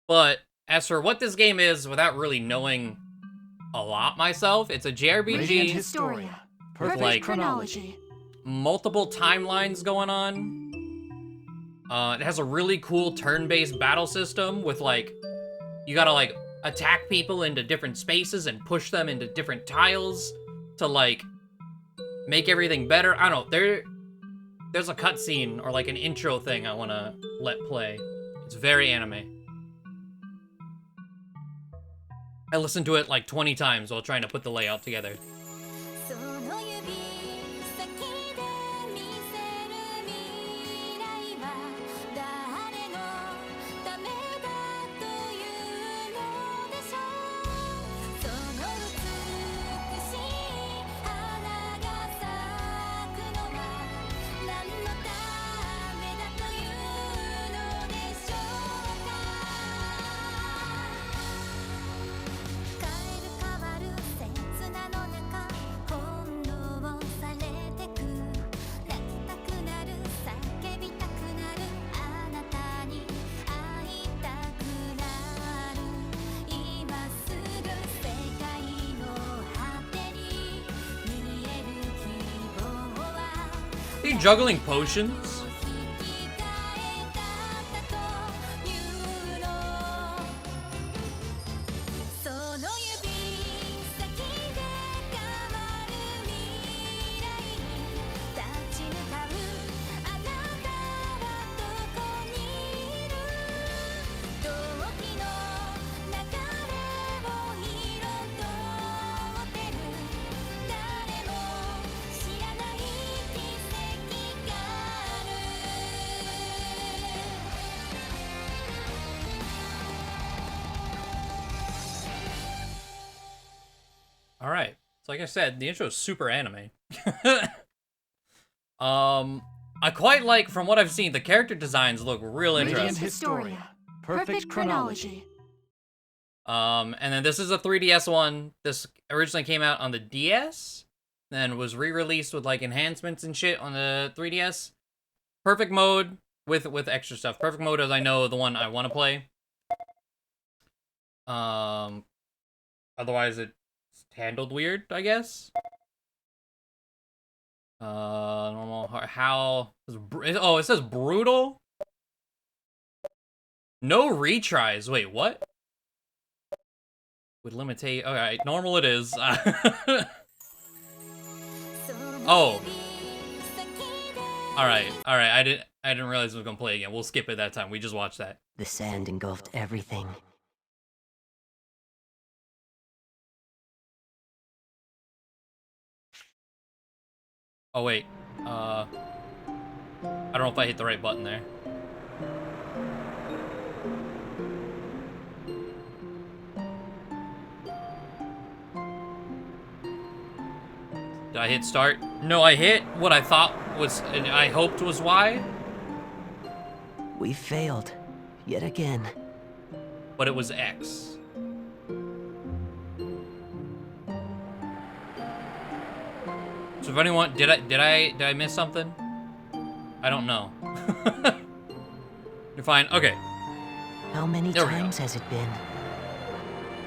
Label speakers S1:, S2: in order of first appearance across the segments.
S1: But as for what this game is, without really knowing a lot myself, it's a JRPG
S2: Historia.
S1: with
S2: Perfect
S1: like
S2: chronology.
S1: multiple timelines going on. It has a really cool turn-based battle system with like, you gotta like attack people into different spaces and push them into different tiles to like make everything better. I don't know, there's a cutscene or like an intro thing I wanna let play. It's very anime. I listened to it like 20 times while trying to put the layout together. Are you juggling potions? Alright, so like I said, the intro is super anime. I quite like, from what I've seen, the character designs look real interesting.
S2: Historia. Perfect chronology.
S1: And then this is a 3DS one. This originally came out on the DS, then was re-released with like enhancements and shit on the 3DS. Perfect mode with extra stuff. Perfect mode is, I know, the one I want to play. Otherwise it's handled weird, I guess. Normal, how, oh, it says brutal? No retries, wait, what? With limitate, alright, normal it is. Oh. Alright, I didn't realize we were gonna play again. We'll skip it that time, we just watched that.
S3: The sand engulfed everything.
S1: Oh wait, I don't know if I hit the right button there. Did I hit start? No, I hit what I thought was, I hoped was Y.
S3: We failed, yet again.
S1: But it was X. So if anyone, did I miss something? I don't know. You're fine. Okay.
S3: How many times has it been?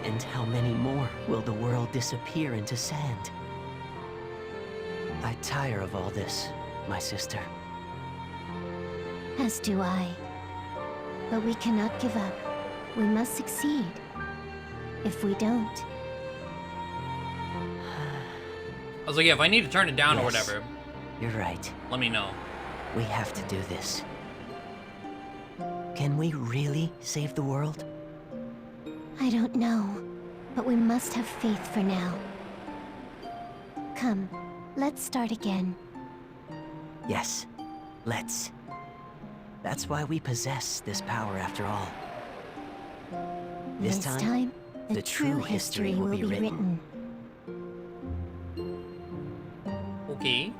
S3: And how many more will the world disappear into sand? I tire of all this, my sister.
S4: As do I. But we cannot give up. We must succeed. If we don't...
S1: I was like, yeah, if I need to turn it down or
S3: Yes,
S1: whatever,
S3: you're right.
S1: let me know.
S3: We have to do this. Can we really save the world?
S4: I don't know. But we must have faith for now. Come, let's start again.
S3: Yes, let's. That's why we possess this power after all. This time,
S4: the true history will be written.
S1: Okay.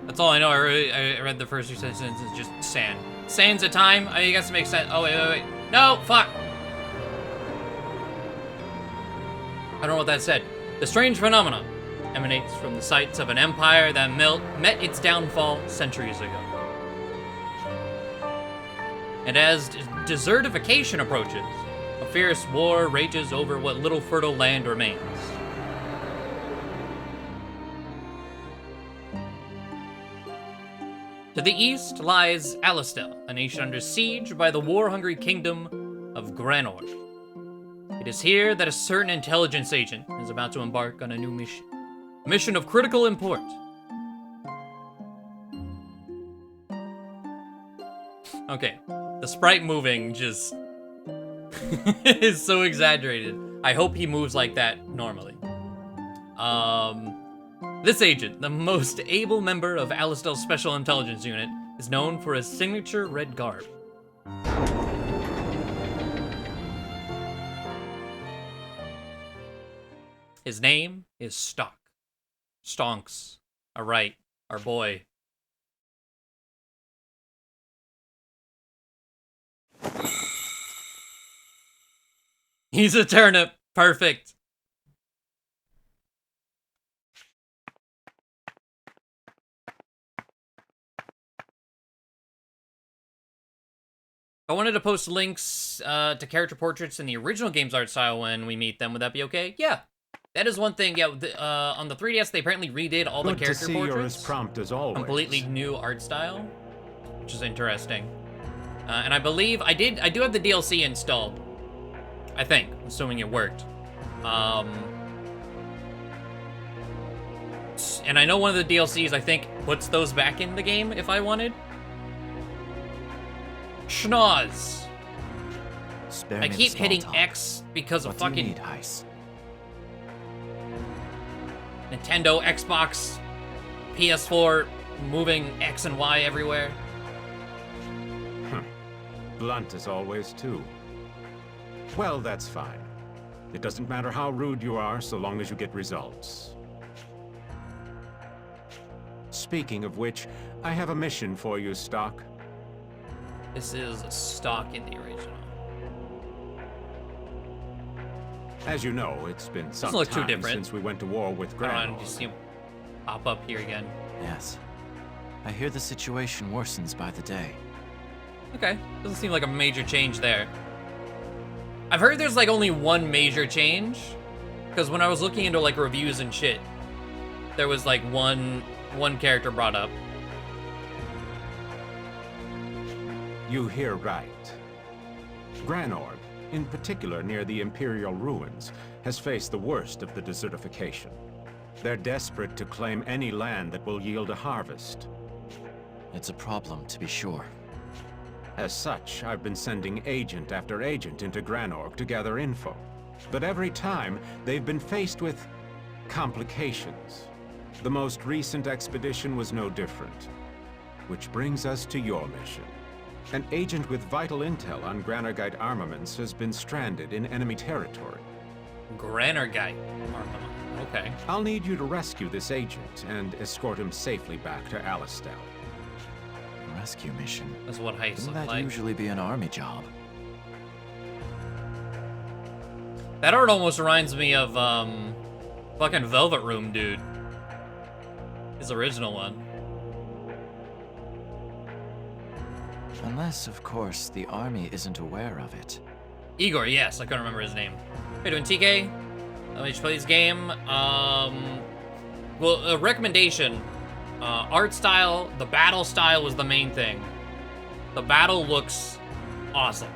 S1: That's all I know. I read the first 2 sentences, just sand. Sands a time? I guess it makes sense. Oh, wait. No, fuck! I don't know what that said. The strange phenomena. emanates from the sites of an empire that met its downfall centuries ago. And as desertification approaches, a fierce war rages over what little fertile land remains. To the east lies Alistel, a nation under siege by the war-hungry kingdom of Granor. It is here that a certain intelligence agent is about to embark on a new mission. A mission of critical import. Okay, the sprite moving just is so exaggerated. I hope he moves like that normally. This agent, the most able member of Alistel's Special Intelligence Unit, is known for his signature red garb. His name is Stock. Stonks. Alright, our boy. He's a turnip. Perfect. I wanted to post links to character portraits in the original game's art style when we meet them. Would that be okay? Yeah. That is one thing. Yeah, on the 3DS, they apparently redid all the character portraits.
S5: You're as prompt as always.
S1: Completely new art style, which is interesting. And I believe I do have the DLC installed. I think, assuming it worked. And I know one of the DLCs, I think, puts those back in the game if I wanted. Schnoz. I keep hitting X because of fucking Nintendo, Xbox, PS4, moving X and Y everywhere.
S5: Blunt as always, too. Well, that's fine. It doesn't matter how rude you are, so long as you get results. Speaking of which, I have a mission for you, Stock.
S1: This is Stock in the original.
S5: As you know, it's been some
S1: look too
S5: time
S1: different.
S5: since we went to war with Granor.
S1: I don't know, you see him pop up here again.
S2: Yes. I hear the situation worsens by the day.
S1: Okay, doesn't seem like a major change there. I've heard there's like only one major change, because when I was looking into like reviews and shit, there was like one character brought up.
S5: You hear right. Granor, in particular near the Imperial ruins, has faced the worst of the desertification. They're desperate to claim any land that will yield a harvest.
S2: It's a problem, to be sure.
S5: As such, I've been sending agent after agent into Granor to gather info. But every time, they've been faced with complications. The most recent expedition was no different. Which brings us to your mission. An agent with vital intel on Granorgite armaments has been stranded in enemy territory.
S1: Granorgite armament. Okay.
S5: I'll need you to rescue this agent and escort him safely back to Alistel.
S2: A rescue mission?
S1: That's what heists
S2: Wouldn't
S1: look
S2: that
S1: like.
S2: usually be an army job?
S1: That art almost reminds me of, fucking Velvet Room, dude. His original one.
S2: Unless, of course, the army isn't aware of it.
S1: Igor, yes, I couldn't remember his name. How you doing, TK? Let me just play this game. Well, a recommendation. Art style, the battle style was the main thing. The battle looks awesome.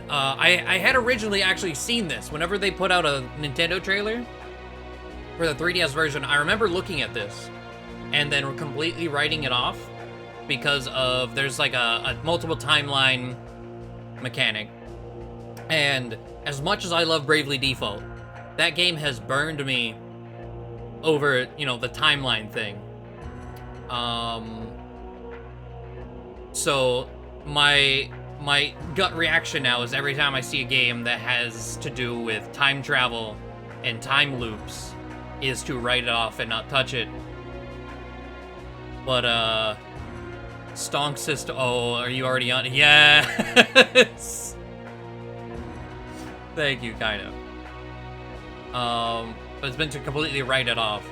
S1: I had originally actually seen this. Whenever they put out a Nintendo trailer for the 3DS version, I remember looking at this and then completely writing it off because of there's like a multiple timeline mechanic. And as much as I love Bravely Default, that game has burned me over, you know, the timeline thing. So my gut reaction now is every time I see a game that has to do with time travel and time loops is to write it off and not touch it. But, Stonk System, oh, are you already on? Yes! Thank you, kind of. But it's been to completely write it off.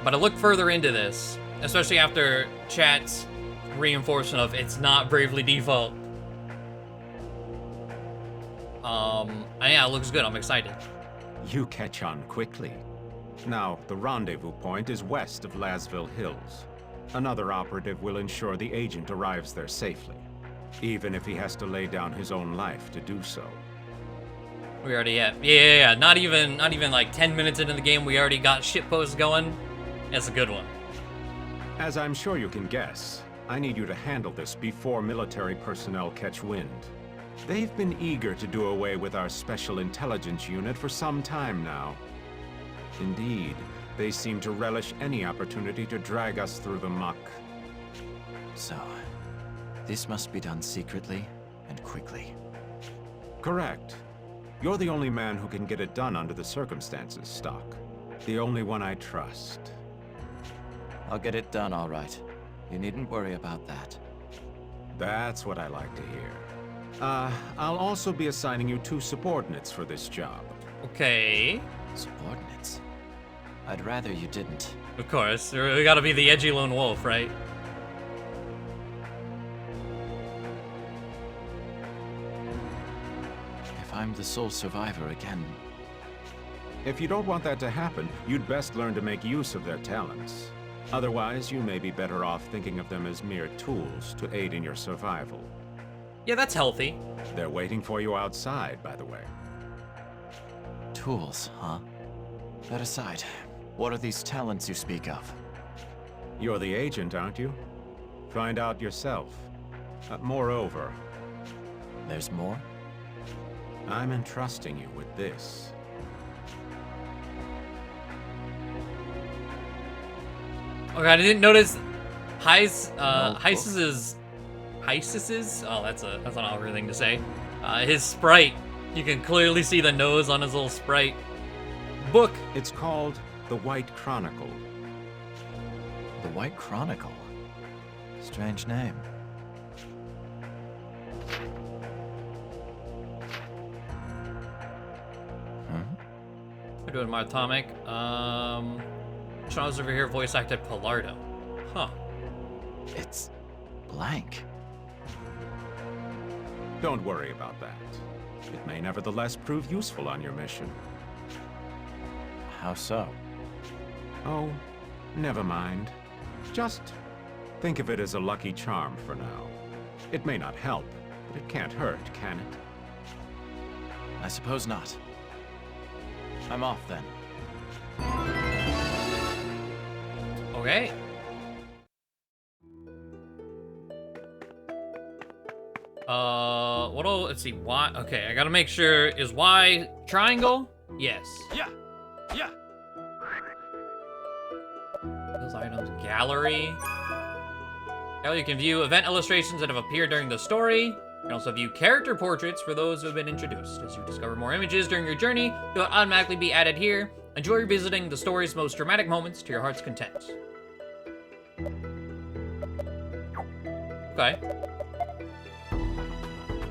S1: But I look further into this, especially after chat's reinforcement of it's not Bravely Default. And yeah, it looks good. I'm excited.
S5: You catch on quickly. Now, the rendezvous point is west of Lasville Hills. Another operative will ensure the agent arrives there safely, even if he has to lay down his own life to do so.
S1: We already have, yeah. Not even like 10 minutes into the game, we already got shitposts going. That's a good one.
S5: As I'm sure you can guess, I need you to handle this before military personnel catch wind. They've been eager to do away with our Special Intelligence Unit for some time now. Indeed, they seem to relish any opportunity to drag us through the muck.
S2: So, this must be done secretly and quickly.
S5: Correct. You're the only man who can get it done under the circumstances, Stock. The only one I trust.
S2: I'll get it done, all right. You needn't worry about that.
S5: That's what I like to hear. I'll also be assigning you 2 subordinates for this job.
S1: Okay.
S2: Subordinates? I'd rather you didn't.
S1: Of course. We gotta be the edgy lone wolf, right?
S2: If I'm the sole survivor again...
S5: If you don't want that to happen, you'd best learn to make use of their talents. Otherwise, you may be better off thinking of them as mere tools to aid in your survival.
S1: Yeah, that's healthy.
S5: They're waiting for you outside, by the way.
S2: Tools, huh? That aside, what are these talents you speak of?
S5: You're the agent, aren't you? Find out yourself. Moreover,
S2: There's more?
S5: I'm entrusting you with this.
S1: Okay, I didn't notice Heis's, oh, that's an awkward thing to say. His sprite, you can clearly see the nose on his little sprite. Book.
S5: It's called The White Chronicle.
S2: The White Chronicle? Strange name.
S1: We're doing my atomic. Sean's over here voice acted Polardo. Huh.
S2: It's... blank.
S5: Don't worry about that. It may nevertheless prove useful on your mission.
S2: How so?
S5: Oh, never mind. Just think of it as a lucky charm for now. It may not help, but it can't hurt, can it?
S2: I suppose not. I'm off then.
S1: Okay. Let's see, Y, okay, I gotta make sure, is Y triangle? Yes.
S2: Yeah!
S1: Those items, gallery. You can view event illustrations that have appeared during the story. You can also view character portraits for those who have been introduced. As you discover more images during your journey, they'll automatically be added here. Enjoy revisiting the story's most dramatic moments to your heart's content. Okay.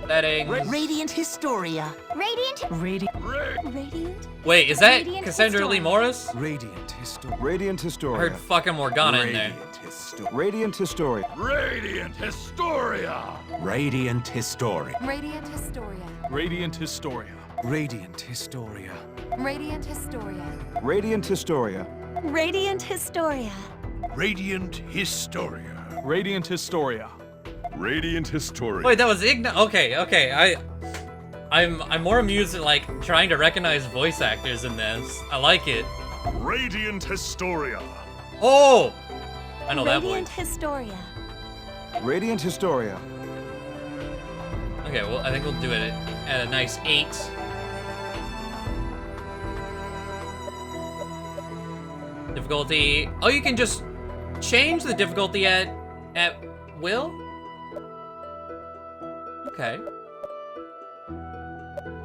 S1: Settings.
S3: Radiant Historia.
S4: Radiant?
S1: Wait, is that
S4: Radiant
S1: Cassandra
S4: Historia.
S1: Lee Morris?
S6: Radiant Historia. Radiant
S1: I
S6: Historia.
S1: heard fucking Morgana in there.
S6: Radiant Historia.
S5: Radiant Historia!
S6: Radiant Historia.
S7: Radiant Historia.
S6: Radiant Historia. Radiant Historia.
S7: Radiant Historia.
S6: Radiant Historia.
S4: Radiant Historia.
S6: Radiant Historia. Radiant Historia. Radiant Historia.
S1: Wait, that was Igna. Okay. I'm more amused at like trying to recognize voice actors in this. I like it.
S6: Radiant Historia.
S1: Oh, I know that
S4: Radiant
S1: voice.
S4: Historia.
S6: Radiant Historia.
S1: Okay, well I think we'll do it at a nice 8. Difficulty. Oh, you can just change the difficulty at will. Okay.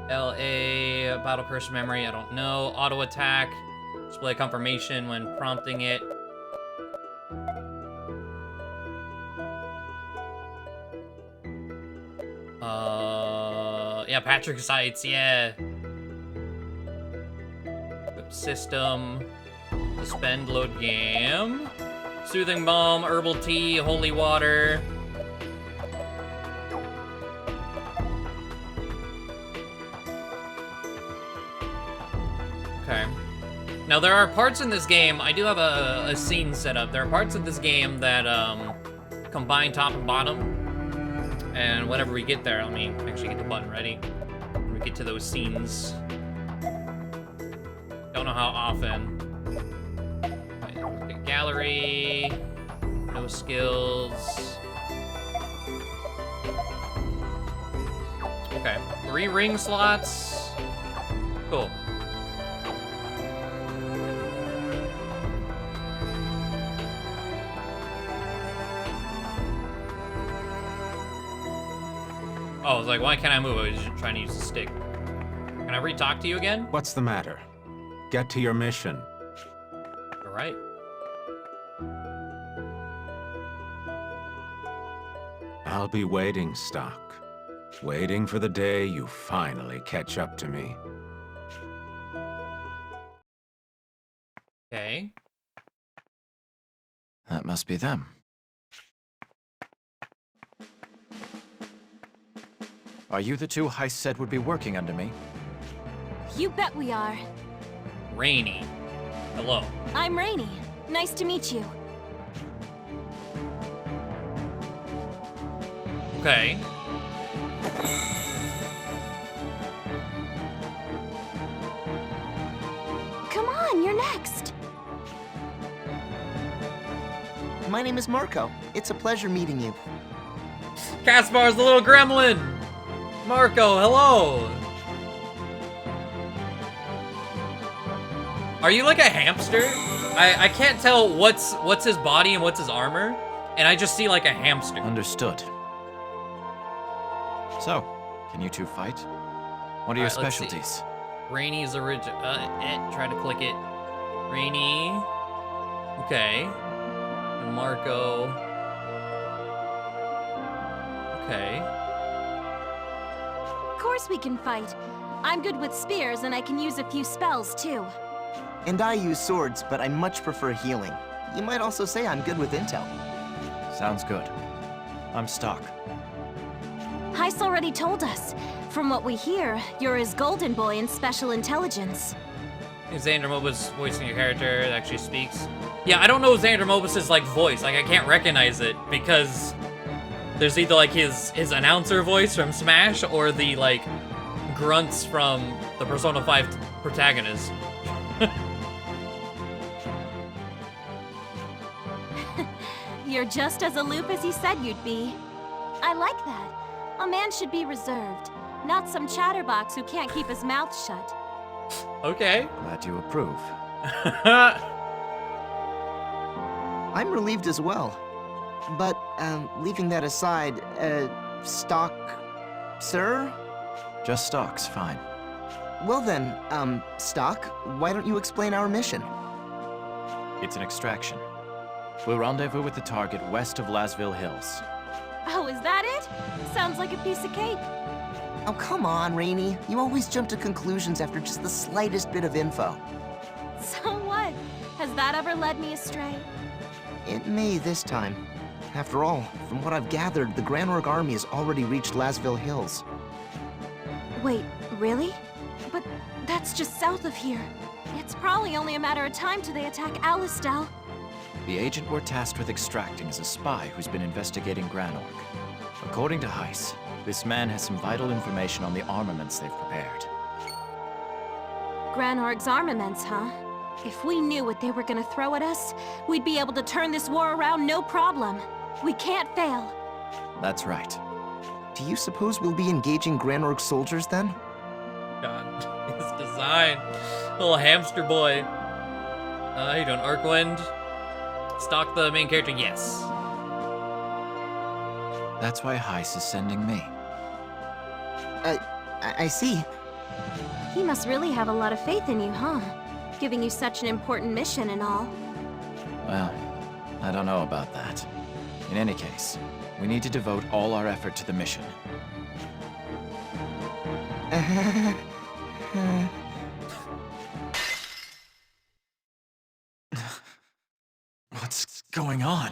S1: LA, battle curse memory, I don't know. Auto attack, display confirmation when prompting it. Yeah, Patrick Sites, yeah. system. Suspend load game. Soothing balm, herbal tea, holy water. Okay. Now there are parts in this game, I do have a scene set up. There are parts of this game that combine top and bottom. And whenever we get there, let me actually get the button ready. When we get to those scenes. Don't know how often. Wait, look at gallery. No skills. Okay, 3 ring slots. Cool. Oh, I was like, why can't I move? I was just trying to use the stick. Can I re-talk to you again?
S5: What's the matter? Get to your mission.
S1: All right.
S5: I'll be waiting, Stock. Waiting for the day you finally catch up to me.
S1: Okay.
S2: That must be them. Are you the two Heist said would be working under me?
S7: You bet we are.
S1: Rainy. Hello.
S7: I'm Rainy. Nice to meet you.
S1: Okay.
S7: Come on, you're next.
S3: My name is Marco. It's a pleasure meeting you.
S1: Caspar's the little gremlin! Marco, hello! Are you like a hamster? I can't tell what's his body and what's his armor, and I just see like a hamster.
S2: Understood. So, can you two fight? What are your
S1: Alright, let's see.
S2: specialties?
S1: Rainy's original. Try to click it. Rainy. Okay. And Marco. Okay.
S7: Of course we can fight. I'm good with spears and I can use a few spells too.
S3: And I use swords, but I much prefer healing. You might also say I'm good with intel.
S2: Sounds good. I'm Stock.
S7: Heist already told us. From what we hear, you're his golden boy in special intelligence.
S1: Is Xander Mobus voicing your character that actually speaks? Yeah, I don't know Xander Mobus's like voice. Like I can't recognize it because there's either like his announcer voice from Smash or the like grunts from the Persona 5 protagonist.
S7: You're just as aloof as he said you'd be. I like that. A man should be reserved, not some chatterbox who can't keep his mouth shut.
S1: Okay.
S2: Glad you approve.
S3: I'm relieved as well. But, leaving that aside, Stock... Sir?
S2: Just Stock's fine.
S3: Well then, Stock, why don't you explain our mission?
S2: It's an extraction. We'll rendezvous with the target west of Lasville Hills.
S7: Oh, is that it? Sounds like a piece of cake.
S3: Oh, come on, Rainy. You always jump to conclusions after just the slightest bit of info.
S7: So what? Has that ever led me astray?
S3: It may this time. After all, from what I've gathered, the Granorg army has already reached Lasville Hills.
S7: Wait, really? But that's just south of here. It's probably only a matter of time till they attack Alistel.
S2: The agent we're tasked with extracting is a spy who's been investigating Granorg. According to Heiss, this man has some vital information on the armaments they've prepared.
S7: Granorg's armaments, huh? If we knew what they were gonna throw at us, we'd be able to turn this war around no problem. We can't fail.
S2: That's right.
S3: Do you suppose we'll be engaging Granorg soldiers then?
S1: God, his design. Little hamster boy. How you doing, Arkwind? Stock the main character? Yes.
S2: That's why Heiss is sending me.
S3: I see.
S7: He must really have a lot of faith in you, huh? Giving you such an important mission and all.
S2: Well, I don't know about that. In any case, we need to devote all our effort to the mission. What's going on?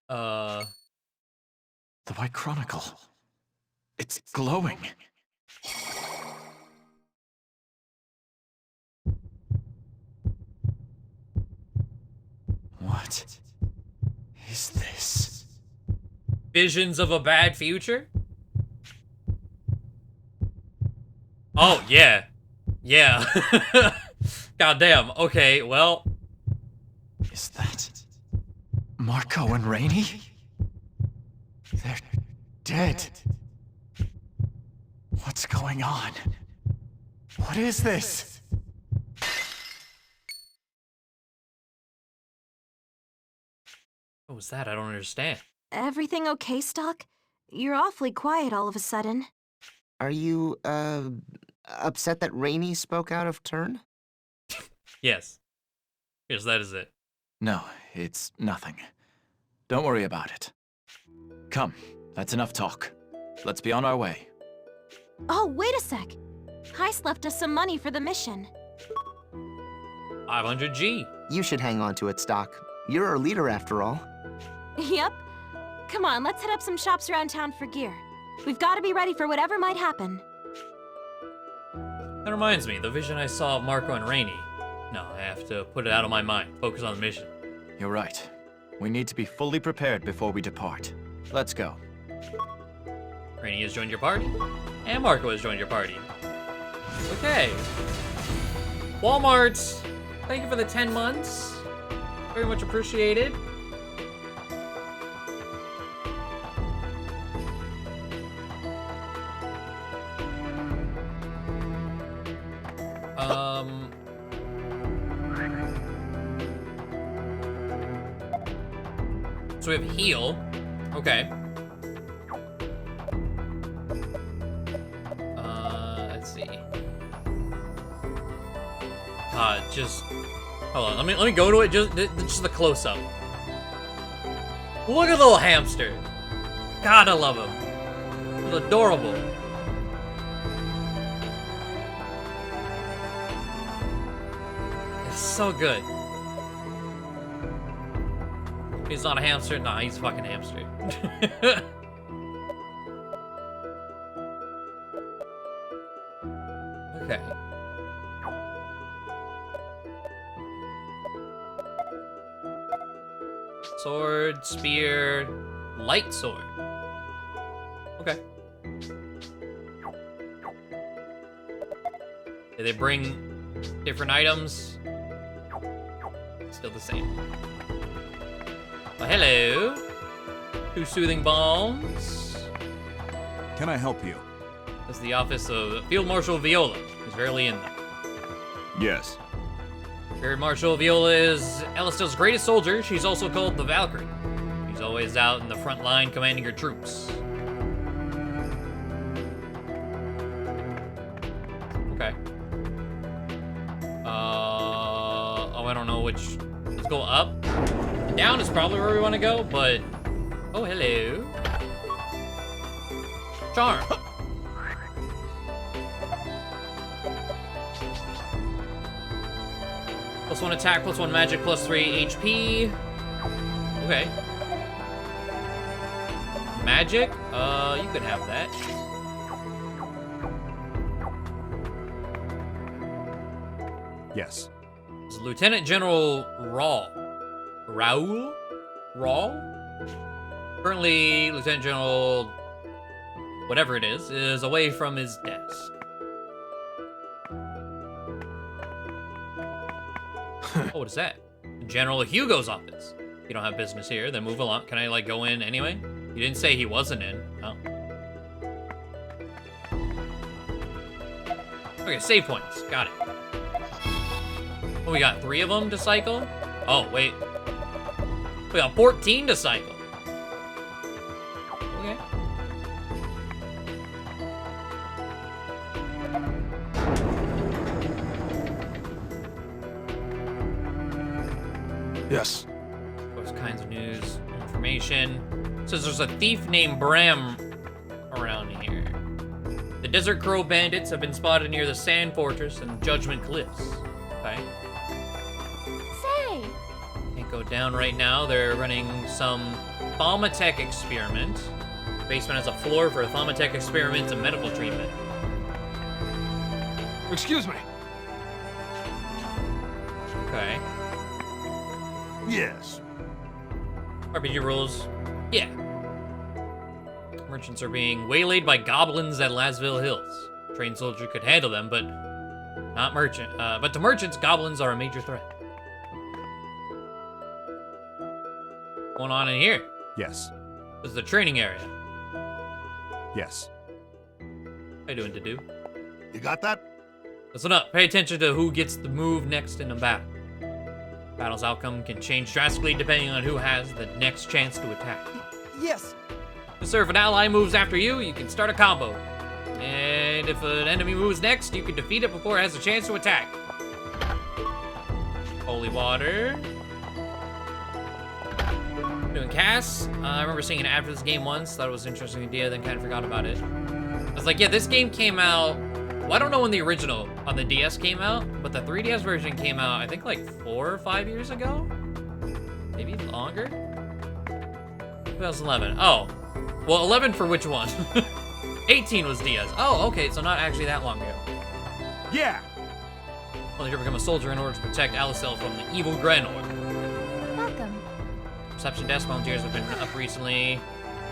S1: Uh,
S2: The White Chronicle. It's glowing. What is this?
S1: visions of a bad future? Oh, yeah. Yeah. Goddamn. Okay, well.
S2: Is that Marco and Rainey? They're dead. What's going on? What is this?
S1: What was that? I don't understand.
S7: Everything okay, Stock? You're awfully quiet all of a sudden.
S8: Are you, upset that Rainey spoke out of turn?
S1: Yes. Yes, that is it.
S2: No, it's nothing. Don't worry about it. Come, that's enough talk. Let's be on our way.
S7: Oh, wait a sec. Heist left us some money for the mission.
S1: 500G.
S8: You should hang on to it, Stock. You're our leader after all.
S7: Yep. Come on, let's hit up some shops around town for gear. We've got to be ready for whatever might happen.
S1: That reminds me, the vision I saw of Marco and Rainey. No, I have to put it out of my mind. Focus on the mission.
S2: You're right. We need to be fully prepared before we depart. Let's go.
S1: Rainey has joined your party, and Marco has joined your party. Okay. Walmart, thank you for the 10 months. Very much appreciated. So we have heal. Okay. Let's see. Just hold on. Let me go to it. Just the close up. Look at the little hamster. God, I love him. He's adorable. It's so good. He's not a hamster. Nah, he's a fucking hamster. Okay. Sword, spear, light sword. Okay. Did they bring different items? Still the same. Oh, hello. 2 soothing balms.
S6: Can I help you?
S1: This is the office of Field Marshal Viola. He's rarely in there.
S6: Yes.
S1: Field Marshal Viola is Elistel's greatest soldier. She's also called the Valkyrie. She's always out in the front line commanding her troops. Okay. Oh, I don't know which. Let's go up. Down is probably where we want to go, but... Oh, hello. Charm. +1 attack, +1 magic, +3 HP. Okay. Magic? You could have that.
S6: Yes.
S1: It's Lieutenant General Raul? Currently, Lieutenant General, whatever it is away from his desk. Oh, what is that? General Hugo's office. You don't have business here, then move along. Can I, like, go in anyway? You didn't say he wasn't in. Oh. Okay, save points. Got it. Oh, we got 3 of them to cycle? Oh, wait. We got 14 to cycle. Okay.
S6: Yes.
S1: Those kinds of news, information. It says there's a thief named Bram around here. The Desert Crow bandits have been spotted near the Sand Fortress and Judgment Cliffs. Okay.
S7: Say,
S1: Thank Go down right now. They're running some Thaumatech experiment. Basement has a floor for Thaumatech experiments and medical treatment.
S9: Excuse me.
S1: Okay.
S9: Yes.
S1: RPG rules. Yeah. Merchants are being waylaid by goblins at Lasville Hills. Trained soldier could handle them, but not merchant. But to merchants, goblins are a major threat. What's going on in here?
S6: Yes.
S1: This is the training area.
S6: Yes.
S1: How you doing, to do?
S9: You got that?
S1: Listen up. Pay attention to who gets the move next in a battle. Battle's outcome can change drastically depending on who has the next chance to attack.
S3: Yes.
S1: So if an ally moves after you, you can start a combo. And if an enemy moves next, you can defeat it before it has a chance to attack. Holy water. Doing casts. I remember seeing an ad for this game once. Thought it was an interesting idea, then kind of forgot about it. I was like, yeah, this game came out... Well, I don't know when the original on the DS came out, but the 3DS version came out, I think, like 4 or 5 years ago? Maybe longer? 2011. Oh. Well, 11 for which one? 18 was DS. Oh, okay, so not actually that long ago.
S9: Yeah.
S1: Well, you become a soldier in order to protect Alicel from the evil Granorg.
S4: Welcome.
S1: Reception desk volunteers have been up recently.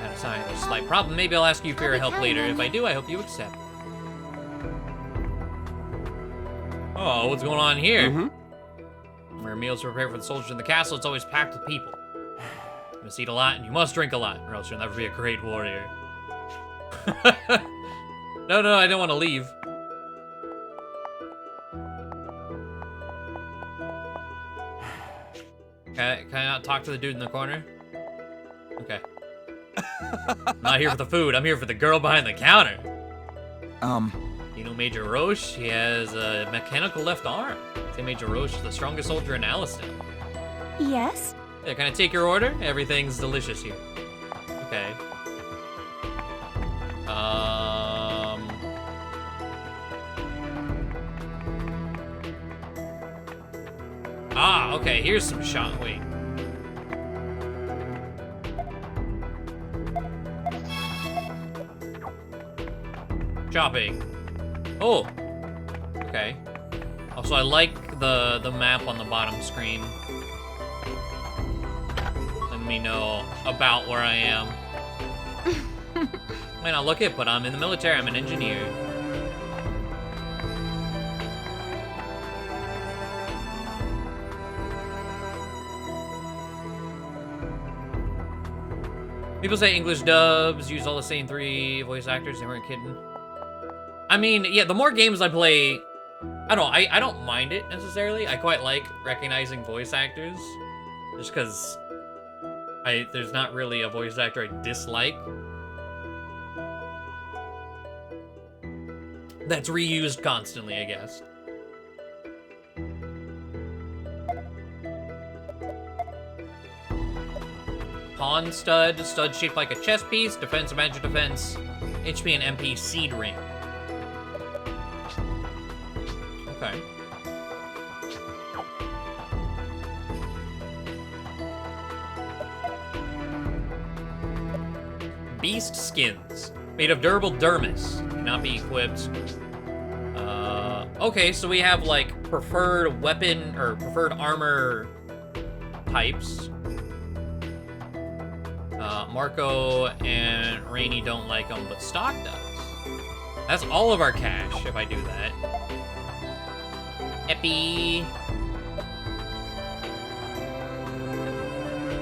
S1: Had a sign of a slight problem. Maybe I'll ask you for your help later. If I do, I hope you accept. Oh, what's going on here? Where meals are prepared for the soldiers in the castle, it's always packed with people. You must eat a lot and you must drink a lot, or else you'll never be a great warrior. No, I don't want to leave. Can I not talk to the dude in the corner? Okay. I'm not here for the food, I'm here for the girl behind the counter. You know Major Roche? He has a mechanical left arm. Say Major Roche is the strongest soldier in Alicel.
S7: Yes?
S1: Yeah, can I take your order? Everything's delicious here. Okay. Ah, okay, here's some shot. Wait. Shopping. Oh. Okay. Also, I like the map on the bottom screen. Let me know about where I am. Might not look it, but I'm in the military. I'm an engineer. People say English dubs use all the same 3 voice actors. They weren't kidding. I mean, yeah, the more games I play, I don't mind it necessarily. I quite like recognizing voice actors, just because there's not really a voice actor I dislike that's reused constantly, I guess. Pawn stud shaped like a chess piece, defense, magic defense, HP and MP seed ring. Okay. Beast skins, made of durable dermis, cannot be equipped. Okay, so we have like preferred weapon or preferred armor types. Marco and Rainy don't like them, but Stock does. That's all of our cash if I do that. Epi.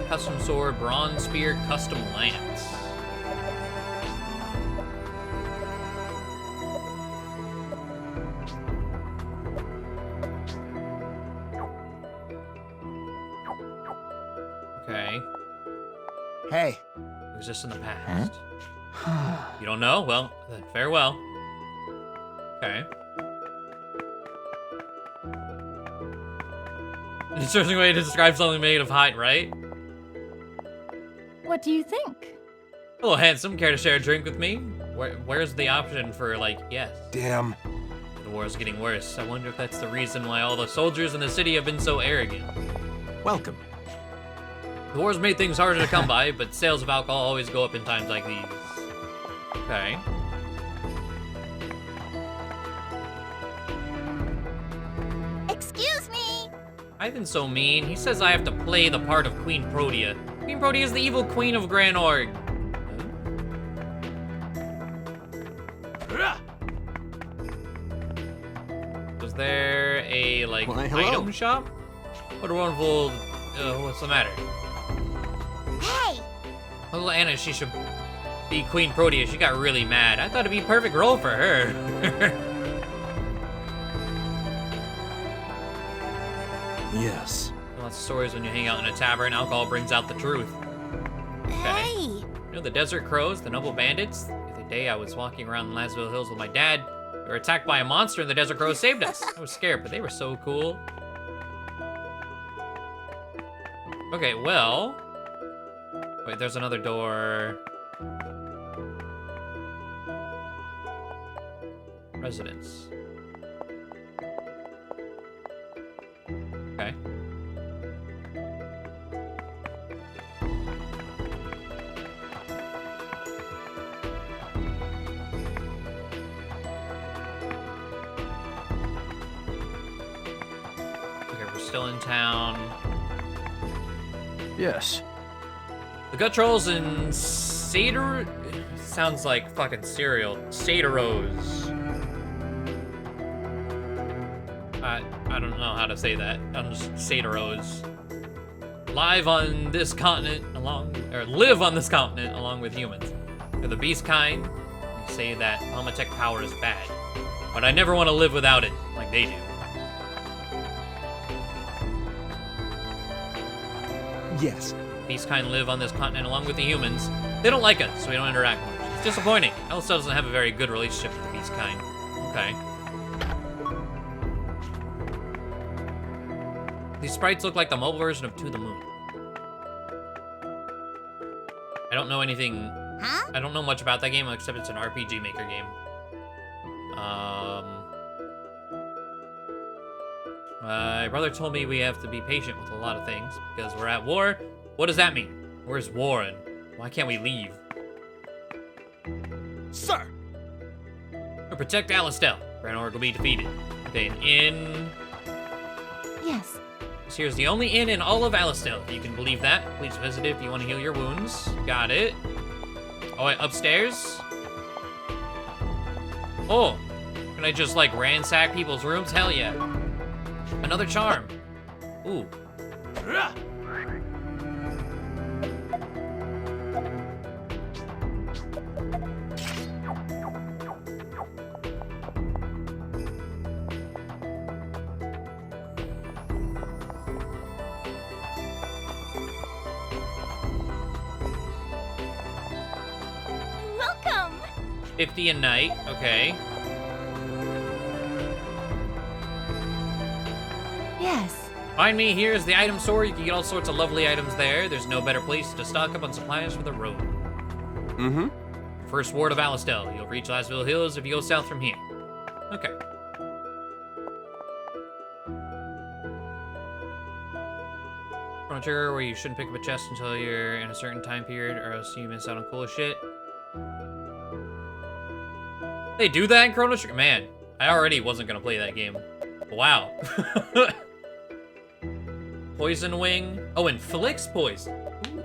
S1: Custom sword, bronze spear, custom lance. Okay.
S8: Hey.
S1: Exists in the past. You don't know? Well, then farewell. Okay. An interesting way to describe something made of hide, right?
S7: What do you think?
S1: Hello, handsome. Care to share a drink with me? Where's the option for, like, yes?
S9: Damn.
S1: The war is getting worse. I wonder if that's the reason why all the soldiers in the city have been so arrogant.
S2: Welcome.
S1: The wars made things harder to come by, but sales of alcohol always go up in times like these. Okay.
S7: Excuse me!
S1: Ivan's so mean. He says I have to play the part of Queen Protea. Queen Protea is the evil queen of Granorg. Was there a, like,
S8: Why, hello.
S1: item shop? What a wonderful... what's the matter?
S7: Hey!
S1: Little Anna, she should be Queen Protea. She got really mad. I thought it'd be a perfect role for her.
S2: Yes.
S1: Lots of stories when you hang out in a tavern. Alcohol brings out the truth.
S7: Hey!
S1: You know the Desert Crows, the noble bandits? The other day I was walking around the Lasville Hills with my dad. We were attacked by a monster and the Desert Crows saved us. I was scared, but they were so cool. Okay, well... Wait, there's another door. Residence. Okay. Okay, we're still in town.
S2: Yes.
S1: The gut trolls and Satyr... Sounds like fucking cereal. Satyros. I don't know how to say that. I'm just Satyros. Live on this continent live on this continent along with humans. They're the beast kind. They say that Almatech power is bad. But I never want to live without it, like they do.
S9: Yes.
S1: Beast kind live on this continent along with the humans. They don't like us, so we don't interact much. It's disappointing. Alistair doesn't have a very good relationship with the beast kind. Okay. These sprites look like the mobile version of To the Moon. I don't know anything...
S7: Huh?
S1: I don't know much about that game, except it's an RPG Maker game. My brother told me we have to be patient with a lot of things, because we're at war. What does that mean? Where's war and why can't we leave?
S9: Sir!
S1: To protect Alistel. Granorg will be defeated. Okay, an inn...
S4: Yes.
S1: This here's the only inn in all of Alistel, if you can believe that. Please visit it if you want to heal your wounds. Got it. Oh, wait, upstairs? Oh, can I just, like, ransack people's rooms? Hell yeah. Another charm. Ooh.
S7: Welcome!
S1: 50 a night, okay.
S4: Yes.
S1: Find me, here's the item store. You can get all sorts of lovely items there. There's no better place to stock up on supplies for the road.
S8: Mm-hmm.
S1: First ward of Alistel. You'll reach Lasville Hills if you go south from here. Okay. Frontier, where you shouldn't pick up a chest until you're in a certain time period, or else you miss out on cool shit. They do that in Chrono Trigger? Man, I already wasn't gonna play that game. Wow. Poison Wing. Oh, inflicts poison. Ooh.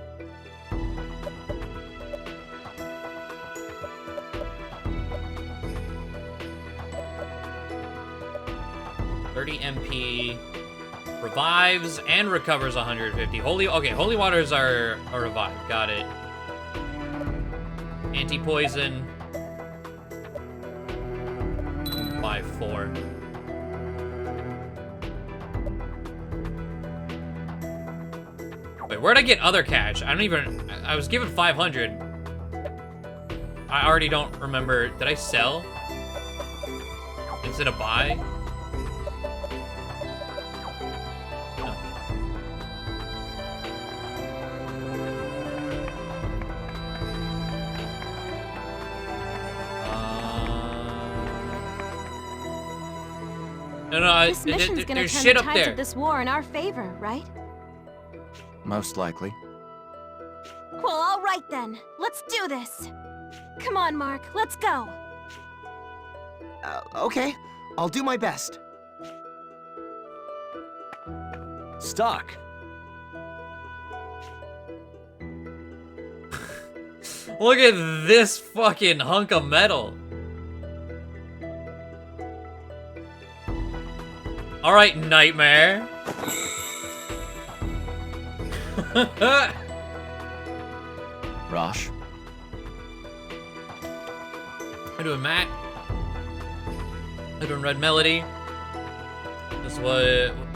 S1: $30 MP. Revives and recovers 150. Holy waters are a revive. Got it. Anti-poison. 5-4. Wait, where'd I get other cash? I was given 500. I already don't remember. Did I sell? Instead of buy? No. No,
S7: This mission's gonna
S1: there's
S7: turn
S1: shit
S7: the
S1: up
S7: tides
S1: there.
S7: of this war in our favor, right?
S2: Most likely.
S7: Well, all right then. Let's do this. Come on, Mark. Let's go.
S8: Okay. I'll do my best.
S2: Stock.
S1: Look at this fucking hunk of metal. All right, Nightmare.
S2: Rosh.
S1: How doing, Matt? How doing, Red Melody? That's what,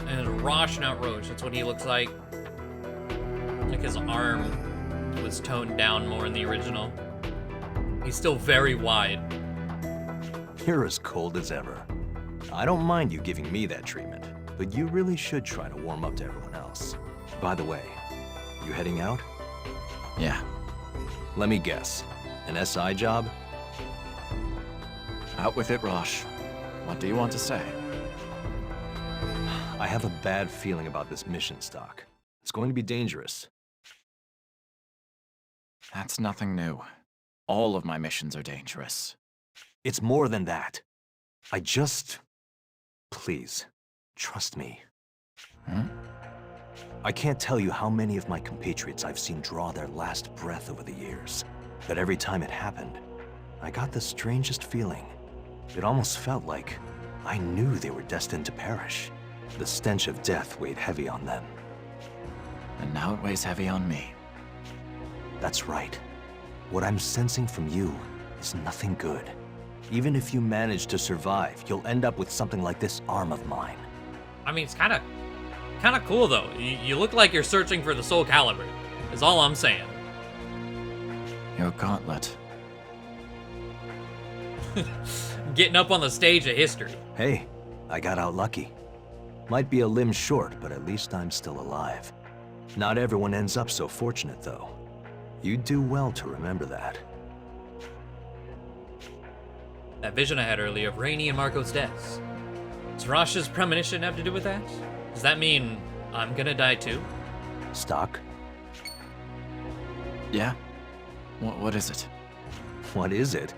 S1: and Rosh, not Roche. That's what he looks like. Like his arm was toned down more in the original. He's still very wide.
S6: You're as cold as ever. I don't mind you giving me that treatment, but you really should try to warm up to everyone else. By the way, you heading out?
S2: Yeah.
S6: Let me guess. An SI job?
S2: Out with it, Rosh. What do you want to say?
S6: I have a bad feeling about this mission, Stock. It's going to be dangerous.
S2: That's nothing new. All of my missions are dangerous.
S6: It's more than that. I just... Please, trust me.
S2: Hmm?
S6: I can't tell you how many of my compatriots I've seen draw their last breath over the years. But every time it happened, I got the strangest feeling. It almost felt like I knew they were destined to perish. The stench of death weighed heavy on them.
S2: And now it weighs heavy on me.
S6: That's right. What I'm sensing from you is nothing good. Even if you manage to survive, you'll end up with something like this arm of mine.
S1: I mean, it's kind of cool though. You look like you're searching for the Soul Calibur. Is all I'm saying.
S2: Your gauntlet.
S1: Getting up on the stage of history.
S6: Hey, I got out lucky. Might be a limb short, but at least I'm still alive. Not everyone ends up so fortunate, though. You'd do well to remember that.
S1: That vision I had earlier of Rainey and Marco's deaths. Does Rosh's premonition have to do with that? Does that mean I'm gonna die too?
S6: Stock?
S2: Yeah? What is it?
S6: What is it?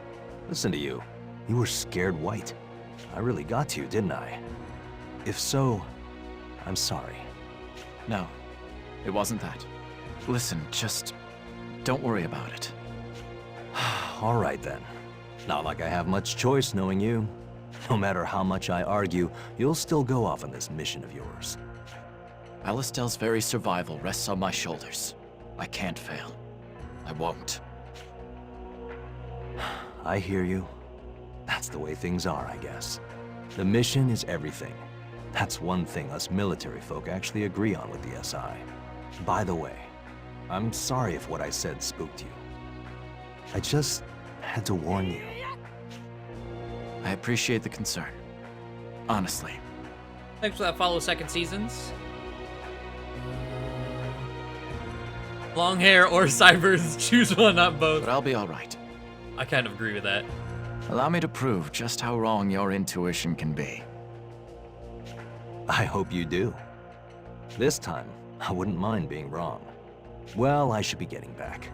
S6: Listen to you. You were scared white. I really got to you, didn't I? If so, I'm sorry.
S2: No, it wasn't that. Listen, just don't worry about it.
S6: All right then. Not like I have much choice knowing you. No matter how much I argue, you'll still go off on this mission of yours.
S2: Alistair's very survival rests on my shoulders. I can't fail. I won't.
S6: I hear you. That's the way things are, I guess. The mission is everything. That's one thing us military folk actually agree on with the SI. By the way, I'm sorry if what I said spooked you. I just had to warn you.
S2: I appreciate the concern. Honestly.
S1: Thanks for that follow, Second Seasons. Long hair or cybers, choose one, not both.
S2: But I'll be all right.
S1: I kind of agree with that.
S2: Allow me to prove just how wrong your intuition can be.
S6: I hope you do. This time, I wouldn't mind being wrong. Well, I should be getting back.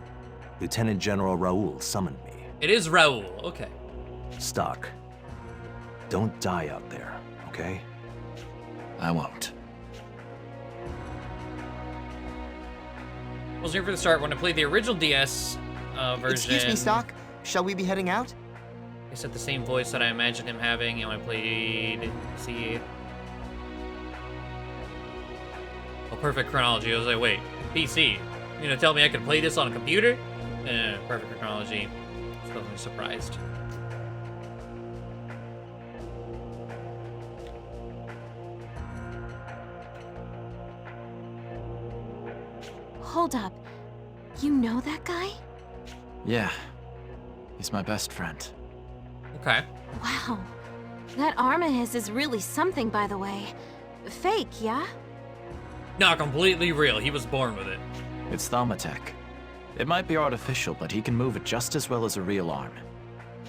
S6: Lieutenant General Raoul summoned me.
S1: It is Raoul, okay.
S6: Stock. Don't die out there, okay?
S2: I won't.
S1: I was here for the start when I played the original DS version.
S8: Excuse me, Stock. Shall we be heading out?
S1: It's at the same voice that I imagined him having, and I played. See. Oh, perfect chronology. I was like, wait, PC. You gonna tell me I could play this on a computer? Perfect chronology. I was surprised.
S7: Hold up. You know that guy?
S2: Yeah. He's my best friend.
S1: Okay.
S7: Wow. That arm of his is really something, by the way. Fake, yeah?
S1: Not completely real. He was born with it.
S2: It's Thaumatech. It might be artificial, but he can move it just as well as a real arm.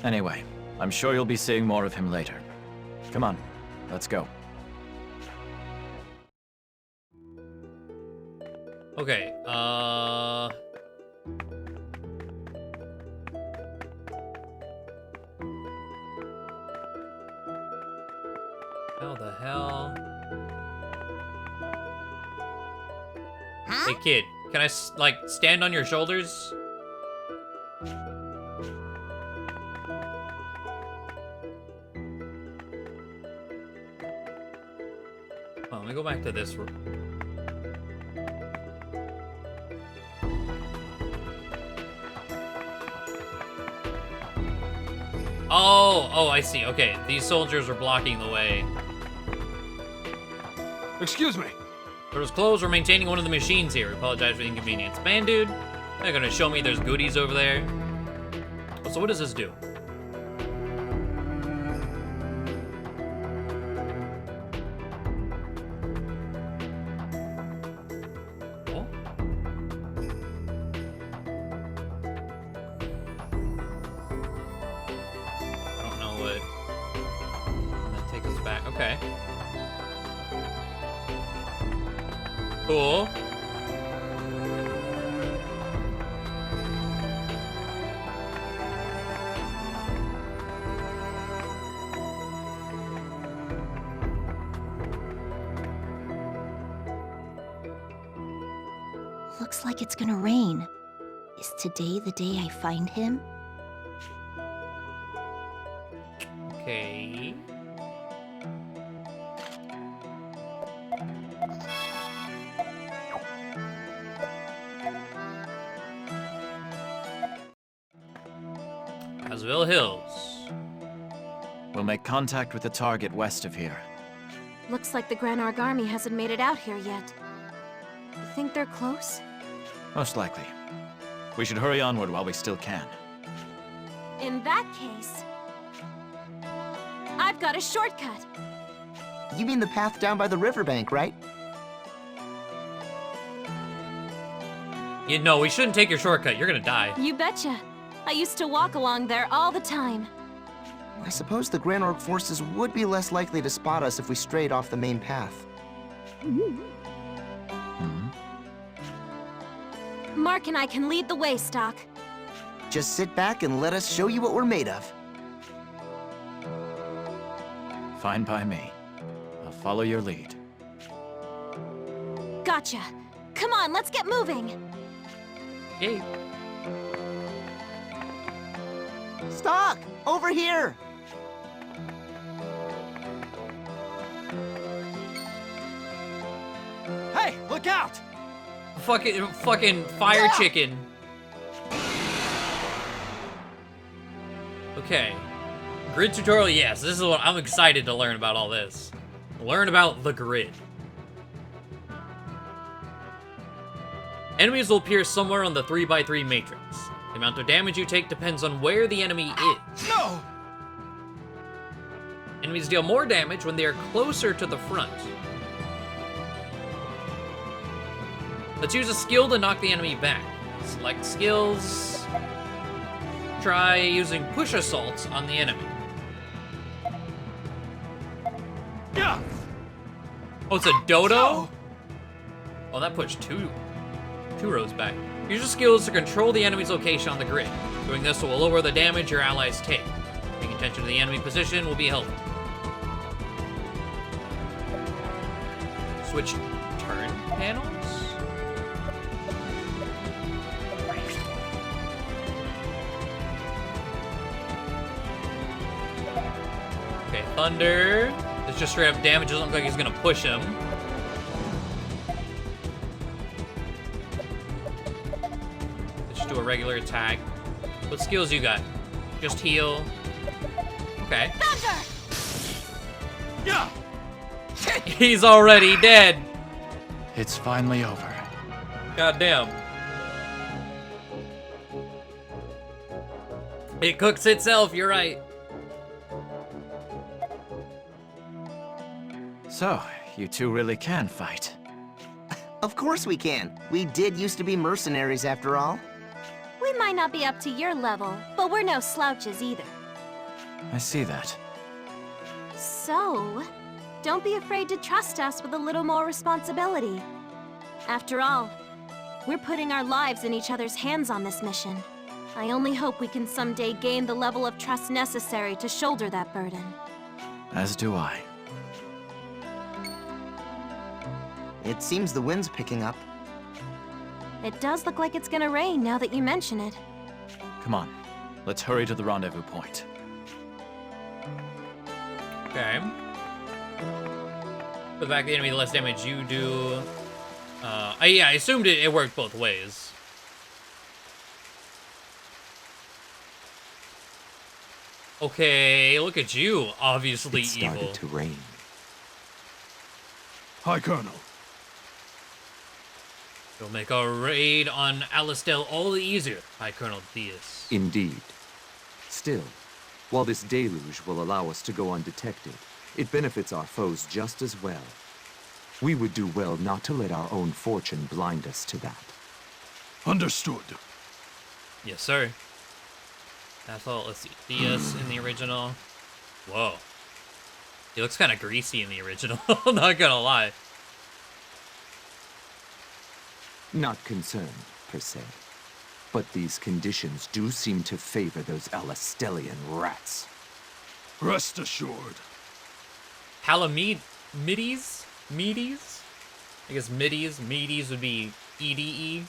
S2: Anyway, I'm sure you'll be seeing more of him later. Come on, let's go.
S1: Okay, hell? Hey kid, can I like stand on your shoulders? Oh, let me go back to this room. Oh, I see. Okay, these soldiers are blocking the way.
S9: Excuse me.
S1: Doors closed. We're maintaining one of the machines here. Apologize for the inconvenience. Man, dude, they're gonna show me there's goodies over there. Oh, so what does this do? Oh. I don't know what. That takes us back. Okay. Cool.
S4: Looks like it's gonna rain. Is today the day I find him?
S1: Okay. Asville Hills.
S2: We'll make contact with the target west of here.
S7: Looks like the Granorg army hasn't made it out here yet. You think they're close?
S2: Most likely. We should hurry onward while we still can.
S7: In that case, I've got a shortcut.
S8: You mean the path down by the riverbank, right?
S1: You know, we shouldn't take your shortcut. You're gonna die.
S7: You betcha. I used to walk along there all the time.
S8: I suppose the Granorg forces would be less likely to spot us if we strayed off the main path.
S7: Mark and I can lead the way, Stock.
S8: Just sit back and let us show you what we're made of.
S2: Fine by me. I'll follow your lead.
S7: Gotcha. Come on, let's get moving.
S1: Yay.
S8: Stock! Over here!
S2: Hey, look out!
S1: Fucking fire chicken. Okay. Grid tutorial, yes. This is what I'm excited to learn about all this. Learn about the grid. Enemies will appear somewhere on the 3x3 matrix. The amount of damage you take depends on where the enemy is.
S2: No!
S1: Enemies deal more damage when they are closer to the front. Let's use a skill to knock the enemy back. Select skills. Try using push assaults on the enemy.
S2: Yeah.
S1: Oh, it's a dodo? Oh, that pushed two rows back. Use your skills to control the enemy's location on the grid. Doing this will lower the damage your allies take. Paying attention to the enemy position will be helpful. Switch turn panels? Okay, Thunder. It's just straight up damage. Doesn't look like he's gonna push him. Let's just do a regular attack. What skills you got? Just heal. Okay.
S7: Thunder!
S2: Yeah.
S1: He's already dead.
S2: It's finally over.
S1: Goddamn. It cooks itself, you're right.
S2: So, you two really can fight.
S8: Of course we can. We did used to be mercenaries after all.
S7: We might not be up to your level, but we're no slouches either.
S2: I see that.
S7: So, don't be afraid to trust us with a little more responsibility. After all, we're putting our lives in each other's hands on this mission. I only hope we can someday gain the level of trust necessary to shoulder that burden.
S2: As do I.
S8: It seems the wind's picking up.
S7: It does look like it's gonna rain now that you mention it.
S2: Come on, let's hurry to the rendezvous point.
S1: Okay. For the fact the enemy, the less damage you do. Yeah, I assumed it worked both ways. Okay, look at you, obviously
S6: It started
S1: evil.
S6: to rain.
S9: Hi, Colonel.
S1: You'll make our raid on Alistel all the easier, High Colonel Diaz.
S10: Indeed. Still, while this deluge will allow us to go undetected, it benefits our foes just as well. We would do well not to let our own fortune blind us to that.
S9: Understood.
S1: Yes, sir. That's all. Let's see. Diaz in the original. Whoa. He looks kind of greasy in the original. Not gonna lie.
S10: Not concerned, per se. But these conditions do seem to favor those Alistelian rats.
S9: Rest assured.
S1: Middies? Meaties? I guess middies. Meaties would be EDE.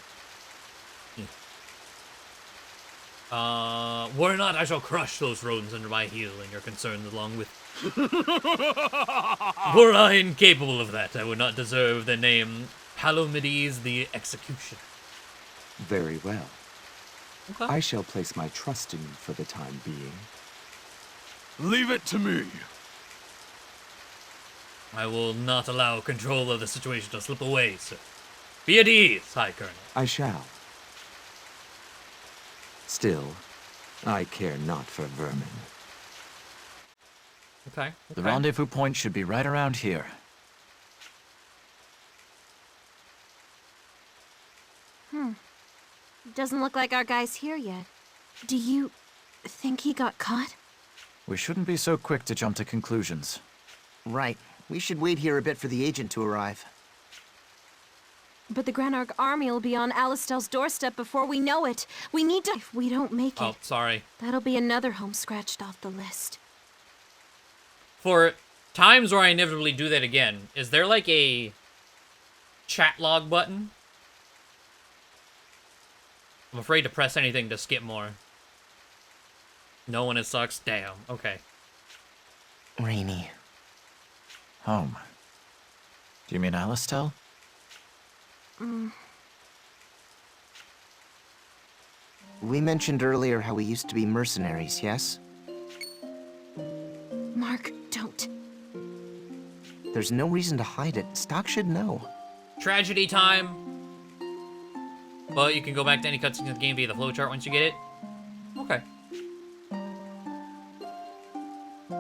S1: Were not, I shall crush those rodents under my heel, and you're concerned along with. Were I incapable of that, I would not deserve the name Palomides the Executioner.
S10: Very well.
S1: Okay.
S10: I shall place my trust in you for the time being.
S9: Leave it to me.
S1: I will not allow control of the situation to slip away, sir. Be at ease, High Colonel.
S10: I shall. Still, I care not for vermin.
S1: Okay.
S2: The rendezvous point should be right around here.
S7: Doesn't look like our guy's here yet. Do you think he got caught?
S2: We shouldn't be so quick to jump to conclusions.
S8: Right. We should wait here a bit for the agent to arrive.
S7: But the Granarg army will be on Alistel's doorstep before we know it. We need to... If we don't make it,
S1: Oh, sorry.
S7: that'll be another home scratched off the list.
S1: For times where I inevitably do that again, is there like a chat log button? I'm afraid to press anything to skip more. No one, it sucks. Damn. Okay.
S8: Rainy.
S2: Home. Do you mean Alistel?
S8: We mentioned earlier how we used to be mercenaries, yes?
S7: Mark, don't.
S8: There's no reason to hide it. Stock should know.
S1: Tragedy time. But you can go back to any cutscene of the game via the flowchart once you get it. Okay.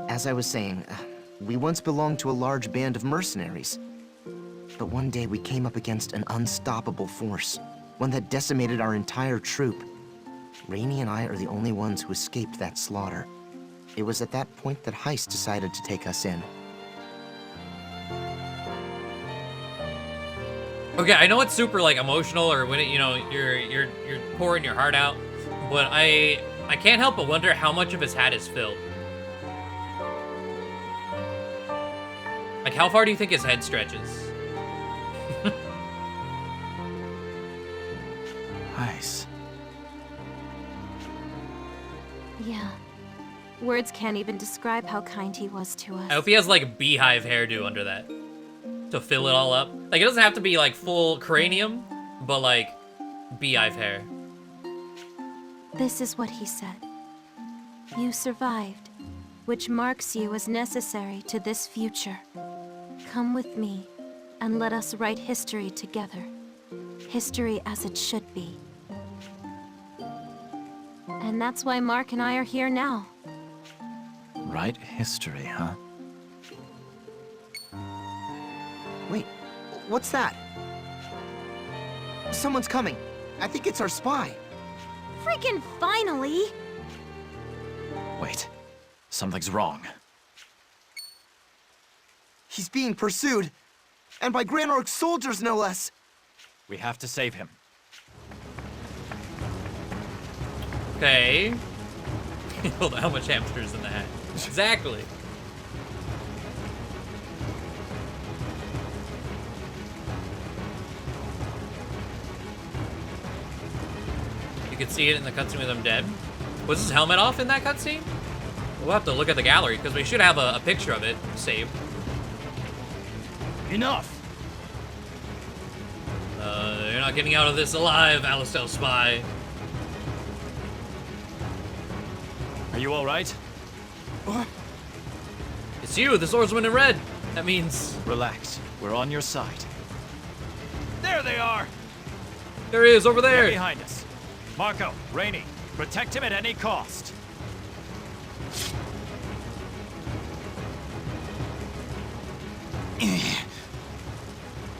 S8: As I was saying, we once belonged to a large band of mercenaries. But one day we came up against an unstoppable force, one that decimated our entire troop. Rainey and I are the only ones who escaped that slaughter. It was at that point that Heist decided to take us in.
S1: Okay, I know it's super like emotional, or when it, you know, you're pouring your heart out, but I can't help but wonder how much of his hat is filled. Like, how far do you think his head stretches?
S2: Nice.
S7: Yeah. Words can't even describe how kind he was to us.
S1: I hope he has like a beehive hairdo under that to fill it all up. Like, it doesn't have to be like full cranium, but like beehive hair.
S7: This is what he said. You survived, which marks you as necessary to this future. Come with me, and let us write history together. History as it should be. And that's why Mark and I are here now.
S2: Right history, huh?
S8: Wait, what's that? Someone's coming. I think it's our spy.
S7: Freaking finally!
S2: Wait. Something's wrong.
S8: He's being pursued. And by Granorg's soldiers, no less.
S2: We have to save him.
S1: Okay. Hold on, how much hamsters in the hat? Exactly. You can see it in the cutscene with him dead. Was his helmet off in that cutscene? We'll have to look at the gallery, because we should have a picture of it saved.
S9: Enough!
S1: You're not getting out of this alive, Alistel Spy.
S2: Are you all right?
S1: It's you, the swordsman in red. That means...
S2: Relax. We're on your side.
S9: There they are!
S1: There he is, over there.
S2: They're behind us. Marco, Rainey, protect him at any cost.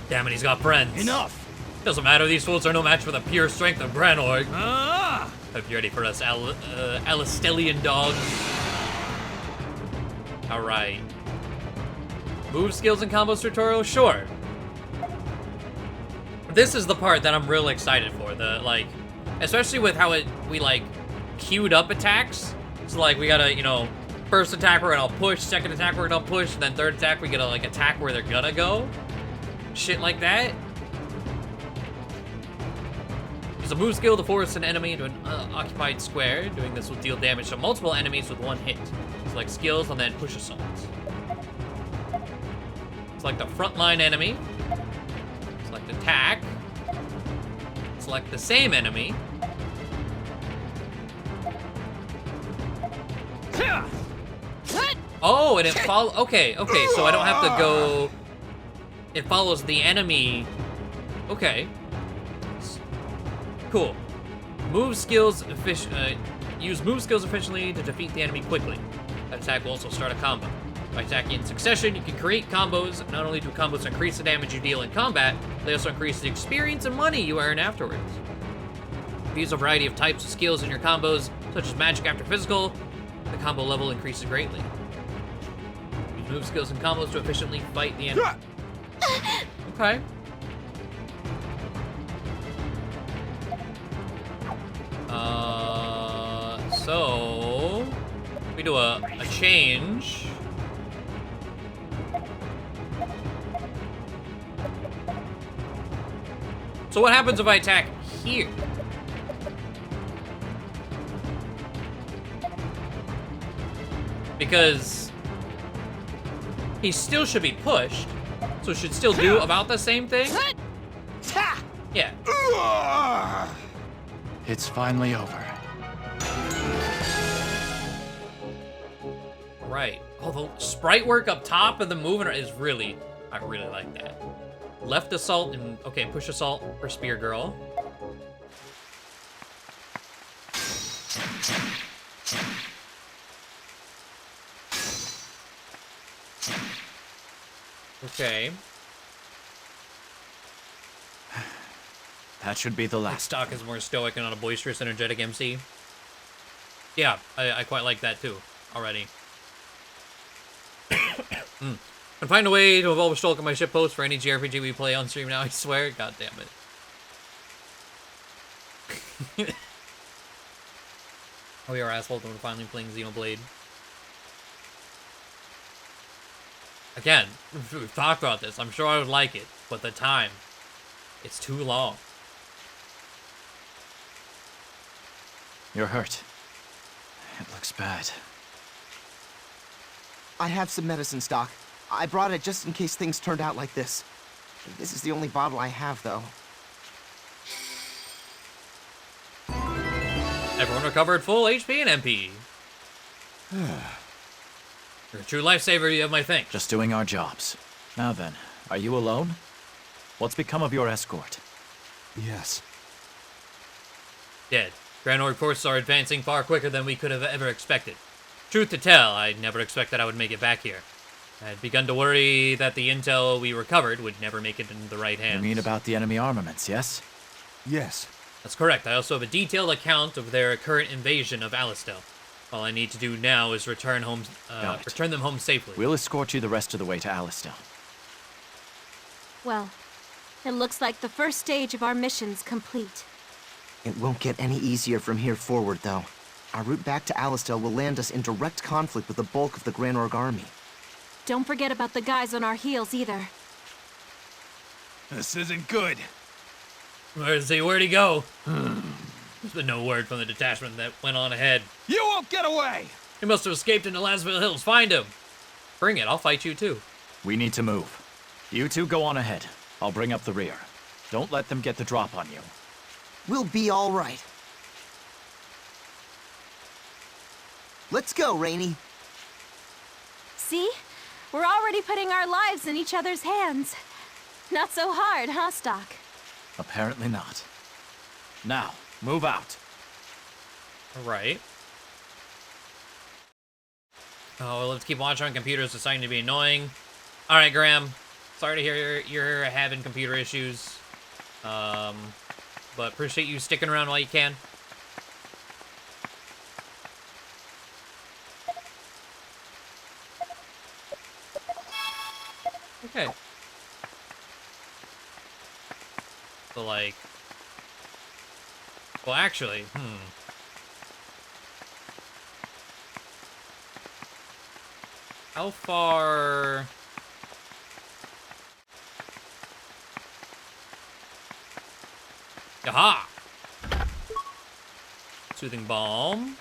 S1: Damn it, he's got friends.
S9: Enough!
S1: Doesn't matter, these fools are no match for the pure strength of Granorg. Hope you're ready for us, Alistelian dogs. Alright. Move skills and combos tutorial? Sure. This is the part that I'm real excited for. The, like, especially with how we, like, queued up attacks. So, like, we gotta, you know, first attack we're gonna push, second attack we're gonna push, and then third attack we gotta, like, attack where they're gonna go. Shit like that. Use a move skill to force an enemy into an occupied square. Doing this will deal damage to multiple enemies with one hit. Select skills and then push assaults. Select the frontline enemy. Select attack. Select the same enemy. Oh, and it follows. Okay, so I don't have to go. It follows the enemy. Okay. Cool. Move skills use move skills efficiently to defeat the enemy quickly. That attack will also start a combo. By attacking in succession, you can create combos. Not only do combos increase the damage you deal in combat, they also increase the experience and money you earn afterwards. Use a variety of types of skills in your combos, such as magic after physical. The combo level increases greatly. Use move skills and combos to efficiently fight the enemy. Okay. So we do a change. So what happens if I attack here? Because he still should be pushed, so should still do about the same thing? Yeah.
S2: It's finally over.
S1: Right. Oh, the sprite work up top and the movement is really, I really like that. Left assault and, okay, push assault for Spear Girl. Okay.
S2: That should be the last.
S1: Stock is more stoic and not a boisterous, energetic MC. Yeah, I quite like that too, already. And find a way to evolve a Shulk on my ship post for any JRPG we play on stream now, I swear. God damn it. Oh, we are asphalt when we're finally playing Xenoblade. Again, we've talked about this. I'm sure I would like it, but the time, it's too long.
S2: You're hurt. It looks bad.
S8: I have some medicine stock. I brought it just in case things turned out like this. This is the only bottle I have, though.
S1: Everyone recovered full HP and MP. You're a true lifesaver, you have my thanks.
S2: Just doing our jobs. Now then, are you alone? What's become of your escort?
S6: Yes.
S1: Dead. Granorg forces are advancing far quicker than we could have ever expected. Truth to tell, I never expected I would make it back here. I had begun to worry that the intel we recovered would never make it into the right hands.
S2: You mean about the enemy armaments, yes?
S6: Yes.
S1: That's correct. I also have a detailed account of their current invasion of Alistel. All I need to do now is return them home safely.
S2: We'll escort you the rest of the way to Alistel.
S7: Well, it looks like the first stage of our mission's complete.
S8: It won't get any easier from here forward, though. Our route back to Alistel will land us in direct conflict with the bulk of the Granorg army.
S7: Don't forget about the guys on our heels, either.
S9: This isn't good.
S1: Where'd he go? There's been no word from the detachment that went on ahead.
S9: You won't get away!
S1: He must have escaped into Lasville Hills. Find him. Bring it. I'll fight you too.
S2: We need to move. You two go on ahead. I'll bring up the rear. Don't let them get the drop on you.
S8: We'll be all right. Let's go, Rainy.
S7: See? We're already putting our lives in each other's hands. Not so hard, huh, Stock?
S2: Apparently not. Now, move out.
S1: All right. Oh, well, let's keep watching on computers. It's starting to be annoying. All right, Graham. Sorry to hear you're having computer issues. But appreciate you sticking around while you can. Okay. So, like... Well, actually, How far... Aha! Soothing Balm.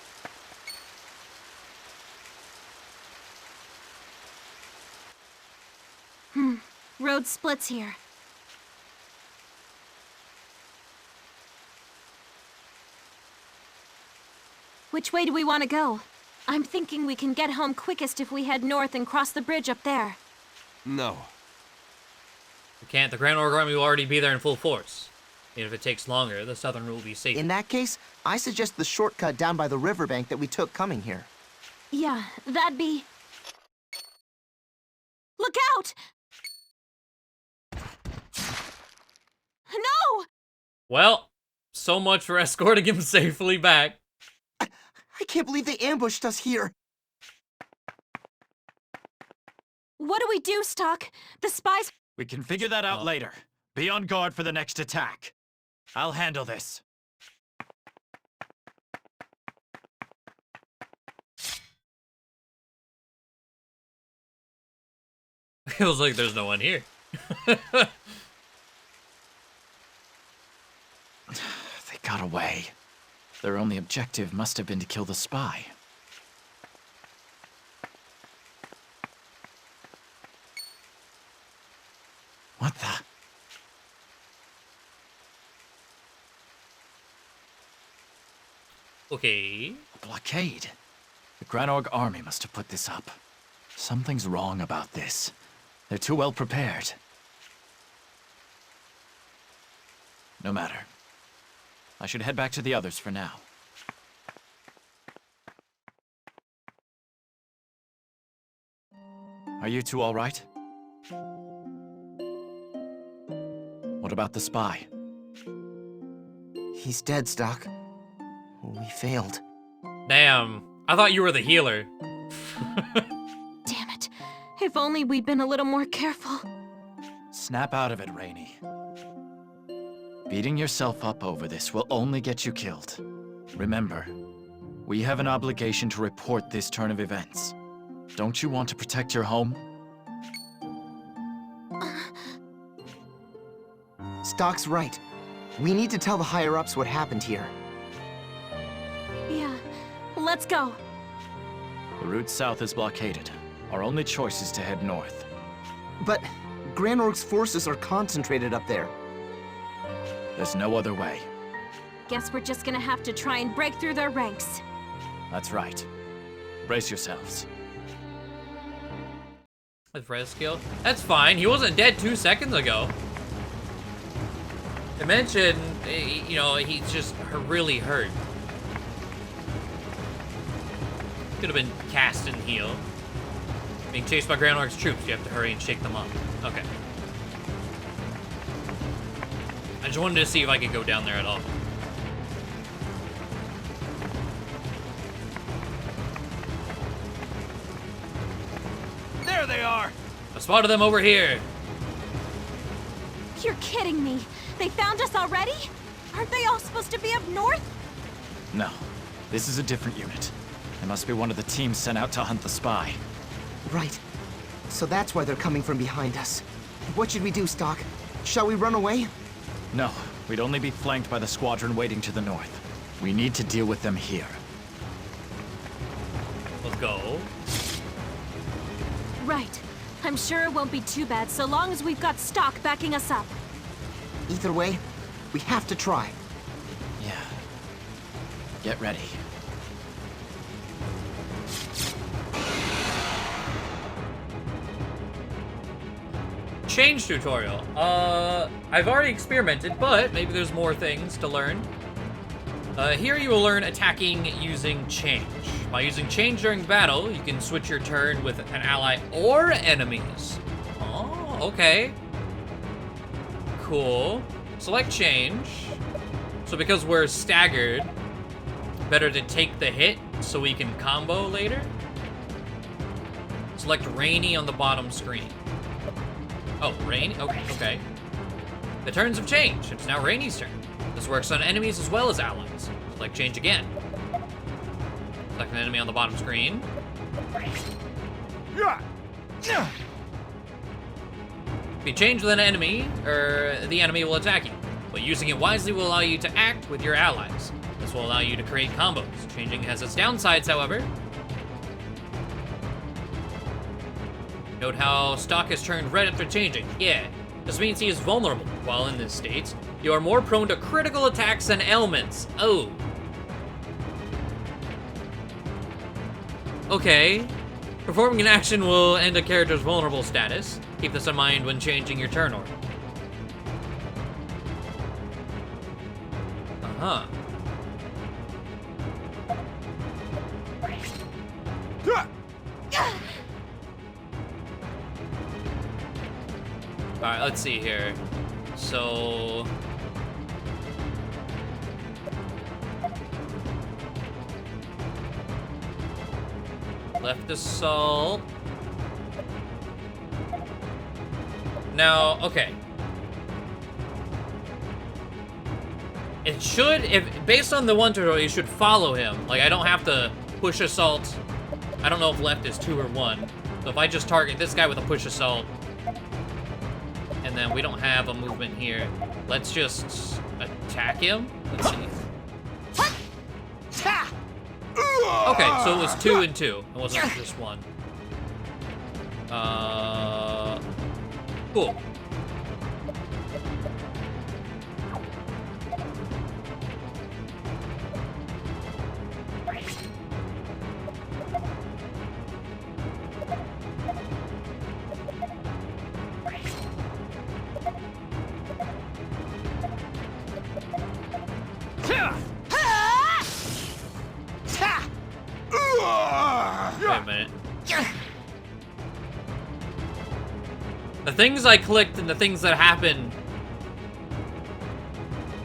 S7: Road splits here. Which way do we want to go? I'm thinking we can get home quickest if we head north and cross the bridge up there.
S9: No.
S1: We can't. The Grand Org Army will already be there in full force. Even if it takes longer, the southern route will be safe.
S8: In that case, I suggest the shortcut down by the riverbank that we took coming here.
S7: Yeah, that'd be... Look out! No!
S1: Well, so much for escorting him safely back.
S8: I can't believe they ambushed us here.
S7: What do we do, Stock? The spies...
S2: We can figure that out later. Be on guard for the next attack. I'll handle this.
S1: Feels like there's no one here.
S2: They got away. Their only objective must have been to kill the spy. What the?
S1: Okay.
S2: A blockade. The Granorg army must have put this up. Something's wrong about this. They're too well prepared. No matter. I should head back to the others for now. Are you two all right? What about the spy?
S8: He's dead, Stock. We failed.
S1: Damn. I thought you were the healer.
S7: Damn it. If only we'd been a little more careful.
S2: Snap out of it, Rainy. Beating yourself up over this will only get you killed. Remember, we have an obligation to report this turn of events. Don't you want to protect your home?
S8: Stock's right. We need to tell the higher-ups what happened here.
S7: Yeah, let's go.
S2: The route south is blockaded. Our only choice is to head north.
S8: But Granorg's forces are concentrated up there.
S2: There's no other way.
S7: Guess we're just gonna have to try and break through their ranks.
S2: That's right. Brace yourselves.
S1: With res skill. That's fine. He wasn't dead 2 seconds ago. They mentioned, you know, he's just really hurt. Could have been cast and heal. Being chased by Granorg's troops, you have to hurry and shake them up. Okay. I just wanted to see if I could go down there at all.
S9: There they are!
S1: I spotted them over here.
S7: You're kidding me. They found us already? Aren't they all supposed to be up north?
S2: No, this is a different unit. It must be one of the teams sent out to hunt the spy.
S8: Right. So that's why they're coming from behind us. What should we do, Stock? Shall we run away?
S2: No, we'd only be flanked by the squadron waiting to the north. We need to deal with them here.
S1: Let's go.
S7: Right. I'm sure it won't be too bad so long as we've got stock backing us up.
S8: Either way, we have to try.
S2: Yeah. Get ready.
S1: Change tutorial. I've already experimented, but maybe there's more things to learn. Here you will learn attacking using change. By using change during battle, you can switch your turn with an ally or enemies. Oh, okay. Cool. Select change. So because we're staggered, better to take the hit so we can combo later. Select Rainy on the bottom screen. Oh, Rainy? Okay. The turns have changed. It's now Rainy's turn. This works on enemies as well as allies. Select change again. Select an enemy on the bottom screen. If you change with an enemy, the enemy will attack you. But using it wisely will allow you to act with your allies. This will allow you to create combos. Changing has its downsides, however. Note how stock has turned red after changing. Yeah, this means he is vulnerable. While in this state, you are more prone to critical attacks and ailments. Oh. Okay. Performing an action will end a character's vulnerable status. Keep this in mind when changing your turn order. Uh-huh. Alright, let's see here. So... left assault. Now, okay. It should, based on the one tutorial, you should follow him. Like, I don't have to push assault. I don't know if left is 2 or 1. So if I just target this guy with a push assault, and then we don't have a movement here, let's just attack him. Let's see. Okay, so it was 2 and 2. It wasn't just 1. Cool. Wait a minute. The things I clicked and the things that happened.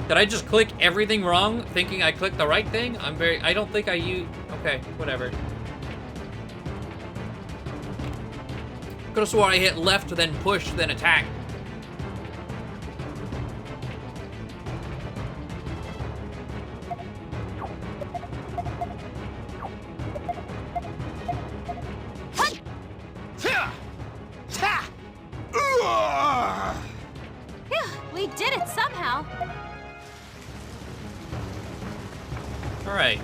S1: Did I just click everything wrong, thinking I clicked the right thing? I don't think I used... Okay, whatever. Could've swore I hit left, then push, then attack.
S7: We did it somehow.
S1: All right.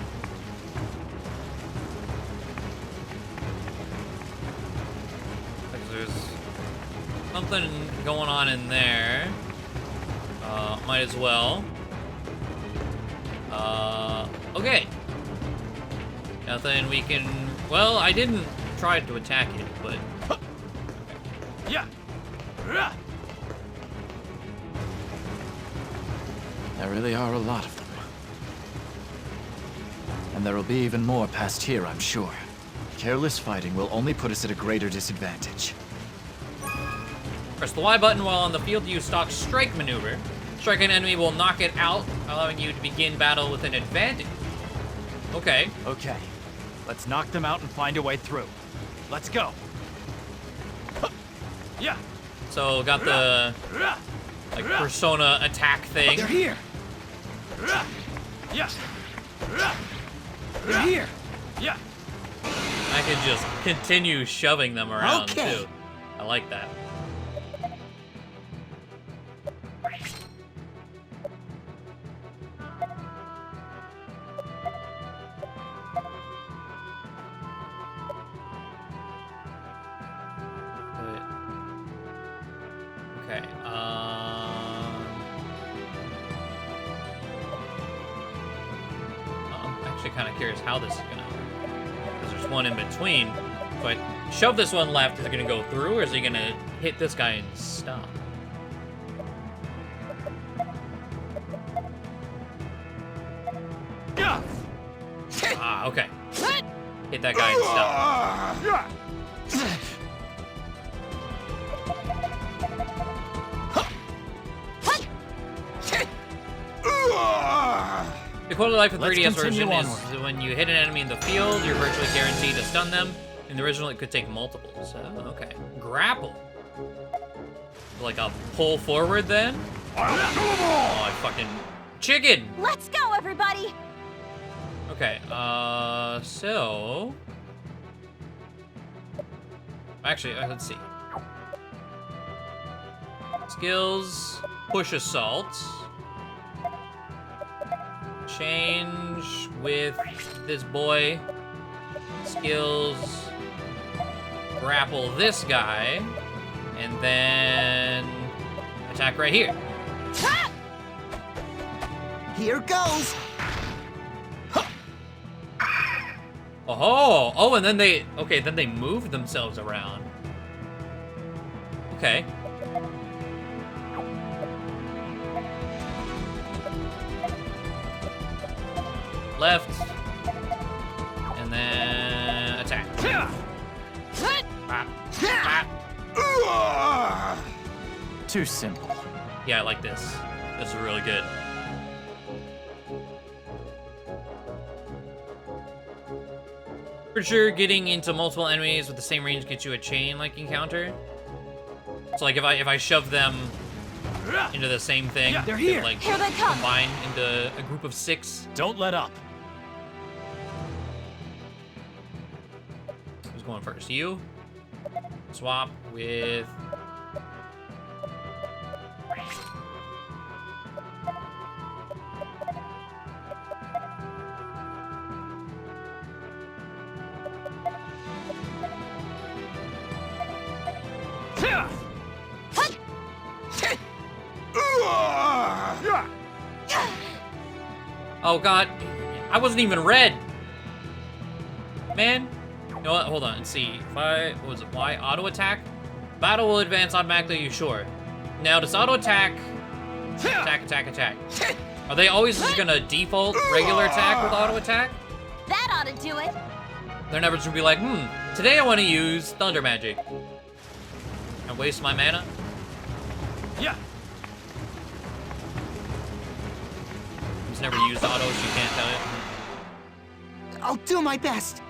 S1: There's something going on in there. Might as well. Okay. Nothing we can... Well, I didn't try to attack it, but...
S2: Yeah. There really are a lot of them. And there will be even more past here, I'm sure. Careless fighting will only put us at a greater disadvantage.
S1: Press the Y button while on the field to use stock strike maneuver. Striking an enemy will knock it out, allowing you to begin battle with an advantage. Okay.
S2: Okay. Let's knock them out and find a way through. Let's go. Yeah.
S1: So got the like persona attack thing.
S9: They're here.
S2: Yeah.
S9: They're here.
S2: Yeah.
S1: I can just continue shoving them around
S8: Okay.
S1: too. I like that. I'm actually kind of curious how this is gonna work. Because there's one in between. If I shove this one left, is it gonna go through, or is he gonna hit this guy and stop? Ah, okay. Hit that guy and stop. The quality of life in 3DS version is when you hit an enemy in the field, you're virtually guaranteed to stun them. In the original, it could take multiples. Oh, okay. Grapple. Like a pull forward then? Oh, I fucking... Chicken!
S7: Let's go, everybody!
S1: Okay, so... Actually, let's see. Skills, push assault. Change with this boy. Skills, grapple this guy. And then attack right here.
S8: Here goes!
S1: Oh, oh, and then they, okay, then they move themselves around. Okay. Left. And then attack.
S2: Too simple.
S1: Yeah, I like this. This is really good. For sure, getting into multiple enemies with the same range gets you a chain-like encounter. So, like, if I shove them into the same thing,
S2: They're here.
S1: like,
S7: Here they come.
S1: combine into a group of 6.
S2: Don't let up.
S1: Who's going first? You. Swap with... Oh god, I wasn't even red. Man, you know what? Hold on. Let's see. If I, what was it? Y auto attack? Battle will advance automatically. You sure? Now does auto attack? Attack. Are they always just gonna default regular attack with auto attack?
S7: That ought to do it.
S1: They're never just gonna be like, today I want to use thunder magic and waste my mana.
S2: Yeah.
S1: He's never used autos. You can't tell it.
S8: I'll do my best.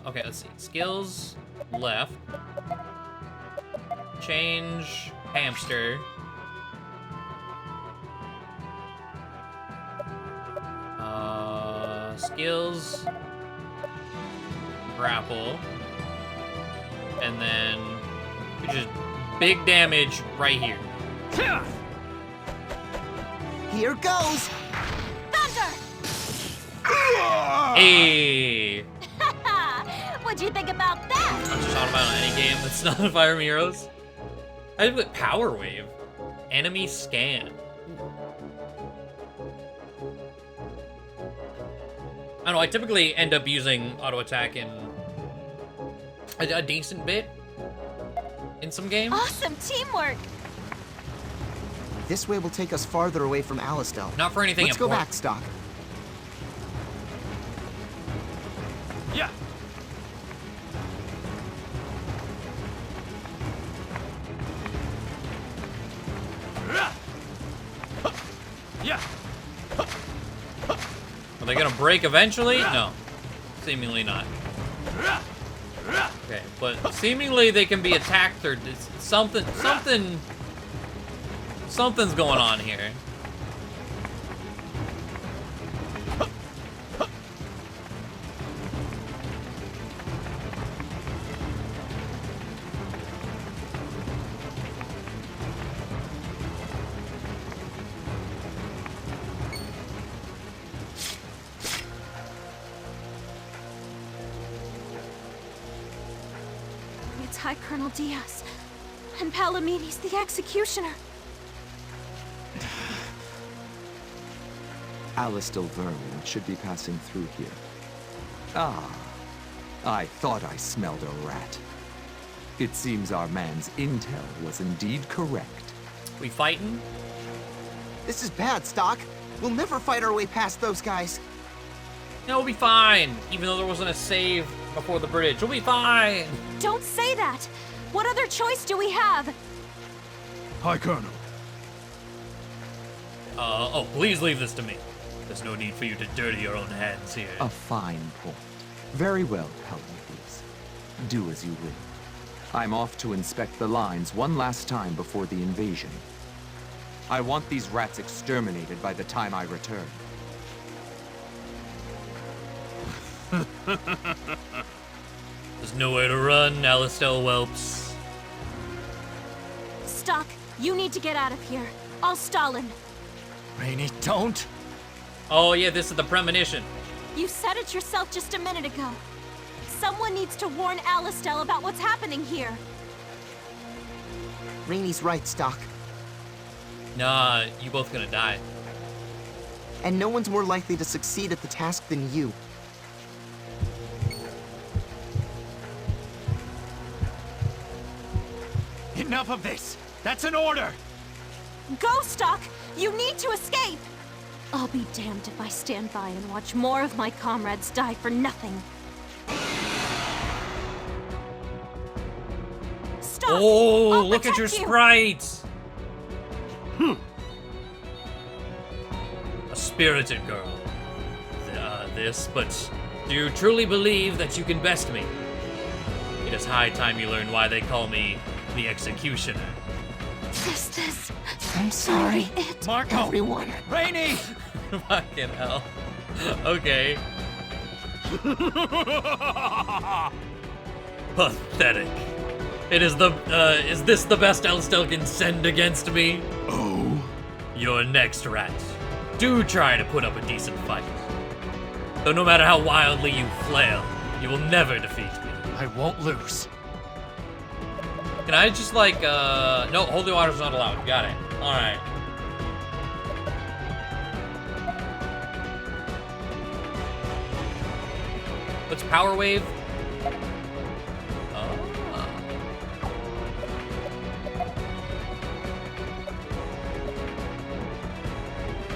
S1: Okay, let's see. Skills, left. Change, hamster. Skills, grapple. And then, just big damage right here.
S8: Here goes.
S7: Thunder!
S1: Hey!
S7: What'd you think about that?
S1: I'm just talking about any game that's not Fire Emblem Heroes. I did with Power Wave. Enemy scan. I don't know, I typically end up using auto attack in a decent bit in some games.
S7: Awesome teamwork!
S8: This way will take us farther away from Alistel.
S1: Not for anything
S8: Let's go
S1: important.
S8: back, Stock.
S2: Yeah. Yeah.
S1: Are they gonna break eventually? No. Seemingly not. Okay, but seemingly they can be attacked or something's going on here.
S7: High Colonel Diaz. And Palamedes, the executioner.
S10: Alistel Vermin should be passing through here. Ah, I thought I smelled a rat. It seems our man's intel was indeed correct.
S1: We fighting?
S8: This is bad, Stock. We'll never fight our way past those guys.
S1: No, we'll be fine. Even though there wasn't a save before the bridge, we'll be fine.
S7: Don't say that! What other choice do we have?
S9: High Colonel.
S1: Oh, please leave this to me. There's no need for you to dirty your own hands here.
S10: A fine point. Very well, Palamedes. Do as you will. I'm off to inspect the lines one last time before the invasion. I want these rats exterminated by the time I return.
S1: There's nowhere to run, Alistel whelps.
S7: Stock, you need to get out of here. I'll Stalin.
S2: Rainy, don't!
S1: Oh yeah, this is the premonition.
S7: You said it yourself just a minute ago. Someone needs to warn Alistel about what's happening here.
S8: Rainy's right, Stock.
S1: Nah, you both gonna die.
S8: And no one's more likely to succeed at the task than you.
S2: Enough of this! That's an order!
S7: Go, Stock! You need to escape! I'll be damned if I stand by and watch more of my comrades die for nothing. Stop!
S1: Oh,
S7: I'll
S1: look at your
S7: protect you.
S1: sprites! A spirited girl. But do you truly believe that you can best me? It is high time you learn why they call me the Executioner.
S7: This.
S8: I'm sorry.
S2: Marco!
S8: Everyone.
S2: Rainy!
S1: Fucking hell. Okay. Pathetic. Is this the best Alistel can send against me?
S9: Oh.
S1: You're next, rat. Do try to put up a decent fight. Though no matter how wildly you flail, you will never defeat me.
S2: I won't lose.
S1: Can I just like, no, holy water's not allowed. Got it. Alright. What's Power Wave?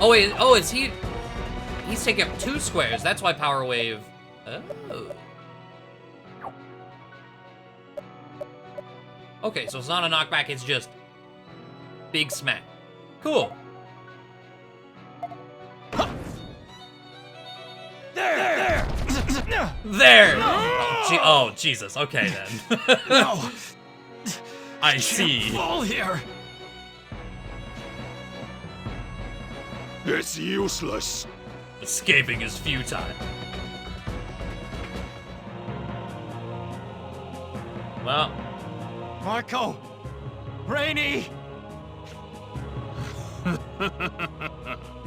S1: Oh wait, is he? He's taking up 2 squares. That's why Power Wave. Oh. Okay, so it's not a knockback. It's just big smack. Cool.
S9: There!
S1: There. Oh, Jesus. Okay then.
S2: No!
S1: I see.
S2: Fall here!
S9: It's useless.
S1: Escaping is futile. Well,
S2: Marco! Rainy!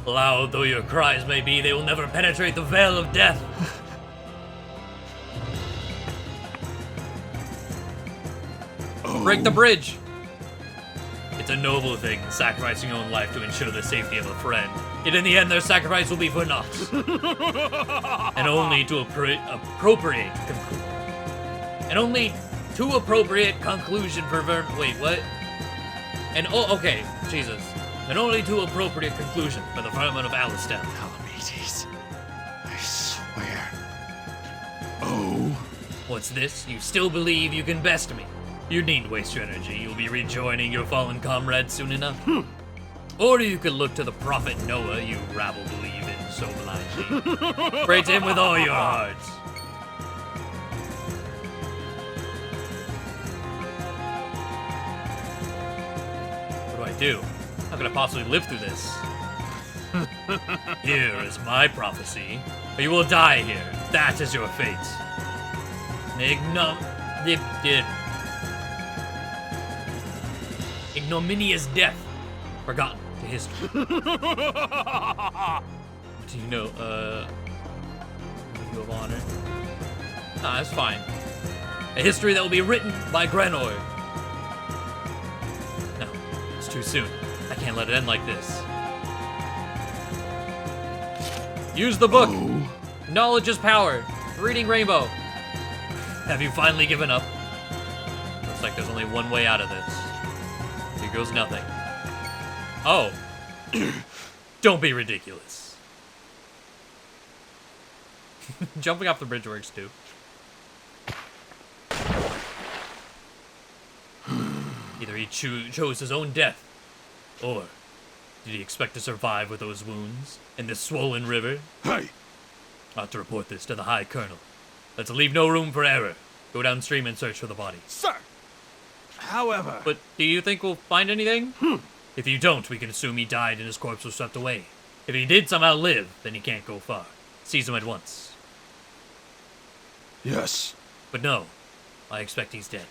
S1: loud though your cries may be, they will never penetrate the veil of death. Break the bridge. It's a noble thing, sacrificing your own life to ensure the safety of a friend. Yet in the end, their sacrifice will be for naught. And only to appropriate conclusion for wait, what? And oh, okay, Jesus. And only to appropriate conclusion for the vermin of Alistel.
S2: Palamedes, I swear.
S9: Oh.
S1: What's this? You still believe you can best me? You needn't waste your energy. You'll be rejoining your fallen comrades soon enough. Or you could look to the prophet Noah you rabble believe in so blindly. Pray to him with all your hearts. What do I do? How could I possibly live through this? Here is my prophecy. You will die here. That is your fate. Ignominious death. Forgotten to history. Do you know, Video of honor? Nah, that's fine. A history that will be written by Granorg. No, it's too soon. I can't let it end like this. Use the book.
S9: Oh.
S1: Knowledge is power. Reading Rainbow. Have you finally given up? Looks like there's only one way out of this. Here goes nothing. Oh. Don't be ridiculous. Jumping off the bridge works too. Either he chose his own death, or did he expect to survive with those wounds in this swollen river?
S9: Hey!
S1: I'll have to report this to the High Colonel. Let's leave no room for error. Go downstream and search for the body.
S9: Sir! However...
S1: But do you think we'll find anything? If you don't, we can assume he died and his corpse was swept away. If he did somehow live, then he can't go far. Seize him at once.
S9: Yes.
S1: But no, I expect he's dead.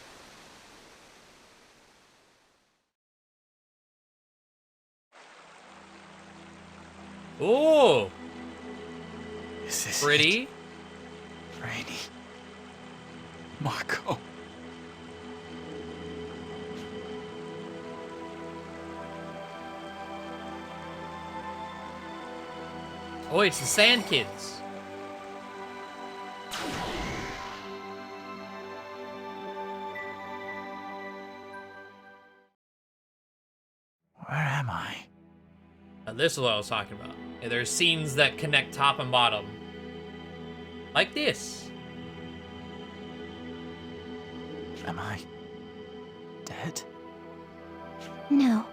S1: Oh,
S2: Is this
S1: pretty.
S2: it? Rainy. Marco.
S1: Oh, it's the Sand Kids.
S2: Where am I?
S1: Now, this is what I was talking about. Yeah, there's scenes that connect top and bottom. Like this.
S2: Am I dead?
S4: No.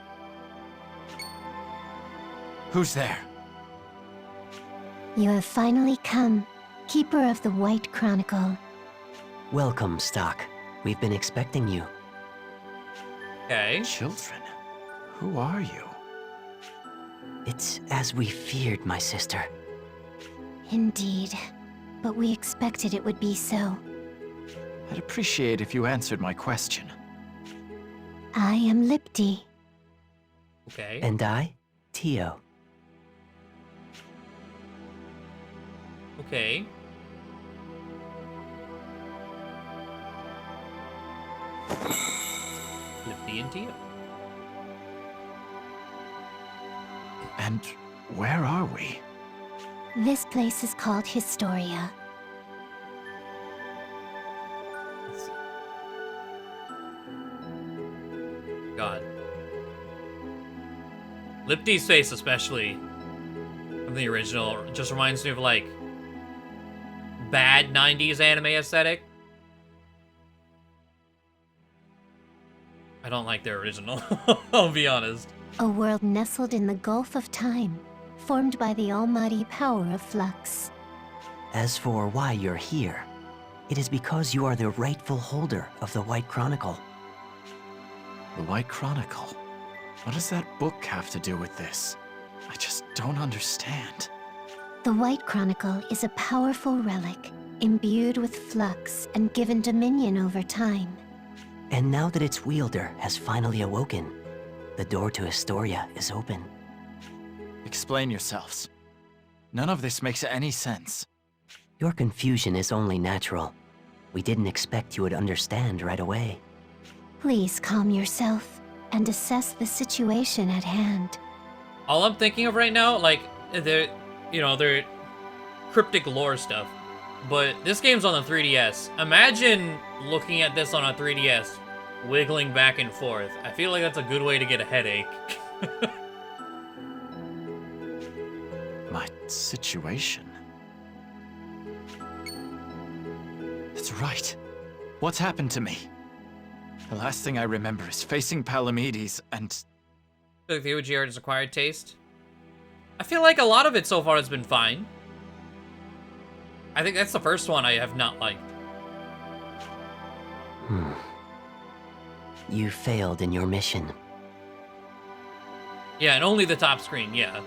S2: Who's there?
S4: You have finally come, Keeper of the White Chronicle.
S3: Welcome, Stock. We've been expecting you.
S1: Okay.
S2: Children? Who are you?
S3: It's as we feared, my sister.
S4: Indeed. But we expected it would be so.
S2: I'd appreciate if you answered my question.
S4: I am Lipti.
S1: Okay.
S3: And I, Tio.
S1: Okay. Lippy and Tio.
S2: And where are we?
S4: This place is called Historia.
S1: Let's see. God. Lipti's face, especially from the original, just reminds me of like bad 90s anime aesthetic. I don't like their original, I'll be honest.
S4: A world nestled in the Gulf of Time, formed by the almighty power of flux.
S3: As for why you're here, it is because you are the rightful holder of the White Chronicle.
S2: The White Chronicle? What does that book have to do with this? I just don't understand.
S4: The White Chronicle is a powerful relic, imbued with flux and given dominion over time.
S3: And now that its wielder has finally awoken, the door to Historia is open.
S2: Explain yourselves. None of this makes any sense.
S3: Your confusion is only natural. We didn't expect you would understand right away.
S4: Please calm yourself and assess the situation at hand.
S1: All I'm thinking of right now, like, they're cryptic lore stuff, but this game's on the 3DS. Imagine looking at this on a 3DS, wiggling back and forth. I feel like that's a good way to get a headache.
S2: My situation? That's right. What's happened to me? The last thing I remember is facing Palamedes and...
S1: I feel like the OG art has acquired taste. I feel like a lot of it so far has been fine. I think that's the first one I have not liked.
S3: You failed in your mission.
S1: Yeah, and only the top screen, yeah.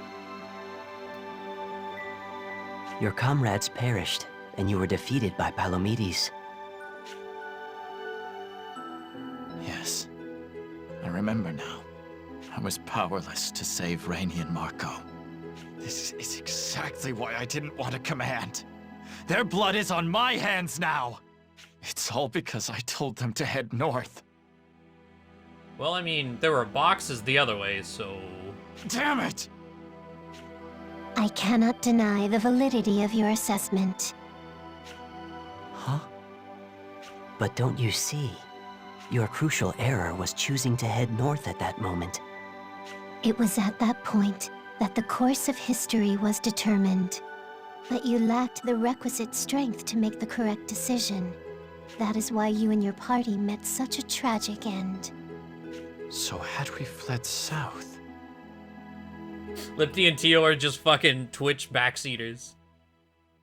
S3: Your comrades perished, and you were defeated by Palamedes.
S2: Yes. I remember now. I was powerless to save Rainy and Marco. This is exactly why I didn't want to command. Their blood is on my hands now! It's all because I told them to head north.
S1: Well, I mean, there were boxes the other way, so...
S2: Damn it!
S4: I cannot deny the validity of your assessment.
S3: Huh? But don't you see? Your crucial error was choosing to head north at that moment.
S4: It was at that point that the course of history was determined. But you lacked the requisite strength to make the correct decision. That is why you and your party met such a tragic end.
S2: So had we fled south?
S1: Lipty and Tio are just fucking Twitch backseaters.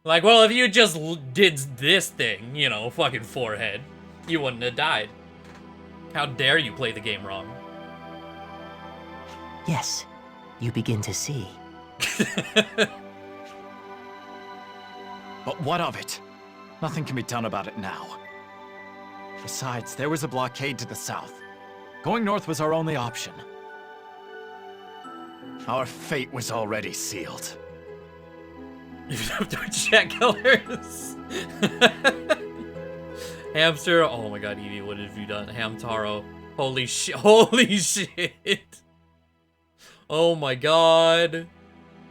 S1: Like, well, if you just did this thing, you know, fucking forehead, you wouldn't have died. How dare you play the game wrong?
S3: Yes, you begin to see.
S2: But what of it? Nothing can be done about it now. Besides, there was a blockade to the south. Going north was our only option. Our fate was already sealed.
S1: You have to check killers. Hamster, oh my god, Evie, what have you done? Hamtaro, holy shit, holy shit. Oh my god.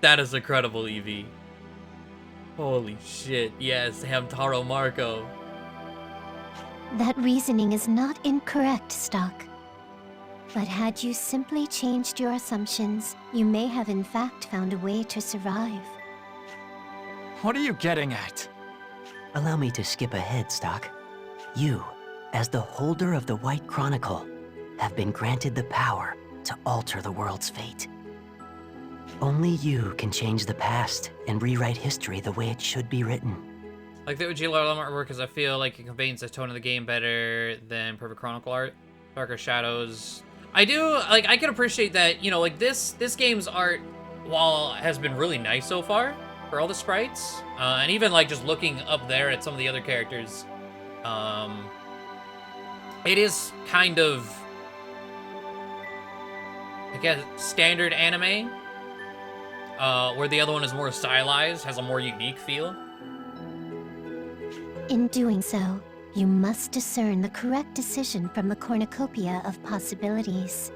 S1: That is incredible, Evie. Holy shit, yes, Hamtaro Marco.
S4: That reasoning is not incorrect, Stock. But had you simply changed your assumptions, you may have in fact found a way to survive.
S2: What are you getting at?
S3: Allow me to skip ahead, Stock. You, as the holder of the White Chronicle, have been granted the power to alter the world's fate. Only you can change the past and rewrite history the way it should be written.
S1: Like the OG artwork because I feel like it conveys the tone of the game better than Perfect Chronicle art. Darker shadows. I do, like, I can appreciate that, you know, like this game's art, while has been really nice so far for all the sprites, and even like just looking up there at some of the other characters, it is kind of, I guess, standard anime, where the other one is more stylized, has a more unique feel.
S4: In doing so, you must discern the correct decision from the cornucopia of possibilities.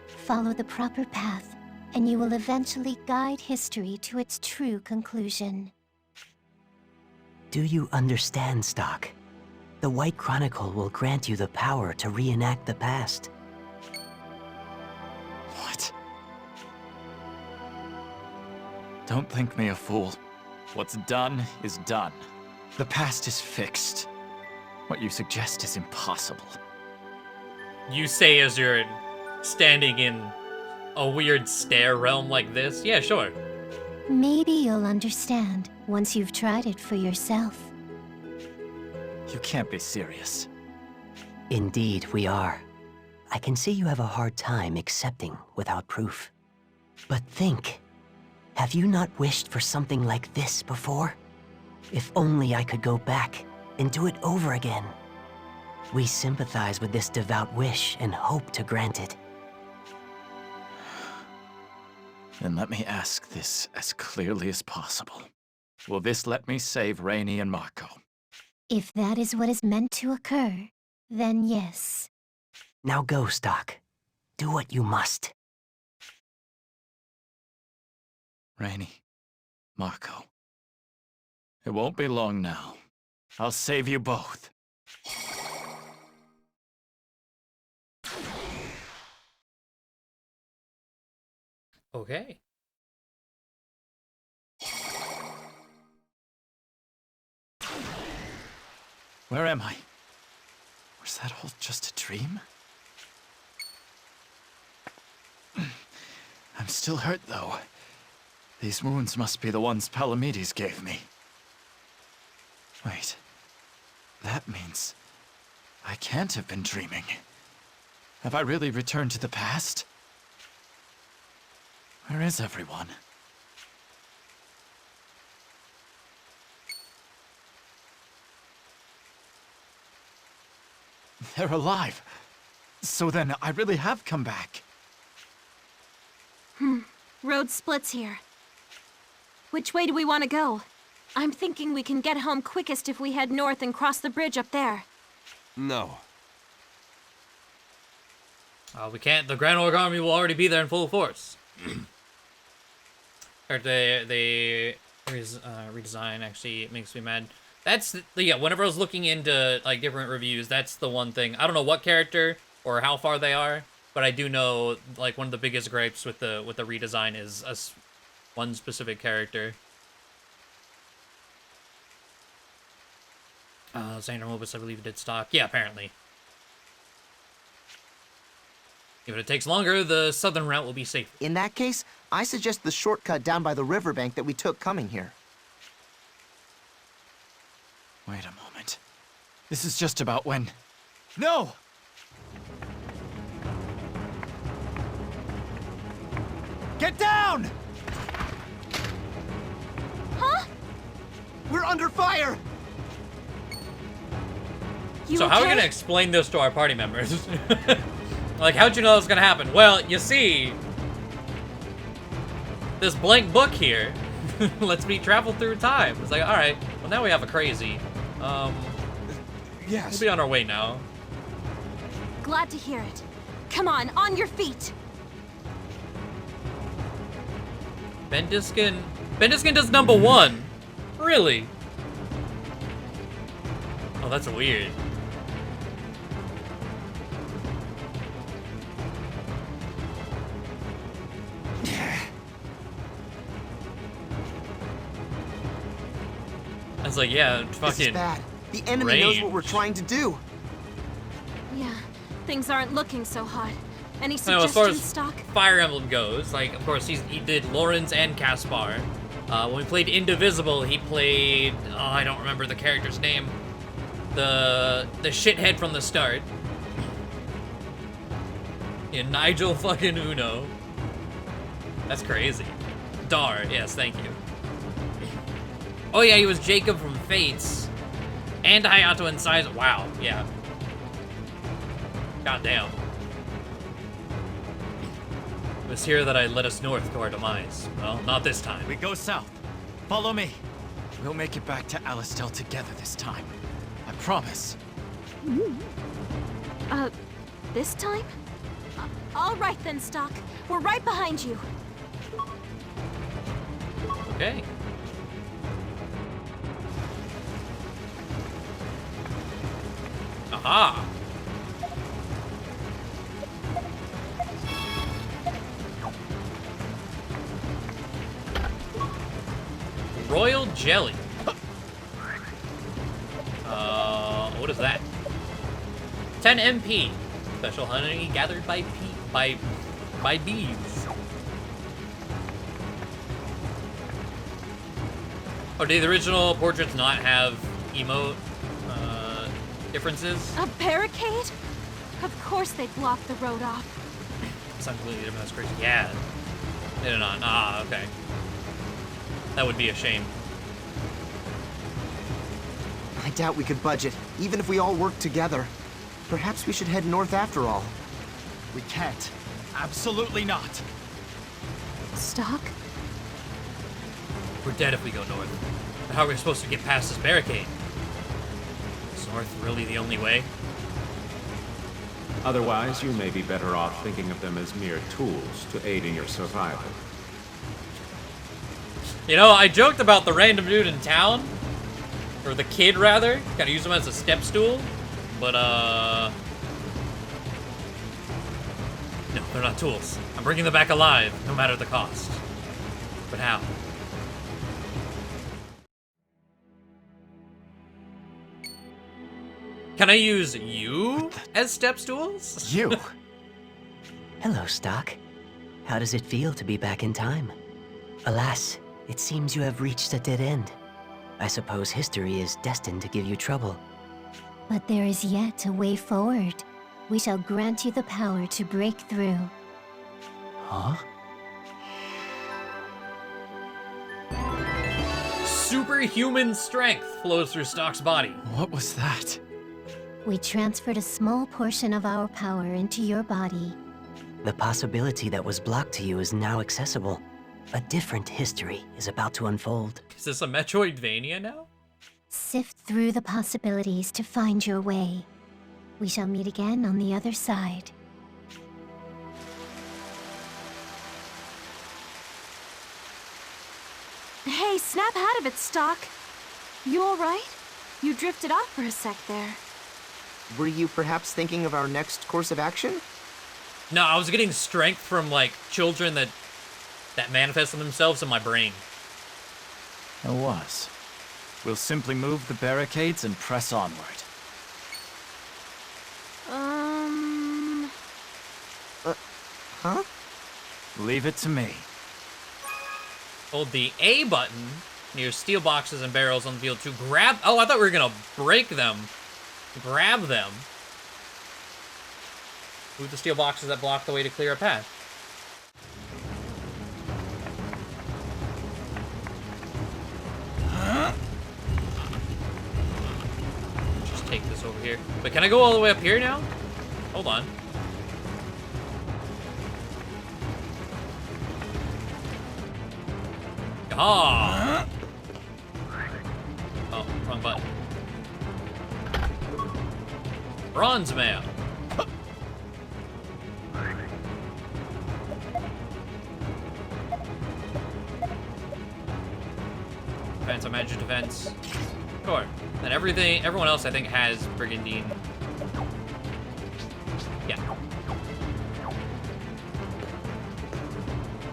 S4: Follow the proper path, and you will eventually guide history to its true conclusion.
S3: Do you understand, Stock? The White Chronicle will grant you the power to reenact the past.
S2: What? Don't think me a fool. What's done is done. The past is fixed. What you suggest is impossible.
S1: You say as you're standing in a weird stair realm like this? Yeah, sure.
S4: Maybe you'll understand once you've tried it for yourself.
S2: You can't be serious.
S3: Indeed, we are. I can see you have a hard time accepting without proof. But think, have you not wished for something like this before? If only I could go back and do it over again. We sympathize with this devout wish and hope to grant it.
S2: Then let me ask this as clearly as possible. Will this let me save Rainey and Marco?
S4: If that is what is meant to occur, then yes.
S3: Now go, Stock. Do what you must.
S2: Rainey, Marco. It won't be long now. I'll save you both.
S1: Okay.
S2: Where am I? Was that all just a dream? I'm still hurt, though. These wounds must be the ones Palamedes gave me. Wait. That means I can't have been dreaming. Have I really returned to the past? Where is everyone? They're alive. So then, I really have come back.
S7: Road splits here. Which way do we want to go? I'm thinking we can get home quickest if we head north and cross the bridge up there.
S9: No.
S1: We can't. The Grand Orc army will already be there in full force. Or the redesign actually makes me mad. That's yeah. Whenever I was looking into like different reviews, that's the one thing. I don't know what character or how far they are, but I do know like one of the biggest gripes with the redesign is one specific character. Xander Mobus, I believe, did stock. Yeah, apparently. If it takes longer, the southern route will be safe.
S8: In that case, I suggest the shortcut down by the riverbank that we took coming here.
S2: Wait a moment. This is just about when... No! Get down!
S7: Huh?
S8: We're under fire!
S1: So how are we gonna explain this to our party members? Like, how'd you know that was gonna happen? Well, you see, this blank book here lets me travel through time. It's like, all right, well now we have a crazy.
S9: Yes.
S1: We'll be on our way now.
S7: Glad to hear it. Come on your feet.
S1: Bendiskin does number 1. Really? Oh, that's weird. I was like, yeah, fucking.
S8: This is bad. The enemy knows what we're trying to do.
S7: Yeah, things aren't looking so hot. Any
S1: No, as far
S7: suggestions,
S1: as
S7: Stock?
S1: Fire Emblem goes, like, of course, he did Lorenz and Caspar. When we played Indivisible, he played, oh, I don't remember the character's name. The shithead from the start. Yeah, Nigel fucking Uno. That's crazy. Dar, yes, thank you. Oh yeah, he was Jacob from Fates. And Hayato and Saizo. Wow, yeah. Goddamn. It was here that I led us north to our demise. Well, not this time.
S2: We go south. Follow me. We'll make it back to Alistel together this time. I promise.
S7: This time? All right then, Stock. We're right behind you.
S1: Okay. Aha! Royal jelly. What is that? 10 MP. Special honey gathered by bees. Oh, did the original portraits not have emote differences?
S7: A barricade? Of course they blocked the road off.
S1: It's not completely different. That's crazy. Yeah. They did not. Ah, okay. That would be a shame.
S8: I doubt we could budget, even if we all worked together. Perhaps we should head north after all.
S2: We can't. Absolutely not.
S7: Stock?
S1: We're dead if we go north. But how are we supposed to get past this barricade? Is north really the only way?
S5: Otherwise, you may be better off thinking of them as mere tools to aid in your survival.
S1: You know, I joked about the random dude in town. Or the kid, rather. Gotta use him as a step stool. But, no, they're not tools. I'm bringing them back alive, no matter the cost. But how? Can I use you as step stools?
S2: You?
S3: Hello, Stock. How does it feel to be back in time? Alas, it seems you have reached a dead end. I suppose history is destined to give you trouble.
S4: But there is yet a way forward. We shall grant you the power to break through.
S2: Huh?
S1: Superhuman strength flows through Stock's body.
S2: What was that?
S4: We transferred a small portion of our power into your body.
S3: The possibility that was blocked to you is now accessible. A different history is about to unfold.
S1: Is this a Metroidvania now?
S4: Sift through the possibilities to find your way. We shall meet again on the other side.
S7: Hey, snap out of it, Stock. You alright? You drifted off for a sec there.
S8: Were you perhaps thinking of our next course of action?
S1: No, I was getting strength from, like, children that manifest themselves in my brain.
S2: It was. We'll simply move the barricades and press onward.
S8: Huh?
S2: Leave it to me.
S1: Hold the A button near steel boxes and barrels on the field to grab... Oh, I thought we were gonna break them. Grab them. Move the steel boxes that block the way to clear a path. Just take this over here. But can I go all the way up here now? Hold on. Ah! Oh, wrong button. Bronze mail. Defense, I manage defense. Sure. And everyone else I think has Brigandine. Yeah.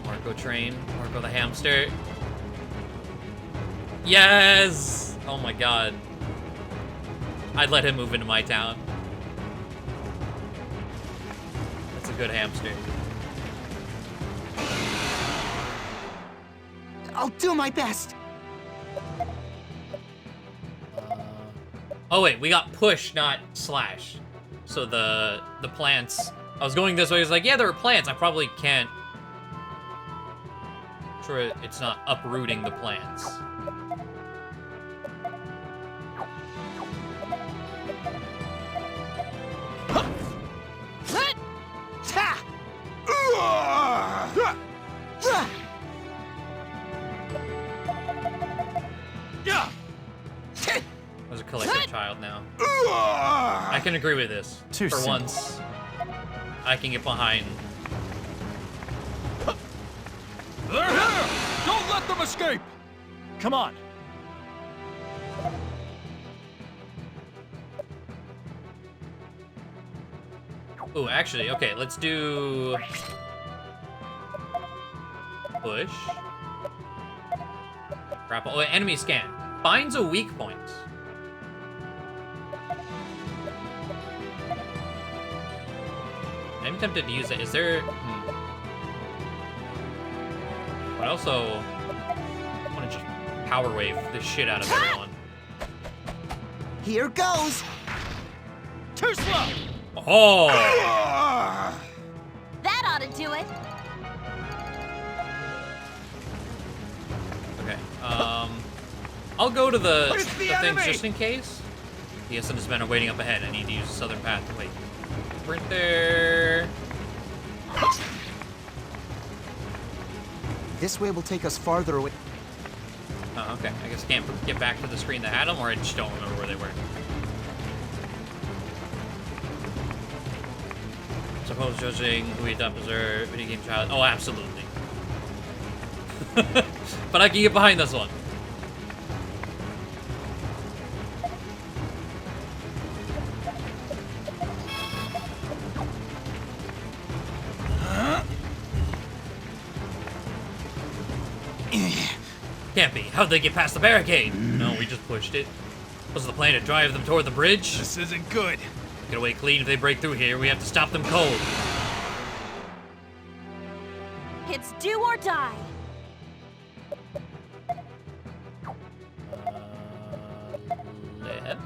S1: Marco train, Marco the hamster. Yes! Oh my god. I'd let him move into my town. That's a good hamster.
S8: I'll do my best.
S1: Oh wait, we got push, not slash. So the plants. I was going this way. It's like, yeah, there are plants. I probably can't. Sure, it's not uprooting the plants. I was a collective child now. I can agree with this.
S2: Too
S1: For
S2: simple.
S1: once, I can get behind.
S9: They're here! Don't let them escape!
S2: Come on.
S1: Oh, actually, okay, let's do... Push. Grapple. Oh, enemy scan. Finds a weak point. I'm tempted to use it. Is there... But also... I want to just power wave the shit out of everyone.
S8: Here goes.
S9: Too slow!
S1: Oh!
S7: That ought to do it.
S1: Okay, I'll go to the
S9: Where's the
S1: things
S9: enemy?
S1: just in case. The SNS men are waiting up ahead. I need to use the southern path. Wait. Right there.
S8: This way will take us farther away.
S1: Oh, okay. I guess I can't get back to the screen that had them, or I just don't remember where they were. Suppose judging who we dump as our video game child. Oh, absolutely. But I can get behind this one. Can't be. How'd they get past the barricade? No, we just pushed it. Was the plan to drive them toward the bridge?
S9: This isn't good.
S1: Get away clean if they break through here. We have to stop them cold.
S7: It's do or die.
S1: Left.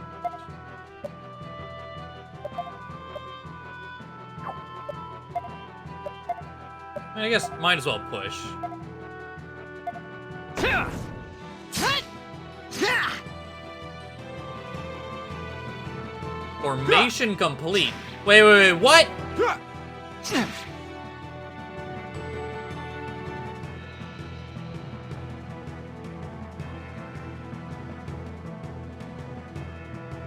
S1: I guess might as well push. Formation complete. Wait, what?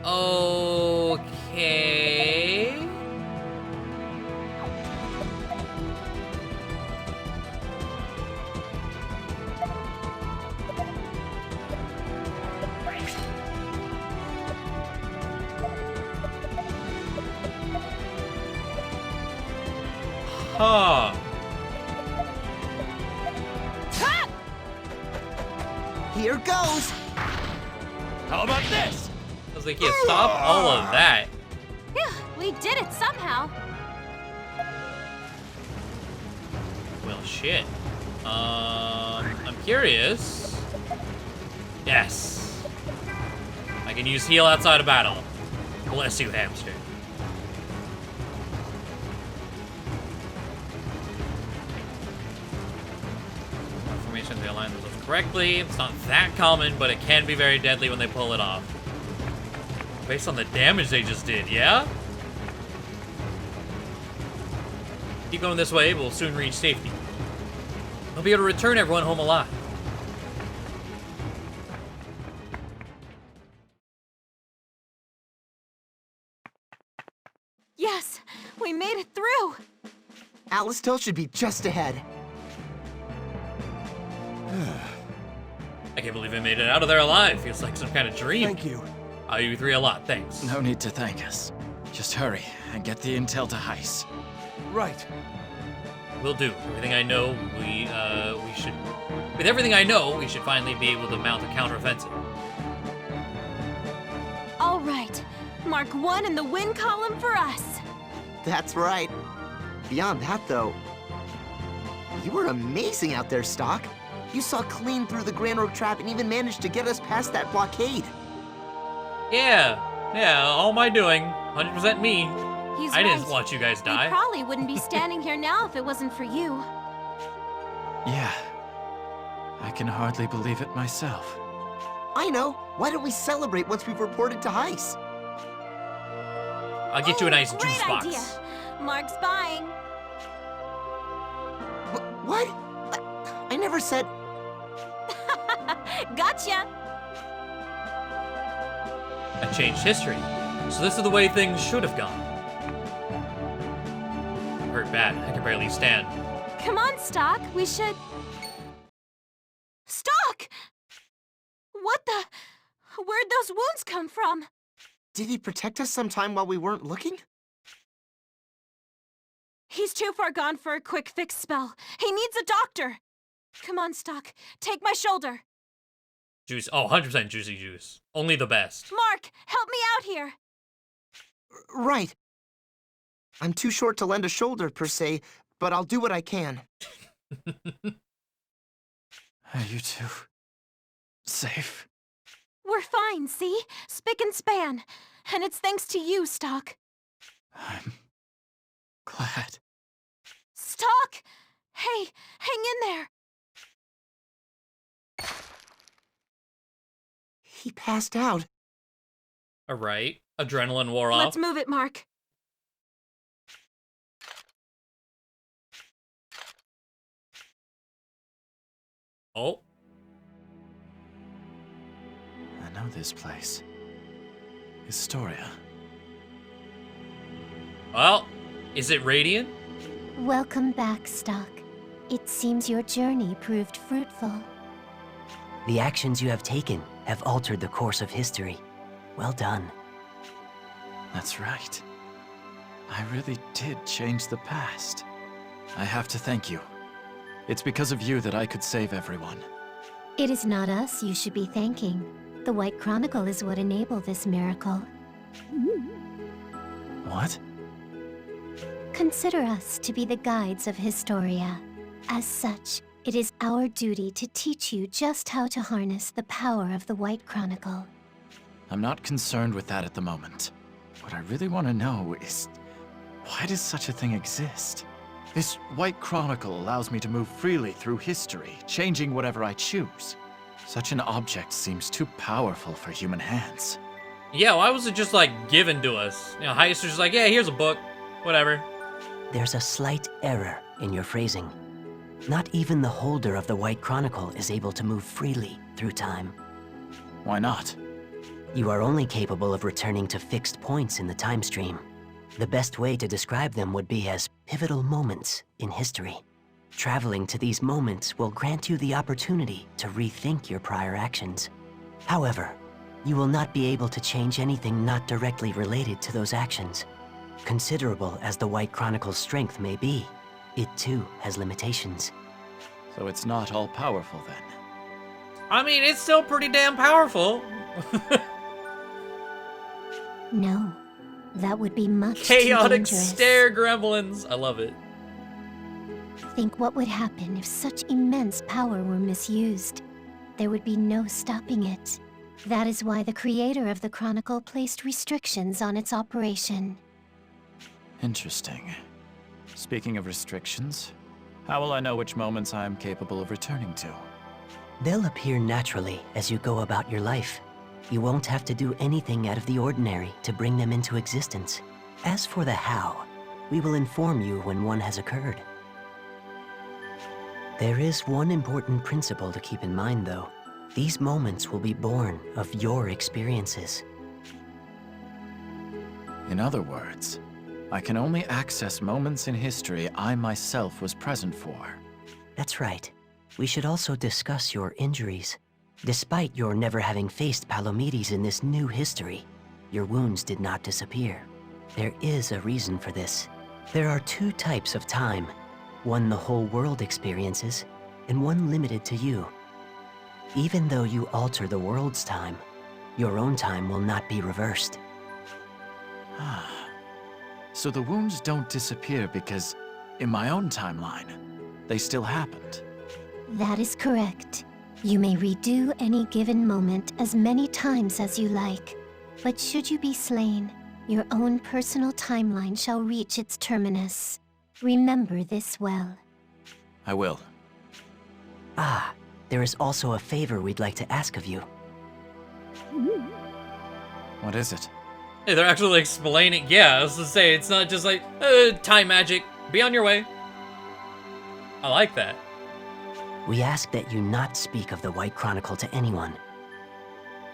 S1: Okay. Huh.
S8: Here goes!
S9: How about this?
S1: I was like, yeah, stop all of that.
S7: Phew, we did it somehow.
S1: Well, shit. I'm curious. Yes. I can use heal outside of battle. Bless you, hamster. Formation, they align themselves correctly. It's not that common, but it can be very deadly when they pull it off. Based on the damage they just did, yeah? Keep going this way, we'll soon reach safety. I'll be able to return everyone home alive.
S7: Yes, we made it through.
S8: Alistel should be just ahead.
S1: I can't believe I made it out of there alive. Feels like some kind of dream.
S6: Thank you.
S1: I owe you three a lot, thanks.
S2: No need to thank us. Just hurry and get the intel to Heis.
S6: Right.
S1: Will do. Everything I know, we should... With everything I know, we should finally be able to mount a counteroffensive.
S7: All right. Mark 1 in the win column for us.
S8: That's right. Beyond that, though, you were amazing out there, Stock. You saw clean through the Grand Orc trap and even managed to get us past that blockade.
S1: Yeah, all my doing. 100% me.
S7: He's
S1: I
S7: right.
S1: didn't watch you guys
S7: We
S1: die.
S7: probably wouldn't be standing here now if it wasn't for you.
S2: Yeah. I can hardly believe it myself.
S8: I know. Why don't we celebrate once we've reported to Heis?
S1: I'll get you a nice
S7: Great
S1: juice box.
S7: idea. Mark's buying.
S8: What? I never said...
S7: Gotcha.
S1: I changed history. So this is the way things should have gone. I'm hurt bad. I can barely stand.
S7: Come on, Stock. We should... Stock! What the... Where'd those wounds come from?
S8: Did he protect us sometime while we weren't looking?
S7: He's too far gone for a quick fix spell. He needs a doctor. Come on, Stock. Take my shoulder.
S1: Juice. Oh, 100% juicy juice. Only the best.
S7: Mark, help me out here.
S8: Right. I'm too short to lend a shoulder, per se, but I'll do what I can.
S2: Are you two safe?
S7: We're fine, see? Spick and span. And it's thanks to you, Stock.
S2: I'm glad.
S7: Stock! Hey, hang in there.
S8: He passed out.
S1: Alright. Adrenaline wore
S7: Let's
S1: off.
S7: move it, Mark.
S1: Oh.
S2: I know this place. Historia.
S1: Well, is it radiant?
S4: Welcome back, Stock. It seems your journey proved fruitful.
S3: The actions you have taken have altered the course of history. Well done.
S2: That's right. I really did change the past. I have to thank you. It's because of you that I could save everyone.
S4: It is not us you should be thanking. The White Chronicle is what enabled this miracle.
S2: What?
S4: Consider us to be the guides of Historia. As such, it is our duty to teach you just how to harness the power of the White Chronicle.
S2: I'm not concerned with that at the moment. What I really want to know is, why does such a thing exist? This White Chronicle allows me to move freely through history, changing whatever I choose. Such an object seems too powerful for human hands.
S1: Yeah, why was it just, like, given to us? You know, Heist was just like, yeah, here's a book. Whatever.
S3: There's a slight error in your phrasing. Not even the holder of the White Chronicle is able to move freely through time.
S2: Why not?
S3: You are only capable of returning to fixed points in the time stream. The best way to describe them would be as pivotal moments in history. Traveling to these moments will grant you the opportunity to rethink your prior actions. However, you will not be able to change anything not directly related to those actions. Considerable as the White Chronicle's strength may be, it too has limitations.
S2: So it's not all powerful then.
S1: I mean, it's still pretty damn powerful.
S4: No, that would be much too
S1: Chaotic
S4: dangerous.
S1: stare gremlins. I love it.
S4: Think what would happen if such immense power were misused. There would be no stopping it. That is why the creator of the Chronicle placed restrictions on its operation.
S2: Interesting. Speaking of restrictions, how will I know which moments I am capable of returning to?
S3: They'll appear naturally as you go about your life. You won't have to do anything out of the ordinary to bring them into existence. As for the how, we will inform you when one has occurred. There is one important principle to keep in mind, though. These moments will be born of your experiences.
S2: In other words, I can only access moments in history I myself was present for.
S3: That's right. We should also discuss your injuries. Despite your never having faced Palomedes in this new history, your wounds did not disappear. There is a reason for this. There are two types of time. One the whole world experiences, and one limited to you. Even though you alter the world's time, your own time will not be reversed.
S2: So the wounds don't disappear because, in my own timeline, they still happened.
S4: That is correct. You may redo any given moment as many times as you like. But should you be slain, your own personal timeline shall reach its terminus. Remember this well.
S2: I will.
S3: Ah, there is also a favor we'd like to ask of you.
S2: What is it?
S1: Hey, they're actually explaining. Yeah, I was to say, it's not just like, time magic, be on your way. I like that.
S3: We ask that you not speak of the White Chronicle to anyone,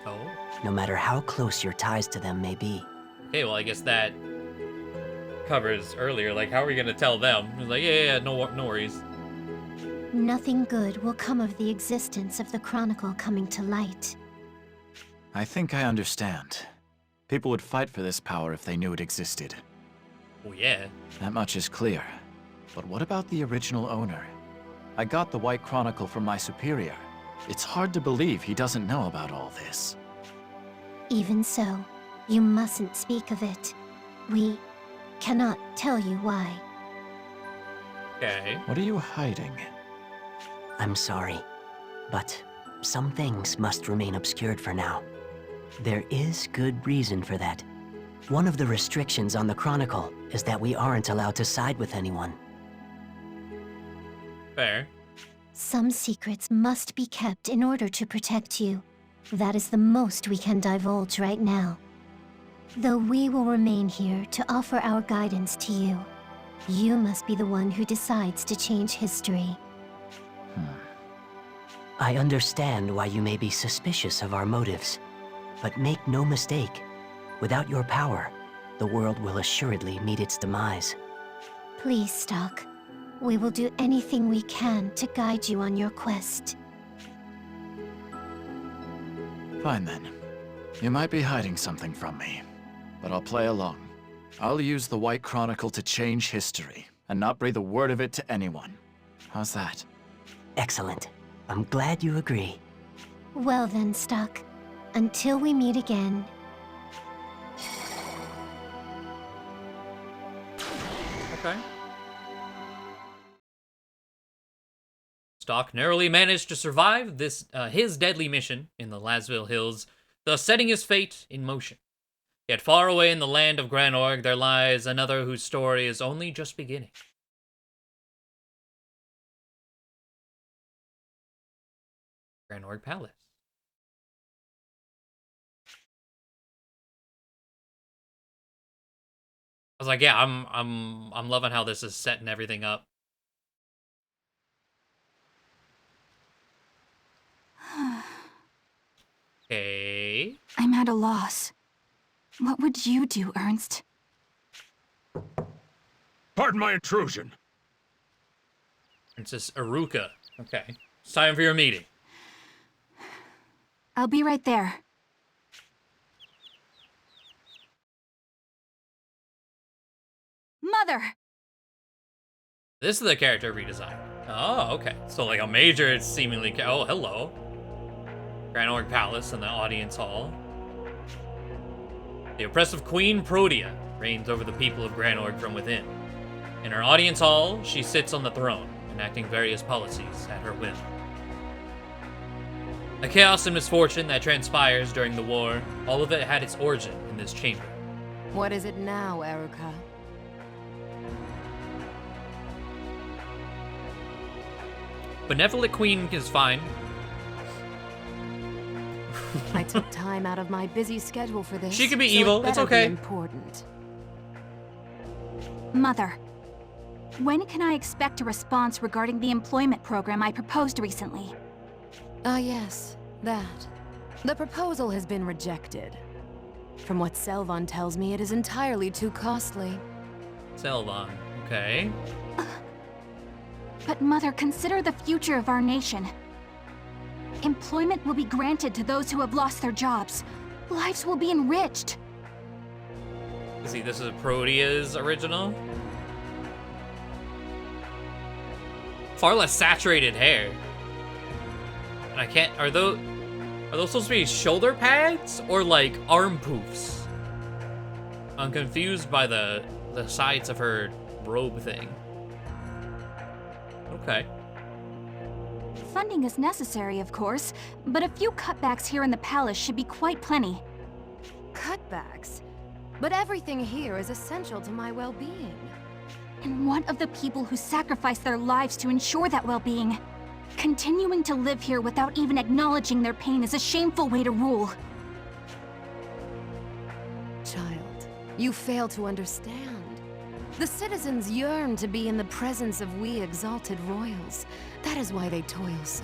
S1: Oh.
S3: no matter how close your ties to them may be.
S1: Okay, well, I guess that covers earlier. Like, how are we gonna tell them? It's like, yeah, no worries.
S4: Nothing good will come of the existence of the Chronicle coming to light.
S2: I think I understand. People would fight for this power if they knew it existed.
S1: Oh, yeah.
S2: That much is clear. But what about the original owner? I got the White Chronicle from my superior. It's hard to believe he doesn't know about all this.
S4: Even so, you mustn't speak of it. We cannot tell you why.
S1: Okay.
S2: What are you hiding?
S3: I'm sorry, but some things must remain obscured for now. There is good reason for that. One of the restrictions on the Chronicle is that we aren't allowed to side with anyone.
S1: Fair.
S4: Some secrets must be kept in order to protect you. That is the most we can divulge right now. Though we will remain here to offer our guidance to you, you must be the one who decides to change history.
S3: I understand why you may be suspicious of our motives, but make no mistake, without your power, the world will assuredly meet its demise.
S4: Please, Stock. We will do anything we can to guide you on your quest.
S2: Fine then. You might be hiding something from me, but I'll play along. I'll use the White Chronicle to change history, and not breathe a word of it to anyone. How's that?
S3: Excellent. I'm glad you agree.
S4: Well then, Stock. Until we meet again.
S1: Okay. Stock narrowly managed to survive this his deadly mission in the Lasville Hills, thus setting his fate in motion. Yet far away in the land of Granorg, there lies another whose story is only just beginning. Granorg Palace. I was like, yeah, I'm loving how this is setting everything up. Okay.
S7: I'm at a loss. What would you do, Ernst?
S9: Pardon my intrusion.
S1: Princess Aruka. Okay. It's time for your meeting.
S7: I'll be right there. Mother!
S1: This is the character redesign. Oh, okay. So like a major, it's seemingly. Oh, hello. Grand Org Palace and the audience hall. The oppressive Queen Protea reigns over the people of Grand Org from within. In her audience hall, she sits on the throne, enacting various policies at her whim. The chaos and misfortune that transpires during the war, all of it had its origin in this chamber.
S11: What is it now, Erica?
S1: Benevolent Queen is fine.
S11: I took time out of my busy schedule for this.
S1: She could be
S11: so
S1: evil,
S11: it
S1: it's
S11: better be
S1: okay.
S11: Important.
S12: Mother, when can I expect a response regarding the employment program I proposed recently?
S11: Ah, yes, that. The proposal has been rejected. From what Selvon tells me, it is entirely too costly.
S1: Selvon, okay.
S12: But Mother, consider the future of our nation. Employment will be granted to those who have lost their jobs. Lives will be enriched.
S1: See, this is Protea's original. Far less saturated hair. And I can't, are those supposed to be shoulder pads or like arm poofs? I'm confused by the sides of her robe thing. Okay.
S12: Funding is necessary, of course, but a few cutbacks here in the palace should be quite plenty.
S11: Cutbacks? But everything here is essential to my well-being.
S12: And what of the people who sacrifice their lives to ensure that well-being? Continuing to live here without even acknowledging their pain is a shameful way to rule.
S11: Child, you fail to understand. The citizens yearn to be in the presence of we exalted royals. That is why they toil so.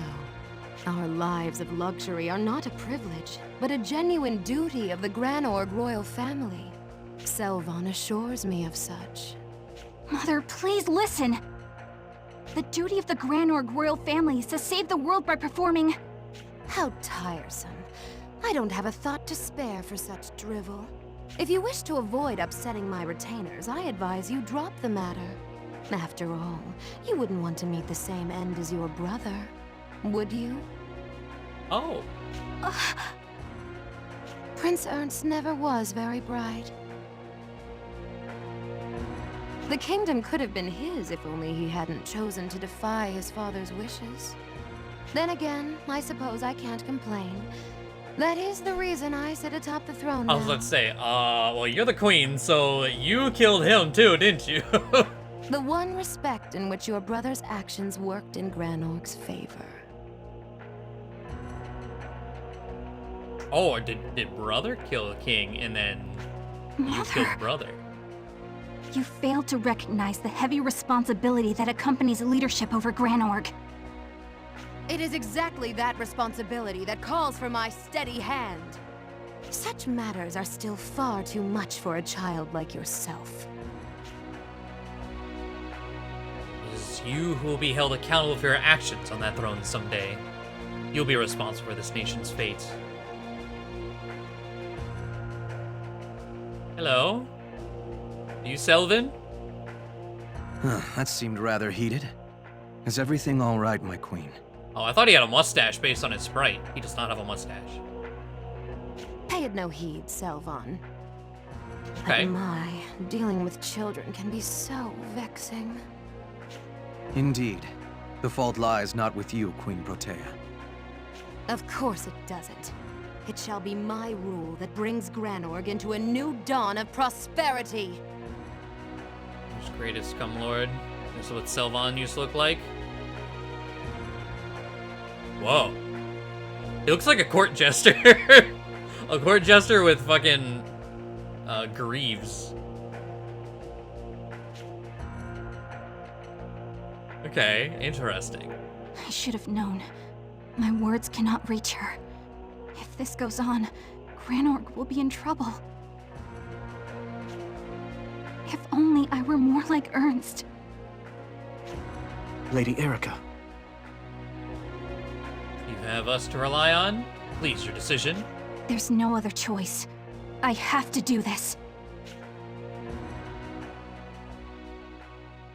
S11: Our lives of luxury are not a privilege, but a genuine duty of the Grand Org royal family. Selvon assures me of such.
S12: Mother, please listen! The duty of the Grand Org royal family is to save the world by performing...
S11: How tiresome. I don't have a thought to spare for such drivel. If you wish to avoid upsetting my retainers, I advise you drop the matter. After all, you wouldn't want to meet the same end as your brother, would you?
S1: Oh.
S11: Prince Ernst never was very bright. The kingdom could have been his if only he hadn't chosen to defy his father's wishes. Then again, I suppose I can't complain. That is the reason I sit atop the throne now.
S1: I was about to say, well, you're the queen, so you killed him too, didn't you?
S11: The one respect in which your brother's actions worked in Grand Org's favor.
S1: Oh, or did brother kill the king and then you
S12: Mother,
S1: killed brother?
S12: you failed to recognize the heavy responsibility that accompanies leadership over Grand Org.
S11: It is exactly that responsibility that calls for my steady hand. Such matters are still far too much for a child like yourself.
S1: It is you who will be held accountable for your actions on that throne someday. You'll be responsible for this nation's fate. Hello? Are you Selvin?
S6: That seemed rather heated. Is everything all right, my queen?
S1: Oh, I thought he had a mustache based on his sprite. He does not have a mustache.
S11: Pay it no heed, Selvon.
S1: Okay.
S11: But my, dealing with children can be so vexing.
S6: Indeed. The fault lies not with you, Queen Protea.
S11: Of course it doesn't. It shall be my rule that brings Grand Org into a new dawn of prosperity.
S1: Most greatest come lord. This is what Selvon used to look like. Whoa. He looks like a court jester. A court jester with fucking greaves. Okay, interesting.
S12: I should have known. My words cannot reach her. If this goes on, Grand Org will be in trouble. If only I were more like Ernst.
S8: Lady Erica.
S1: You have us to rely on? Please, your decision.
S12: There's no other choice. I have to do this.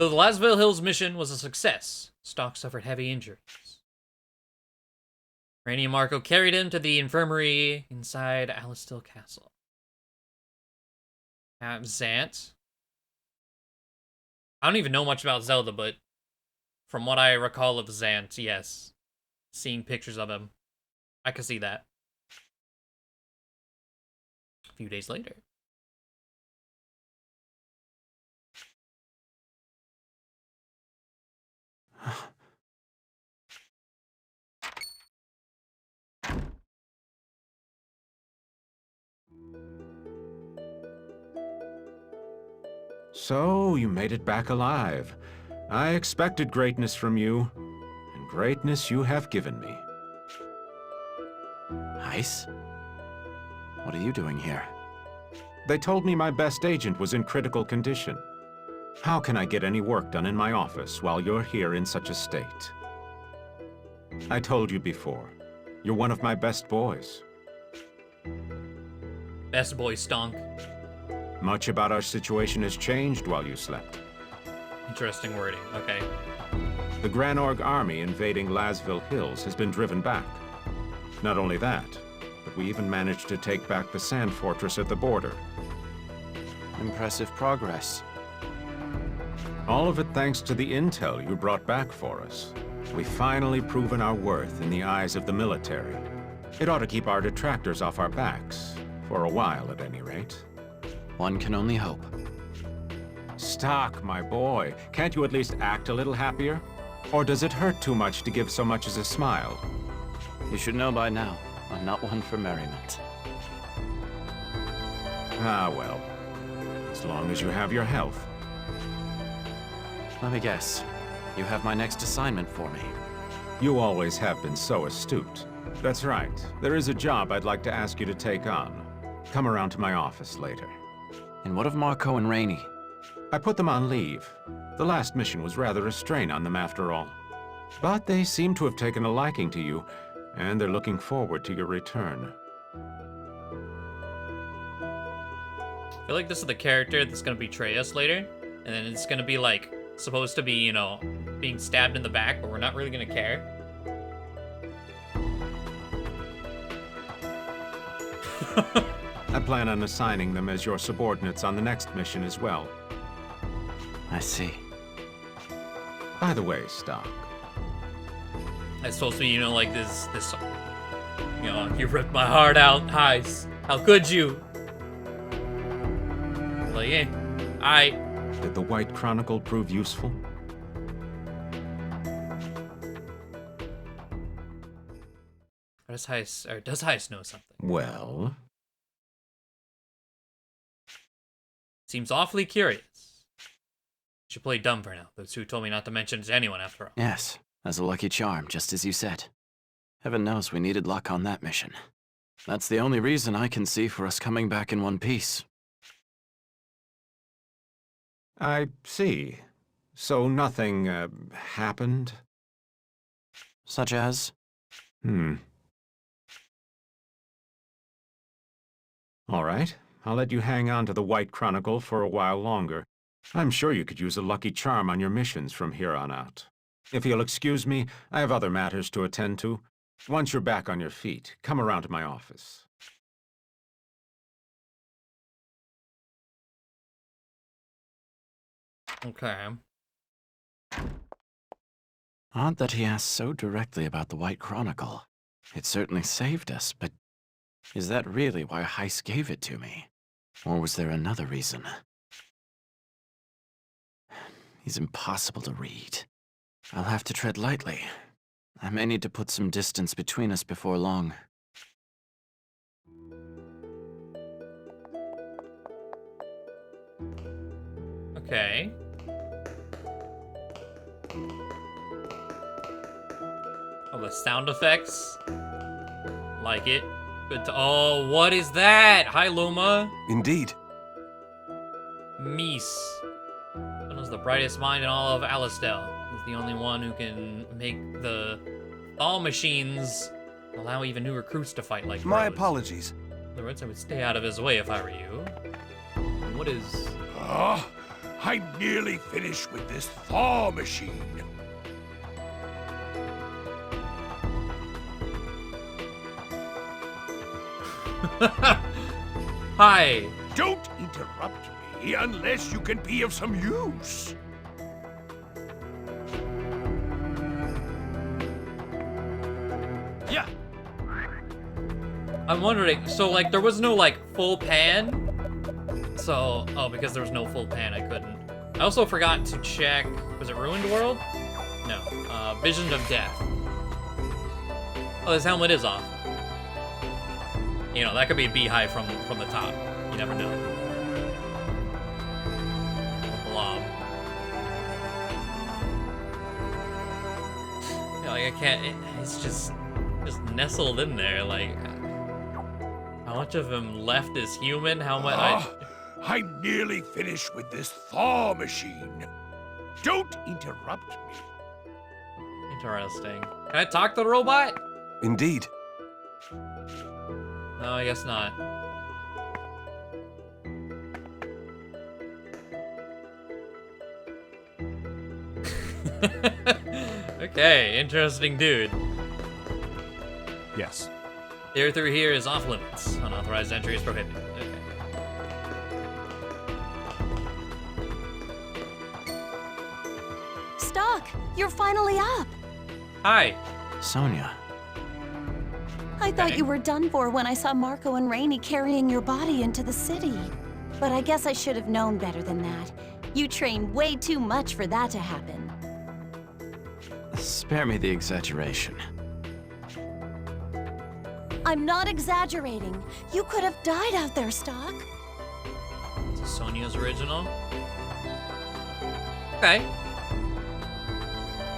S1: Though the Lasville Hills mission was a success, Stock suffered heavy injuries. Rainey and Marco carried him to the infirmary inside Alistil Castle. Zant. I don't even know much about Zelda, but from what I recall of Zant, yes. Seeing pictures of him, I can see that. A few days later.
S5: So, you made it back alive. I expected greatness from you, and greatness you have given me.
S2: Heiss? What are you doing here?
S5: They told me my best agent was in critical condition. How can I get any work done in my office while you're here in such a state? I told you before, you're one of my best boys.
S1: Best boy stunk.
S5: Much about our situation has changed while you slept.
S1: Interesting wording, okay.
S5: The Granorg army invading Lasville Hills has been driven back. Not only that, but we even managed to take back the sand fortress at the border.
S2: Impressive progress.
S5: All of it thanks to the intel you brought back for us. We've finally proven our worth in the eyes of the military. It ought to keep our detractors off our backs, for a while at any rate.
S2: One can only hope.
S5: Stock, my boy, can't you at least act a little happier? Or does it hurt too much to give so much as a smile?
S2: You should know by now, I'm not one for merriment.
S5: Ah, well. As long as you have your health.
S2: Let me guess. You have my next assignment for me.
S5: You always have been so astute. That's right. There is a job I'd like to ask you to take on. Come around to my office later.
S2: And what of Marco and Rainey?
S5: I put them on leave. The last mission was rather a strain on them after all. But they seem to have taken a liking to you, and they're looking forward to your return.
S1: I feel like this is the character that's gonna betray us later, and then it's gonna be like, supposed to be, you know, being stabbed in the back, but we're not really gonna care.
S5: I plan on assigning them as your subordinates on the next mission as well.
S2: I see.
S5: By the way, Stock.
S1: It's supposed to be, you know, like this, you know, you ripped my heart out, Heiss. How could you? Like, yeah,
S5: Did the White Chronicle prove useful?
S1: does Heiss know something?
S5: Well...
S1: Seems awfully curious. Should play dumb for now. Those two told me not to mention it to anyone after all.
S2: Yes, as a lucky charm, just as you said. Heaven knows we needed luck on that mission. That's the only reason I can see for us coming back in one piece.
S5: I see. So nothing, happened?
S2: Such as?
S5: All right. I'll let you hang on to the White Chronicle for a while longer. I'm sure you could use a lucky charm on your missions from here on out. If you'll excuse me, I have other matters to attend to. Once you're back on your feet, come around to my office.
S1: Okay.
S2: Odd that he asked so directly about the White Chronicle. It certainly saved us, but is that really why Heiss gave it to me? Or was there another reason? He's impossible to read. I'll have to tread lightly. I may need to put some distance between us before long.
S1: Okay. Oh, the sound effects. Like it. Good to— oh, what is that? Hi, Luma.
S6: Indeed.
S1: Mies. Is the brightest mind in all of Alistel. He's the only one who can make the thaw machines allow even new recruits to fight like
S6: My
S1: bros.
S6: apologies.
S1: In other words, I would stay out of his way if I were you. And what is...
S9: I'm nearly finished with this thaw machine.
S1: Hi.
S9: Don't interrupt me unless you can be of some use. Yeah.
S1: I'm wondering, so like there was no like full pan? So, oh, because there was no full pan, I couldn't. I also forgot to check, was it Ruined World? No, Vision of Death. Oh, his helmet is off. You know, that could be a beehive from the top. You never know. A blob. Yeah, like I can't, it's just nestled in there, like, how much of him left is human? How much,
S9: I'm nearly finished with this thaw machine. Don't interrupt me.
S1: Interesting. Can I talk to the robot?
S6: Indeed.
S1: No, I guess not. Okay, interesting dude.
S9: Yes.
S1: Air through here is off limits. Unauthorized entry is prohibited. Okay.
S7: Stock, you're finally up.
S1: Hi.
S2: Sonia.
S7: I thought you were done for when I saw Marco and Rainey carrying your body into the city. But I guess I should have known better than that. You train way too much for that to happen.
S2: Spare me the exaggeration.
S7: I'm not exaggerating. You could have died out there, Stock.
S1: This is Sonia's original. Okay.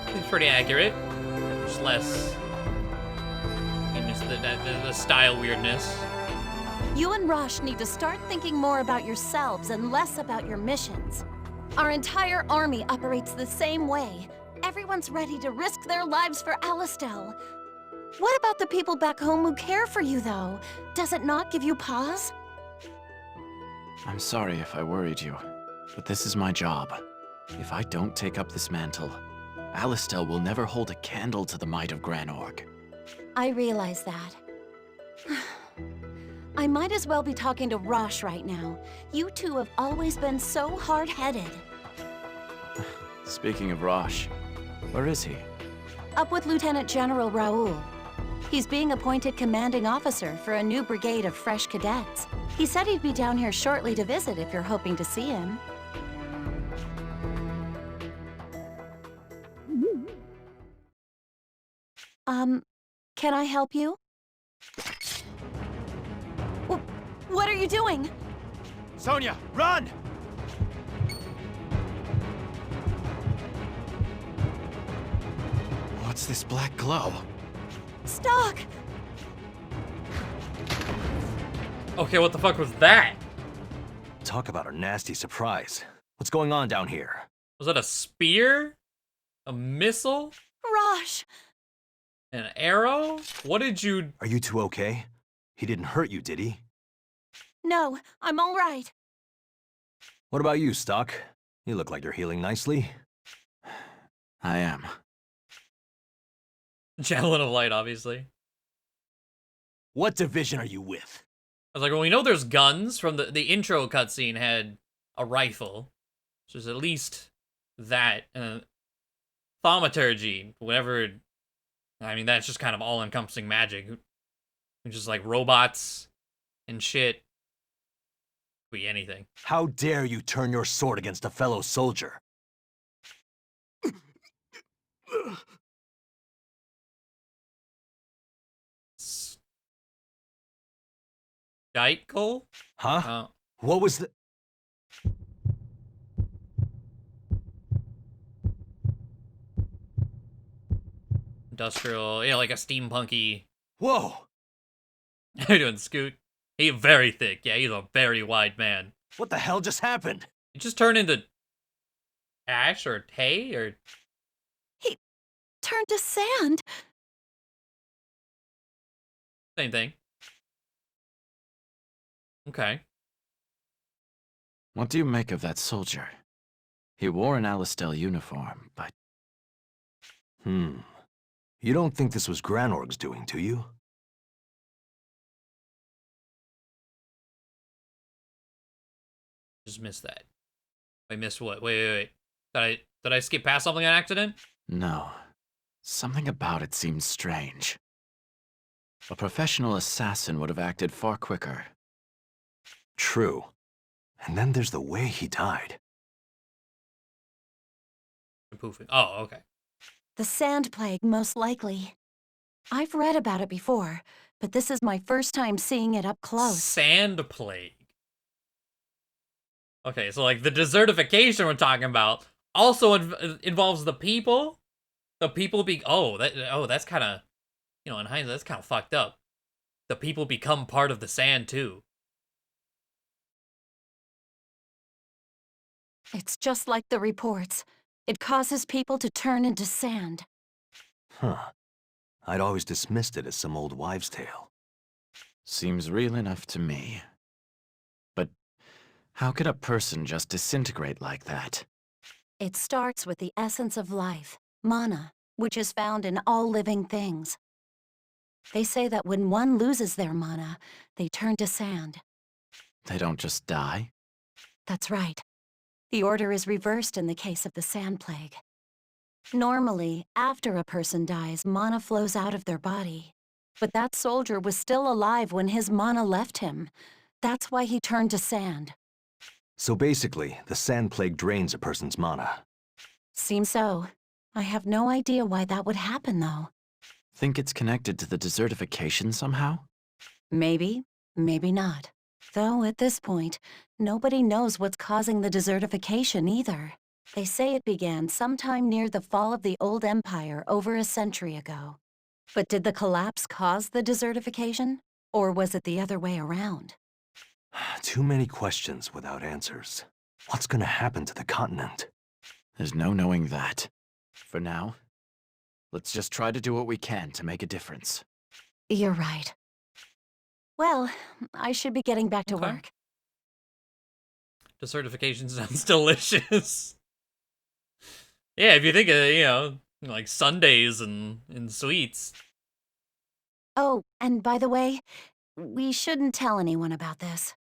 S1: It's pretty accurate. Just less. Just the style weirdness.
S7: You and Rosh need to start thinking more about yourselves and less about your missions. Our entire army operates the same way. Everyone's ready to risk their lives for Alistel. What about the people back home who care for you, though? Does it not give you pause?
S2: I'm sorry if I worried you, but this is my job. If I don't take up this mantle, Alistel will never hold a candle to the might of Granorg.
S7: I realize that. I might as well be talking to Rosh right now. You two have always been so hard-headed.
S2: Speaking of Rosh, where is he?
S7: Up with Lieutenant General Raoul. He's being appointed commanding officer for a new brigade of fresh cadets. He said he'd be down here shortly to visit if you're hoping to see him. Can I help you? What are you doing?
S2: Sonia, run! What's this black glow?
S7: Stock!
S1: Okay, what the fuck was that?
S6: Talk about a nasty surprise. What's going on down here?
S1: Was that a spear? A missile?
S7: Rosh!
S1: An arrow? What did you...
S6: Are you two okay? He didn't hurt you, did he?
S7: No, I'm all right.
S6: What about you, Stock? You look like you're healing nicely.
S2: I am.
S1: Javelin of Light, obviously.
S6: What division are you with?
S1: I was like, well, we know there's guns from the intro cutscene had a rifle. So there's at least that. Thaumaturgy, whatever. I mean, that's just kind of all-encompassing magic. Just like robots and shit. Could be anything.
S6: How dare you turn your sword against a fellow soldier?
S1: Deichel?
S6: Huh? What was the...
S1: Industrial, yeah, like a steampunky.
S6: Whoa!
S1: How you doing, Scoot? He's very thick. Yeah, he's a very wide man.
S6: What the hell just happened?
S1: He just turned into ash or hay or...
S7: He turned to sand.
S1: Same thing. Okay.
S2: What do you make of that soldier? He wore an Alistel uniform, but
S6: You don't think this was Granorg's doing, do you?
S1: Just missed that. I missed what? Wait. Did I skip past something on accident?
S2: no. Something about it seems strange. A professional assassin would have acted far quicker.
S6: True. And then there's the way he died.
S1: Poofing. Oh, okay.
S13: The Sand Plague, most likely. I've read about it before, but this is my first time seeing it up close.
S1: Sand plague. Okay, so like the desertification we're talking about also involves the people. The people that's kind of, in hindsight, that's kind of fucked up. The people become part of the sand too.
S13: It's just like the reports. It causes people to turn into sand.
S6: Huh. I'd always dismissed it as some old wives' tale.
S2: Seems real enough to me. But how could a person just disintegrate like that?
S13: It starts with the essence of life, mana, which is found in all living things. They say that when one loses their mana, they turn to sand.
S2: They don't just die?
S13: That's right. The order is reversed in the case of the Sand Plague. Normally, after a person dies, mana flows out of their body. But that soldier was still alive when his mana left him. That's why he turned to sand.
S6: So basically, the Sand Plague drains a person's mana.
S13: Seems so. I have no idea why that would happen, though.
S2: Think it's connected to the desertification somehow?
S13: Maybe, maybe not. Though, at this point, nobody knows what's causing the desertification either. They say it began sometime near the fall of the old empire over a century ago. But did the collapse cause the desertification? Or was it the other way around?
S6: Too many questions without answers. What's gonna happen to the continent?
S2: There's no knowing that. For now, let's just try to do what we can to make a difference.
S13: You're right. Well, I should be getting back to work.
S1: Desertification sounds delicious. Yeah, if you think of, like sundaes and sweets.
S13: Oh, and by the way, we shouldn't tell anyone about this.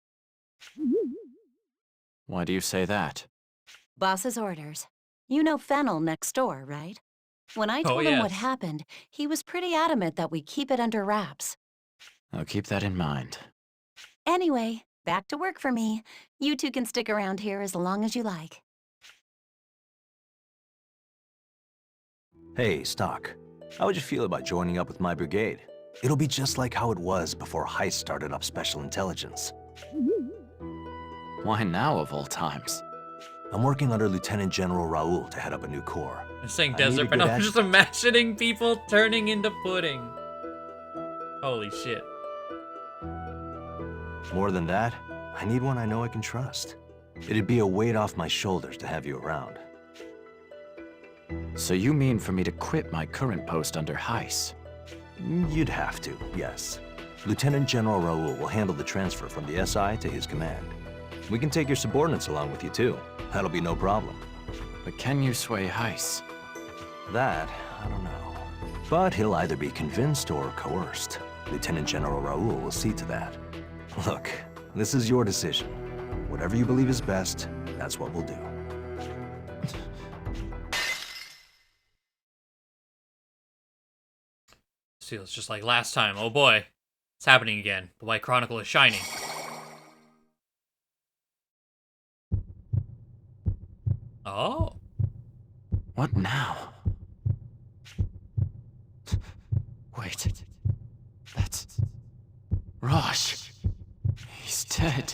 S2: Why do you say that?
S13: Boss's orders. You know Fennel next door, right? When I told him what
S1: yes.
S13: happened, he was pretty adamant that we keep it under wraps.
S2: I'll keep that in mind.
S13: Anyway, back to work for me. You two can stick around here as long as you like.
S6: Hey, Stock. How would you feel about joining up with my brigade? It'll be just like how it was before Heist started up Special Intelligence.
S2: Why now of all times?
S6: I'm working under Lieutenant General Raoul to head up a new corps.
S1: I'm saying
S6: I need a
S1: desert, but
S6: good
S1: I'm just imagining people turning into pudding. Holy shit.
S6: More than that, I need one I know I can trust. It'd be a weight off my shoulders to have you around.
S2: So you mean for me to quit my current post under Heist?
S6: You'd have to, yes. Lieutenant General Raoul will handle the transfer from the SI to his command. We can take your subordinates along with you too. That'll be no problem.
S2: But can you sway Heist?
S6: That, I don't know. But he'll either be convinced or coerced. Lieutenant General Raoul will see to that. Look, this is your decision. Whatever you believe is best, that's what we'll do.
S1: Feels just like last time. Oh boy. It's happening again. The White Chronicle is shining. Oh.
S2: What now? Wait. That's... Rosh. He's dead.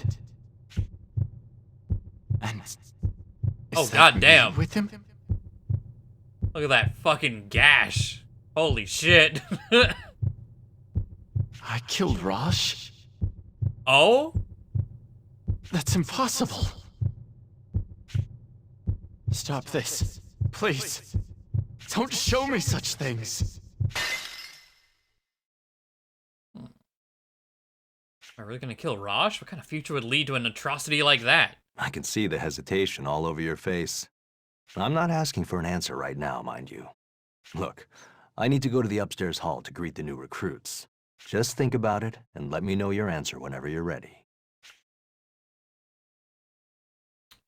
S2: And...
S1: Oh, goddamn.
S2: With him?
S1: Look at that fucking gash. Holy shit.
S2: I killed Rosh?
S1: Oh?
S2: That's impossible. Stop this. Please. Don't show me such things.
S1: Am I really gonna kill Rosh? What kind of future would lead to an atrocity like that?
S6: I can see the hesitation all over your face. I'm not asking for an answer right now, mind you. Look, I need to go to the upstairs hall to greet the new recruits. Just think about it and let me know your answer whenever you're ready.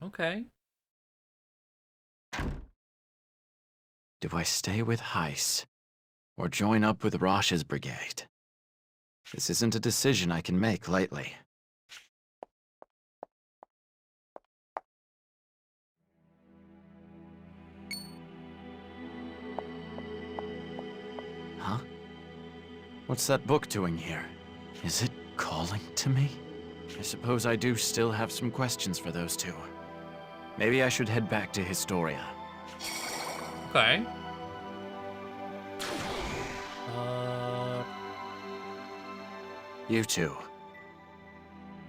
S1: Okay.
S2: Do I stay with Heiss, or join up with Rosh's brigade? This isn't a decision I can make lightly. Huh? What's that book doing here? Is it calling to me? I suppose I do still have some questions for those two. Maybe I should head back to Historia.
S1: Okay.
S2: You two.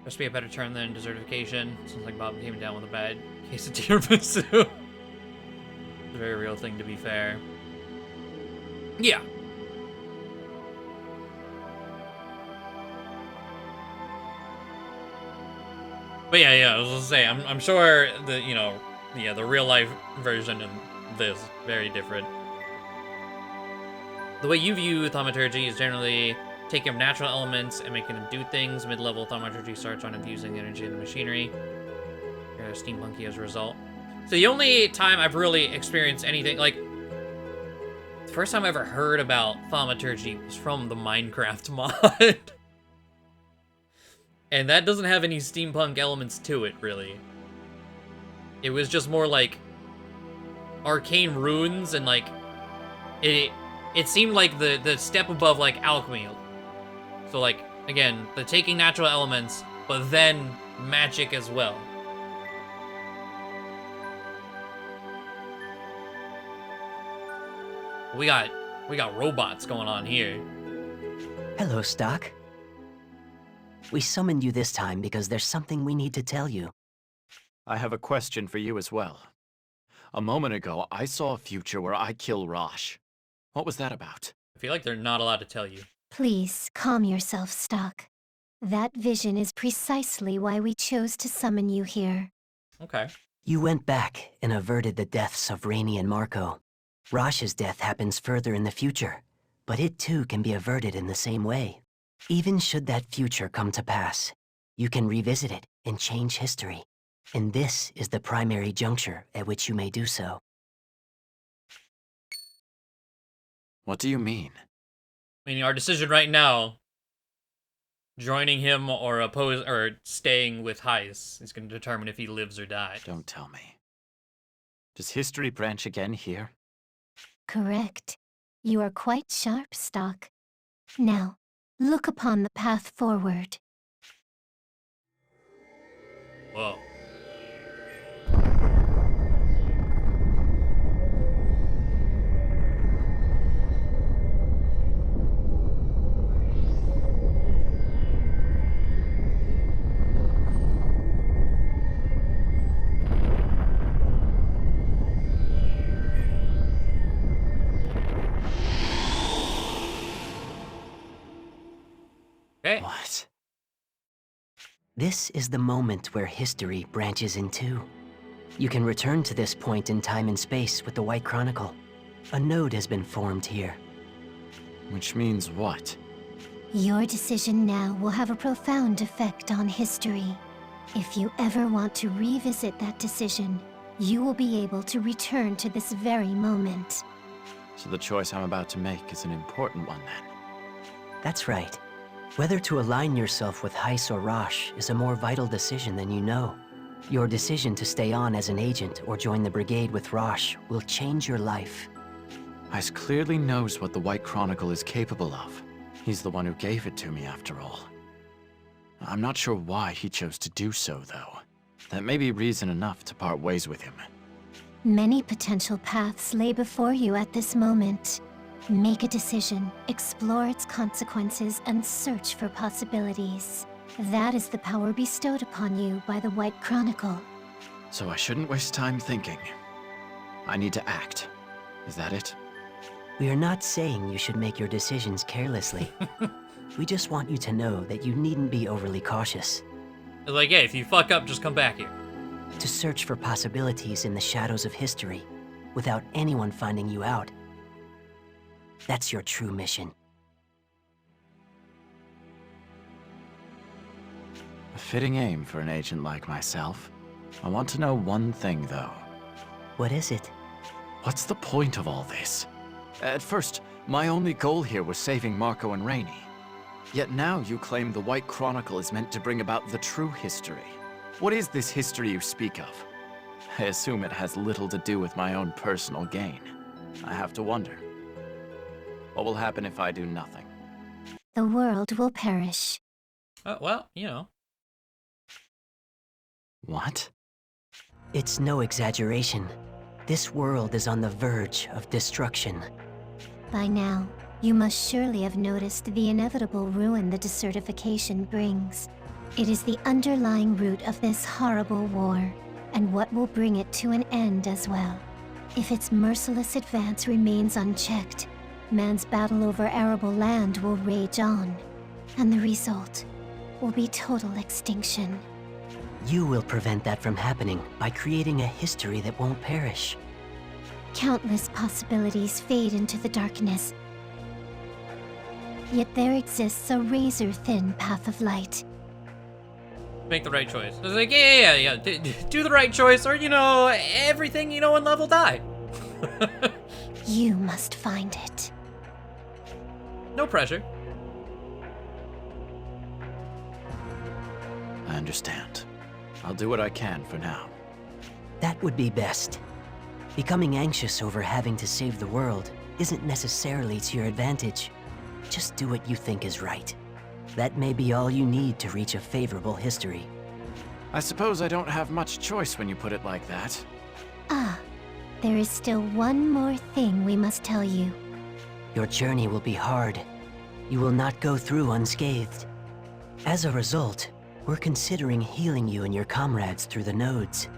S1: Must be a better turn than desertification. Sounds like Bob came down with a bad case of tiramisu. It's a very real thing, to be fair. Yeah. But yeah, I was gonna say, I'm sure the, the real life version and this, very different. The way you view thaumaturgy is generally taking natural elements and making them do things. Mid-level thaumaturgy starts on infusing the energy in the machinery. You're steampunky as a result. So the only time I've really experienced anything, like, the first time I ever heard about thaumaturgy was from the Minecraft mod. And that doesn't have any steampunk elements to it, really. It was just more like arcane runes and like it seemed like the step above like alchemy. So like, again, the taking natural elements, but then magic as well. We got robots going on here.
S3: Hello, Stock. We summoned you this time because there's something we need to tell you.
S2: I have a question for you as well. A moment ago, I saw a future where I kill Rosh. What was that about?
S1: I feel like they're not allowed to tell you.
S4: Please, calm yourself, Stock. That vision is precisely why we chose to summon you here.
S1: Okay.
S3: You went back and averted the deaths of Rainey and Marco. Rosh's death happens further in the future, but it too can be averted in the same way. Even should that future come to pass, you can revisit it and change history. And this is the primary juncture at which you may do so.
S2: What do you mean?
S1: Meaning our decision right now, joining him or staying with Heiss, is going to determine if he lives or dies.
S2: Don't tell me. Does history branch again here?
S4: Correct. You are quite sharp, Stock. Now, look upon the path forward.
S1: Whoa. Okay.
S2: What?
S3: This is the moment where history branches in two. You can return to this point in time and space with the White Chronicle. A node has been formed here.
S2: Which means what?
S4: Your decision now will have a profound effect on history. If you ever want to revisit that decision, you will be able to return to this very moment.
S2: So the choice I'm about to make is an important one then.
S3: That's right. Whether to align yourself with Heiss or Rosh is a more vital decision than you know. Your decision to stay on as an agent or join the brigade with Rosh will change your life.
S2: Heiss clearly knows what the White Chronicle is capable of. He's the one who gave it to me, after all. I'm not sure why he chose to do so, though. That may be reason enough to part ways with him.
S4: Many potential paths lay before you at this moment. Make a decision, explore its consequences, and search for possibilities. That is the power bestowed upon you by the White Chronicle.
S2: So I shouldn't waste time thinking. I need to act. Is that it?
S3: We are not saying you should make your decisions carelessly. We just want you to know that you needn't be overly cautious.
S1: Like, hey, if you fuck up, just come back here.
S3: To search for possibilities in the shadows of history, without anyone finding you out. That's your true mission.
S2: A fitting aim for an agent like myself. I want to know one thing, though.
S3: What is it?
S2: What's the point of all this? At first, my only goal here was saving Marco and Rainey. Yet now you claim the White Chronicle is meant to bring about the true history. What is this history you speak of? I assume it has little to do with my own personal gain. I have to wonder. What will happen if I do nothing?
S4: The world will perish.
S1: Well, you know.
S2: What?
S3: It's no exaggeration. This world is on the verge of destruction.
S4: By now, you must surely have noticed the inevitable ruin the desertification brings. It is the underlying root of this horrible war, and what will bring it to an end as well. If its merciless advance remains unchecked, man's battle over arable land will rage on, and the result will be total extinction.
S3: You will prevent that from happening by creating a history that won't perish.
S4: Countless possibilities fade into the darkness. Yet there exists a razor-thin path of light.
S1: Make the right choice. I was like, yeah. Do the right choice, or, you know, everything you know in love will die.
S4: You must find it.
S1: No pressure.
S2: I understand. I'll do what I can for now.
S3: That would be best. Becoming anxious over having to save the world isn't necessarily to your advantage. Just do what you think is right. That may be all you need to reach a favorable history.
S2: I suppose I don't have much choice when you put it like that.
S4: Ah, there is still one more thing we must tell you.
S3: Your journey will be hard. You will not go through unscathed. As a result, we're considering healing you and your comrades through the nodes.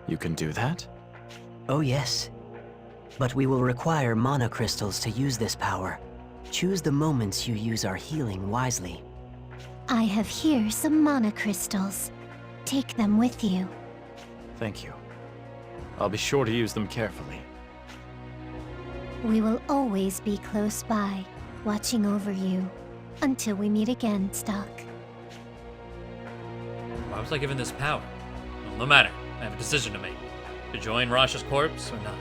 S2: You can do that?
S3: Oh yes. But we will require mana crystals to use this power. Choose the moments you use our healing wisely.
S4: I have here some mana crystals. Take them with you.
S2: Thank you. I'll be sure to use them carefully.
S4: We will always be close by, watching over you, until we meet again, Stock.
S1: Why was I given this power? Well, no matter. I have a decision to make. To join Rosh's corpse or not.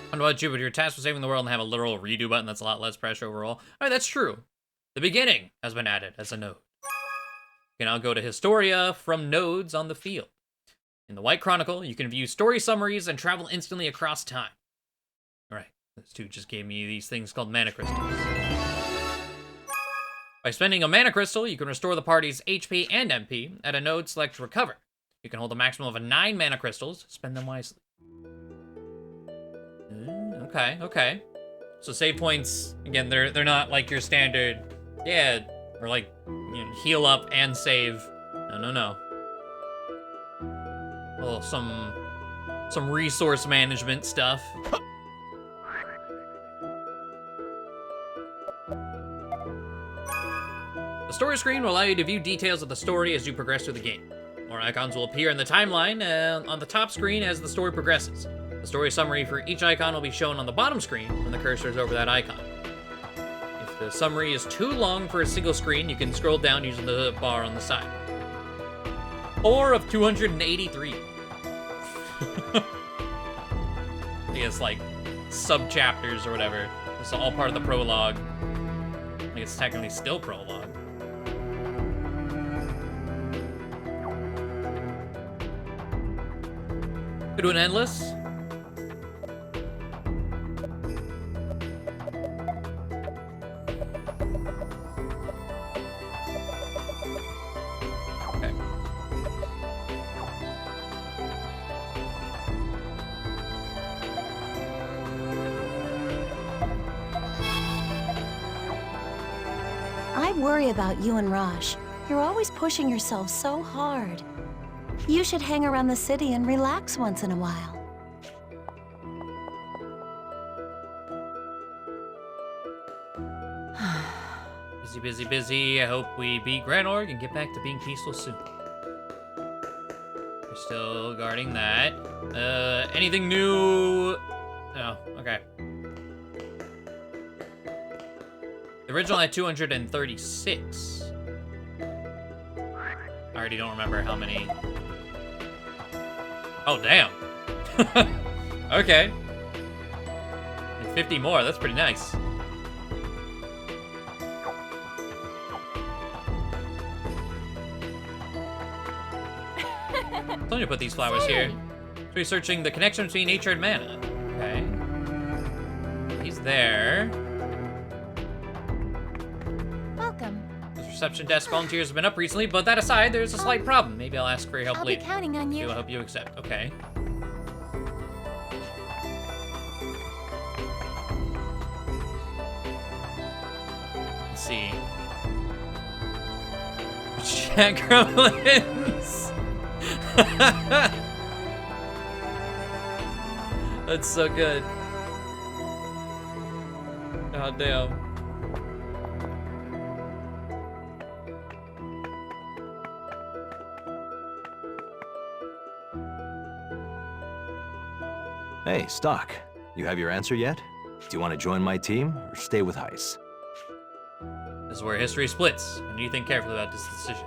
S1: What about you? But your task with saving the world and have a literal redo button that's a lot less pressure overall. Alright, that's true. The beginning has been added as a node. You can now go to Historia from nodes on the field. In the White Chronicle, you can view story summaries and travel instantly across time. Alright, this dude just gave me these things called mana crystals. By spending a mana crystal, you can restore the party's HP and MP at a node select Recover. You can hold a maximum of 9 mana crystals. Spend them wisely. Okay. So save points, again, they're not like your standard, yeah, or like, you know, heal up and save. No. Oh, some resource management stuff. The story screen will allow you to view details of the story as you progress through the game. More icons will appear in the timeline on the top screen as the story progresses. The story summary for each icon will be shown on the bottom screen when the cursor is over that icon. If the summary is too long for a single screen, you can scroll down using the bar on the side. 4 of 283. I guess like sub-chapters or whatever. It's all part of the prologue. I think it's technically still prologue. Could do an endless. Okay.
S13: I worry about you and Raj. You're always pushing yourself so hard. You should hang around the city and relax once in a while.
S1: busy, busy. I hope we beat Granorg and get back to being peaceful soon. We're still guarding that. Anything new? No, okay. The original had 236. I already don't remember how many. Oh, damn. Okay. Like 50 more, that's pretty nice. So I'm gonna put these flowers here. So researching the connection between nature and mana. Okay. He's there.
S12: Welcome.
S1: This reception desk volunteers have been up recently, but that aside, there's a slight problem. Maybe I'll ask for your help
S12: I'll
S1: later.
S12: be counting on you.
S1: I hope you accept. Okay. Let's see. Jack Gremlins. That's so good. Oh, damn.
S6: Hey, Stock. You have your answer yet? Do you want to join my team or stay with Heiss?
S1: This is where history splits. I need to think carefully about this decision.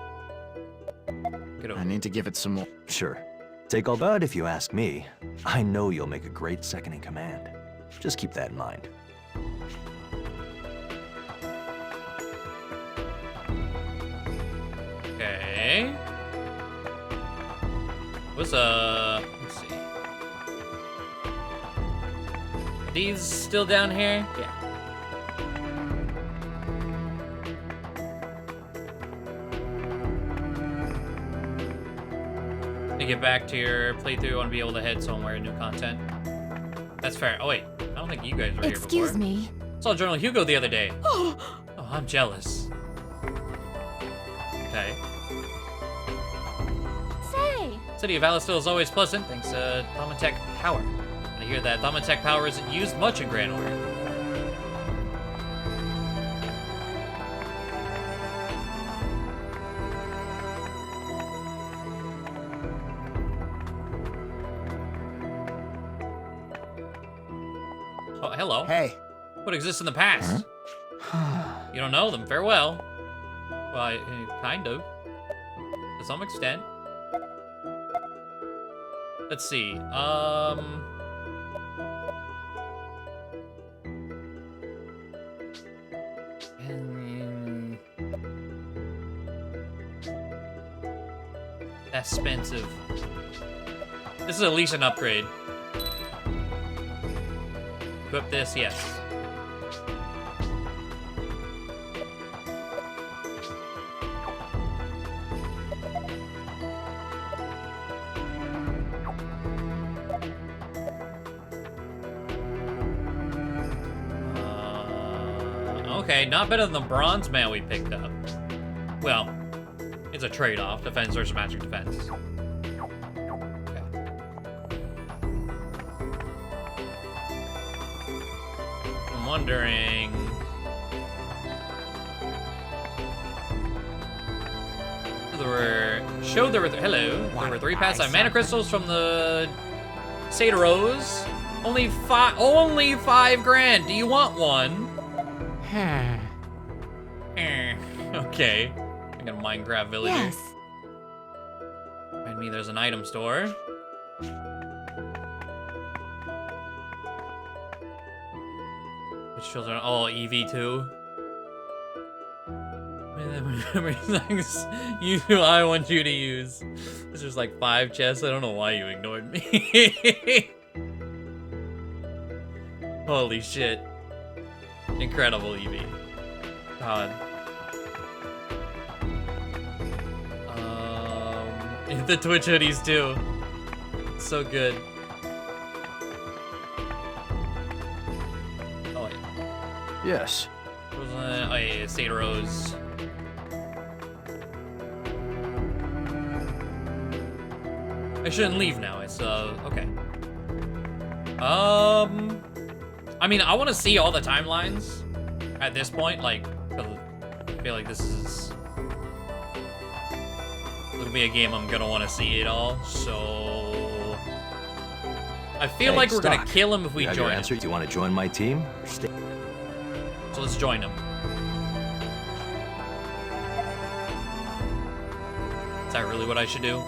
S1: Get over.
S2: I need to give it some more.
S6: Sure. Take all, but if you ask me, I know you'll make a great second in command. Just keep that in mind.
S1: Okay. Let's see. Are these still down here? Yeah. To get back to your playthrough, I want to be able to head somewhere, new content. That's fair. Oh wait, I don't think you guys were here before.
S11: Excuse me.
S1: Saw Journal Hugo the other day. Oh, I'm jealous. Okay.
S12: Say!
S1: City of Alistil is always pleasant, thanks to Thaumatek power. I hear that Thaumatek power isn't used much in Granorg. Oh, hello.
S8: Hey.
S1: What exists in the past? You don't know them. Farewell. Well, kind of. To some extent. Let's see. That's expensive. This is at least an upgrade. Equip this, yes. Okay, not better than the bronze man we picked up. Well, it's a trade-off. Defense versus magic defense. Okay. I'm wondering... There were 3 paths on mana crystals from the Sata Rose. Only 5 grand. Do you want one? Okay. I'm gonna Minecraft villager.
S11: Yes.
S1: Remind me there's an item store. Which children? Oh, EV2. Remember things I want you to use. There's just like 5 chests. I don't know why you ignored me. Holy shit. Incredible, Evie. God. The Twitch hoodies too. So good. Oh wait.
S2: Yes.
S1: Oh yeah, Sata Rose. I shouldn't leave now. It's okay. I mean, I want to see all the timelines at this point. Like, I feel feel like this is gonna be a game I'm gonna want to see it all. So I feel like we're gonna kill him if we join him.
S6: Do you want to join my team?
S1: So let's join him. Is that really what I should do?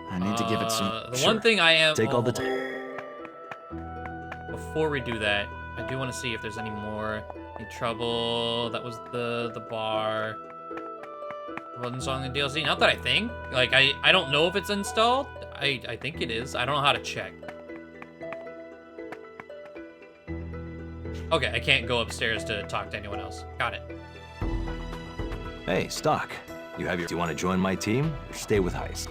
S2: I need to give it some...
S1: The one thing I am...
S6: Take all the time.
S1: Before we do that, I do want to see if there's any more. Any trouble? That was the bar. Wasn't song in DLC? Not that I think. Like, I don't know if it's installed. I think it is. I don't know how to check. Okay, I can't go upstairs to talk to anyone else. Got it.
S6: Hey, Stock. Do you want to join my team or stay with Heist?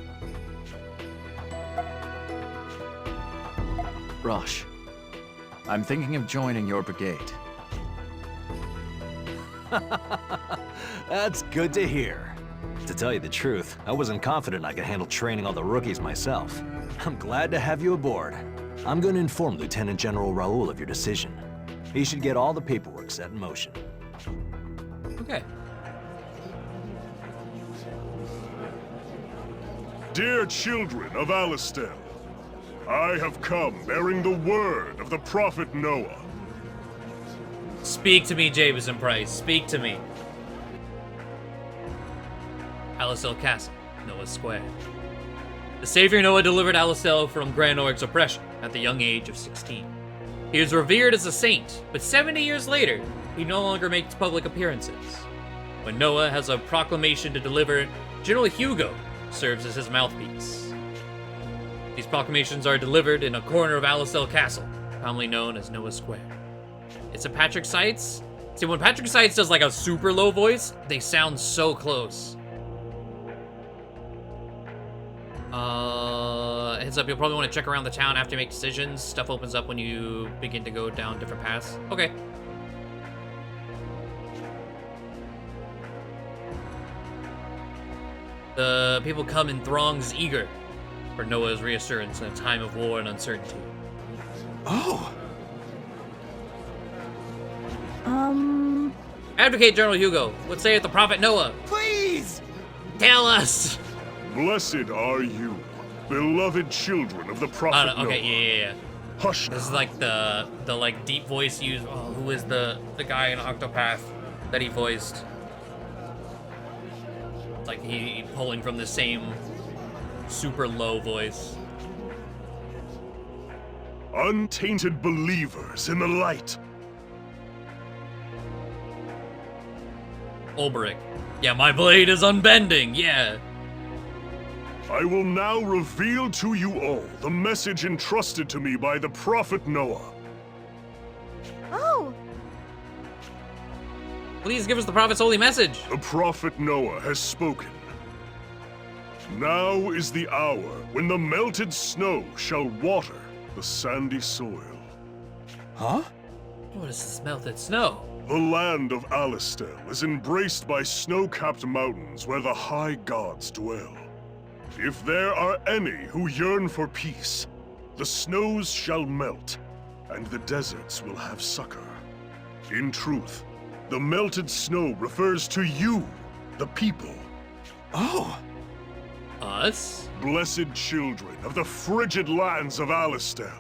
S2: Rosh, I'm thinking of joining your brigade.
S6: That's good to hear. To tell you the truth, I wasn't confident I could handle training all the rookies myself. I'm glad to have you aboard. I'm going to inform Lieutenant General Raoul of your decision. He should get all the paperwork set in motion.
S1: Okay.
S9: Dear children of Alistel, I have come bearing the word of the Prophet Noah.
S1: Speak to me, Jameson Price. Speak to me. Alistel Castle, Noah Square. The Savior Noah delivered Alistel from Granorg's oppression at the young age of 16. He is revered as a saint, but 70 years later, he no longer makes public appearances. When Noah has a proclamation to deliver, General Hugo serves as his mouthpiece. These proclamations are delivered in a corner of Alistel Castle, commonly known as Noah Square. It's a Patrick Seitz. See, when Patrick Seitz does like a super low voice, they sound so close. Heads up, you'll probably want to check around the town after you make decisions. Stuff opens up when you begin to go down different paths. Okay. The people come in throngs eager for Noah's reassurance in a time of war and uncertainty.
S9: Oh!
S1: Advocate General Hugo, what saith the Prophet Noah?
S9: Please!
S1: Tell us!
S9: Blessed are you, beloved children of the Prophet Noah.
S1: Okay, yeah.
S9: Hush.
S1: This is like the like deep voice used. Oh, who is the guy in Octopath that he voiced? It's like he pulling from the same super low voice.
S9: Untainted believers in the light.
S1: Ulbrich. Yeah, my blade is unbending. Yeah.
S9: I will now reveal to you all the message entrusted to me by the Prophet Noah.
S12: Oh!
S1: Please give us the Prophet's holy message.
S9: The Prophet Noah has spoken. Now is the hour when the melted snow shall water the sandy soil.
S6: Huh?
S1: What is this melted snow?
S9: The land of Alistel is embraced by snow-capped mountains where the high gods dwell. If there are any who yearn for peace, the snows shall melt, and the deserts will have succor. In truth, the melted snow refers to you, the people.
S6: Oh!
S1: Us?
S9: Blessed children of the frigid lands of Alistel,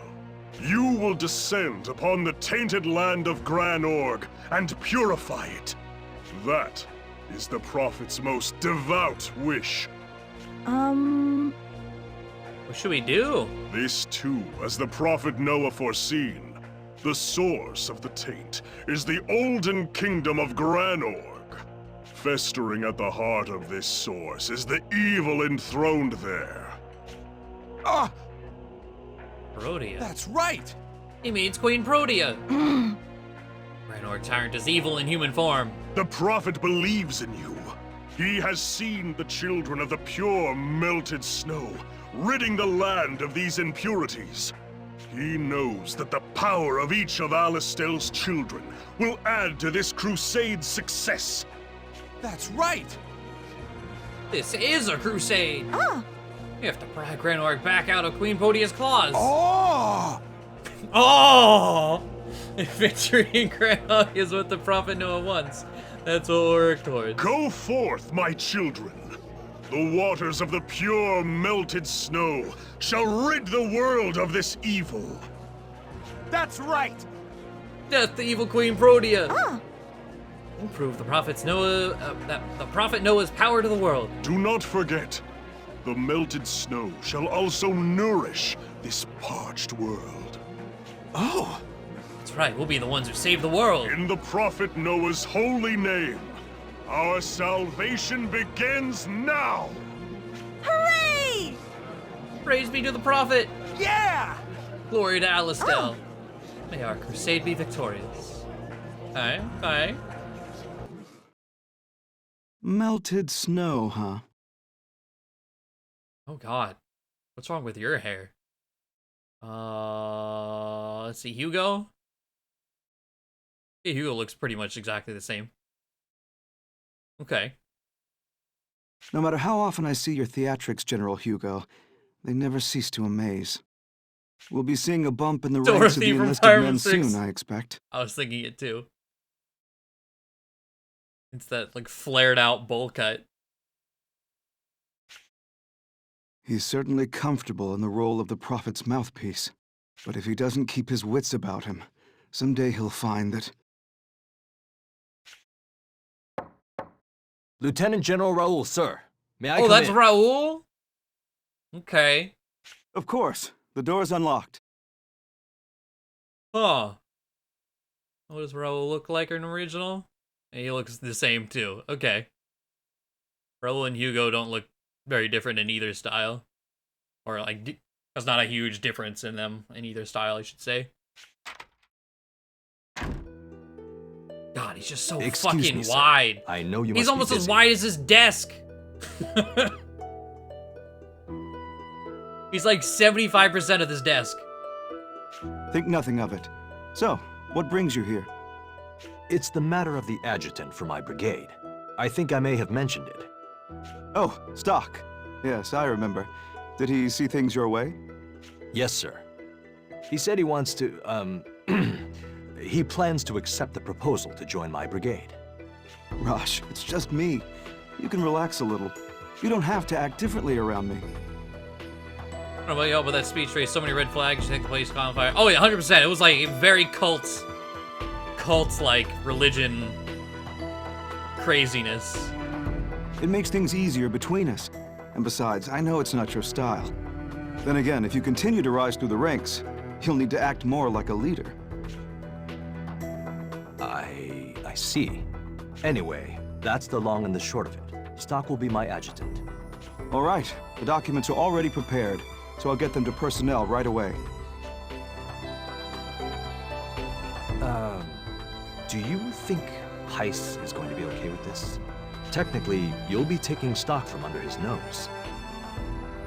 S9: you will descend upon the tainted land of Granorg and purify it. That is the Prophet's most devout wish.
S1: What should we do?
S9: This too, as the Prophet Noah foreseen, the source of the taint is the olden kingdom of Granorg. Festering at the heart of this source is the evil enthroned there.
S6: Ah!
S1: Protea.
S6: That's right!
S1: He means Queen Protea. Granorg Tyrant is evil in human form.
S9: The Prophet believes in you. He has seen the children of the pure melted snow, ridding the land of these impurities. He knows that the power of each of Alistel's children will add to this crusade's success.
S6: That's right!
S1: This is a crusade.
S12: Ah!
S1: We have to pry Granorg back out of Queen Protea's claws.
S6: Oh!
S1: Oh! Victory in Granok is what the Prophet Noah wants. That's what we'll work towards.
S9: Go forth, my children. The waters of the pure melted snow shall rid the world of this evil.
S14: That's right!
S1: Death the evil Queen Protea! Prove the Prophet Noah's power to the world.
S9: Do not forget, the melted snow shall also nourish this parched world.
S14: Oh!
S1: That's right, we'll be the ones who save the world.
S9: In the Prophet Noah's holy name, our salvation begins now!
S13: Hooray!
S1: Praise be to the Prophet!
S14: Yeah!
S1: Glory to Alistel. May our crusade be victorious. Aye.
S15: Melted snow, huh?
S1: Oh god. What's wrong with your hair? Let's see, Hugo? Yeah, Hugo looks pretty much exactly the same. Okay.
S15: No matter how often I see your theatrics, General Hugo, they never cease to amaze. We'll be seeing a bump in the ranks of the enlisted men soon, I expect.
S1: I was thinking it too. It's that, like, flared out bowl cut.
S15: He's certainly comfortable in the role of the Prophet's mouthpiece. But if he doesn't keep his wits about him, someday he'll find that...
S6: Lieutenant General Raoul, sir. May I come in?
S1: Oh, that's Raoul? Okay.
S15: Of course. The door's unlocked.
S1: Huh. What does Raoul look like in original? And he looks the same too. Okay. Raoul and Hugo don't look very different in either style. Or, like, there's not a huge difference in them in either style, I should say. God, he's just so fucking wide.
S6: I know you.
S1: He's almost as wide as his desk. He's like 75% of this desk.
S15: Think nothing of it. So, what brings you here?
S6: It's the matter of the adjutant for my brigade. I think I may have mentioned it.
S15: Oh, Stock. Yes, I remember. Did he see things your way?
S6: Yes, sir. He said he wants to, he plans to accept the proposal to join my brigade.
S15: Rosh, it's just me. You can relax a little. You don't have to act differently around me.
S1: What about y'all? But that speech raised so many red flags. You take the place on fire. Oh yeah, 100%. It was like very cult-like religion craziness.
S15: It makes things easier between us. And besides, I know it's not your style. Then again, if you continue to rise through the ranks, you'll need to act more like a leader.
S6: I see. Anyway, that's the long and the short of it. Stock will be my adjutant.
S15: All right. The documents are already prepared, so I'll get them to personnel right away.
S6: Do you think Heiss is going to be okay with this? Technically, you'll be taking Stock from under his nose.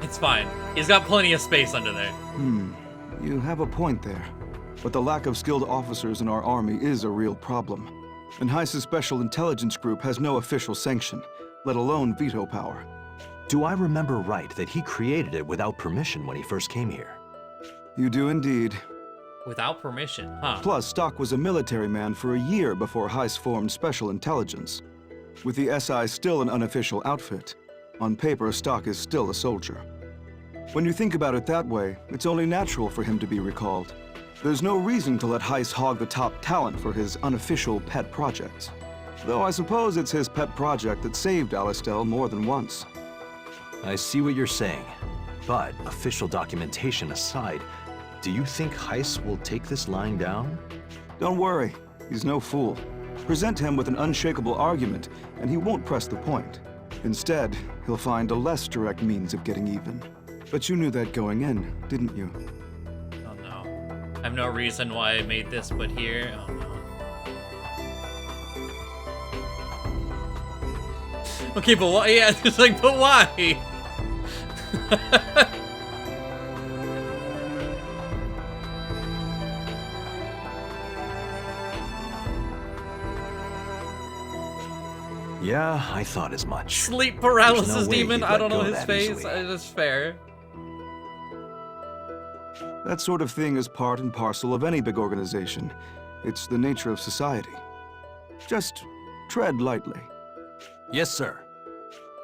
S1: It's fine. He's got plenty of space under there.
S15: You have a point there. But the lack of skilled officers in our army is a real problem. And Heiss's Special Intelligence Group has no official sanction, let alone veto power.
S6: Do I remember right that he created it without permission when he first came here?
S15: You do indeed.
S1: Without permission, huh?
S15: Plus, Stock was a military man for a year before Heiss formed Special Intelligence. With the SI still an unofficial outfit, on paper, Stock is still a soldier. When you think about it that way, it's only natural for him to be recalled. There's no reason to let Heiss hog the top talent for his unofficial pet projects. Though I suppose it's his pet project that saved Alistel more than once.
S6: I see what you're saying. But, official documentation aside, do you think Heiss will take this lying down?
S15: Don't worry, he's no fool. Present him with an unshakable argument, and he won't press the point. Instead, he'll find a less direct means of getting even. But you knew that going in, didn't you?
S1: Oh no. I have no reason why I made this, but here, oh no. Okay, but why? Yeah, it's like, but why?
S6: Yeah, I thought as much.
S1: Sleep paralysis
S6: no
S1: demon? I don't know his
S6: that
S1: face.
S6: easily.
S1: It's fair.
S15: That sort of thing is part and parcel of any big organization. It's the nature of society. Just tread lightly.
S6: Yes, sir.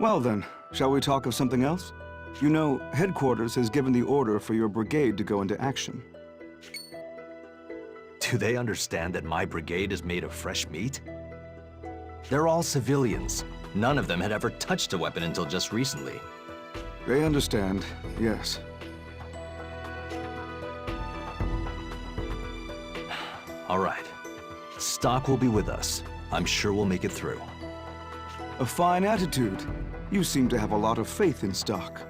S15: Well then, shall we talk of something else? You know, headquarters has given the order for your brigade to go into action.
S6: Do they understand that my brigade is made of fresh meat? They're all civilians. None of them had ever touched a weapon until just recently.
S15: They understand, yes.
S6: All right. Stock will be with us. I'm sure we'll make it through.
S15: A fine attitude. You seem to have a lot of faith in Stock.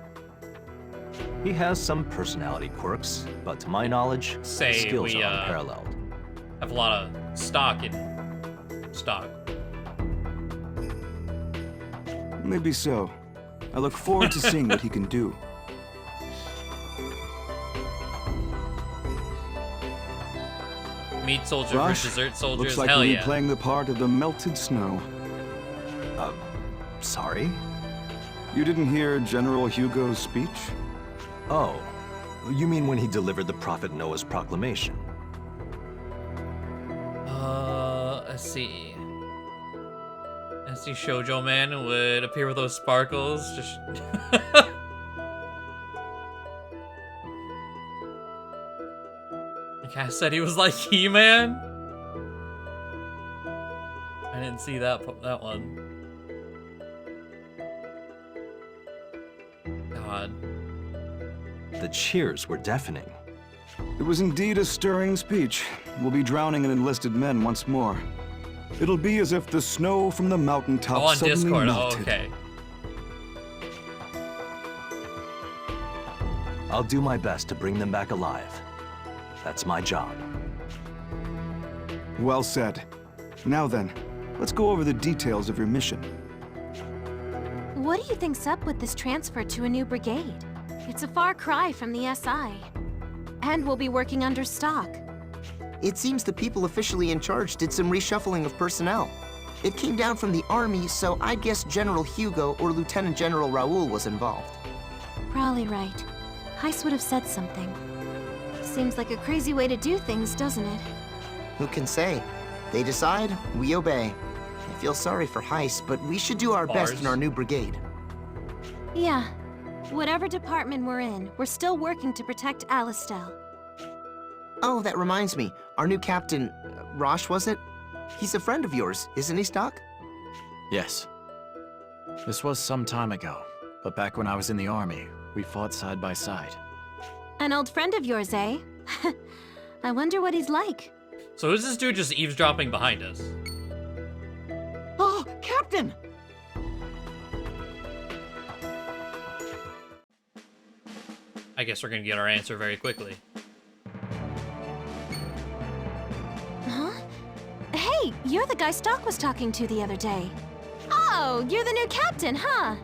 S6: He has some personality quirks, but to my knowledge, his skills are unparalleled.
S1: Have a lot of stock in Stock.
S15: Maybe so. I look forward to seeing what he can do.
S1: Meat soldier
S15: Rush,
S1: for dessert soldiers,
S15: looks like
S1: hell
S15: we'll
S1: yeah.
S15: be playing the part of the melted snow.
S6: Sorry?
S15: You didn't hear General Hugo's speech?
S6: Oh, you mean when he delivered the Prophet Noah's proclamation?
S1: Let's see. Shoujo Man would appear with those sparkles. Just. The cast said he was like He-Man. I didn't see that one. God.
S6: The cheers were deafening.
S15: It was indeed a stirring speech. We'll be drowning in enlisted men once more. It'll be as if the snow from the mountaintop
S1: On
S15: suddenly
S1: Discord.
S15: melted.
S1: Oh, okay.
S6: I'll do my best to bring them back alive. That's my job.
S15: Well said. Now then, let's go over the details of your mission.
S7: What do you think's up with this transfer to a new brigade? It's a far cry from the SI. And we'll be working under Stock.
S8: It seems the people officially in charge did some reshuffling of personnel. It came down from the army, so I'd guess General Hugo or Lieutenant General Raoul was involved.
S7: Probably right. Heist would have said something. Seems like a crazy way to do things, doesn't it?
S8: Who can say? They decide, we obey. I feel sorry for Heist, but we should do our best in our new brigade.
S7: Yeah. Whatever department we're in, we're still working to protect Alistel.
S8: Oh, that reminds me. Our new captain, Rosh, was it? He's a friend of yours, isn't he, Stock?
S2: Yes. This was some time ago, but back when I was in the army, we fought side by side.
S7: An old friend of yours, eh? I wonder what he's like.
S1: So is this dude just eavesdropping behind us?
S3: Oh, Captain!
S1: I guess we're gonna get our answer very quickly.
S7: Huh? Hey, you're the guy Stock was talking to the other day. Oh, you're the new captain, huh?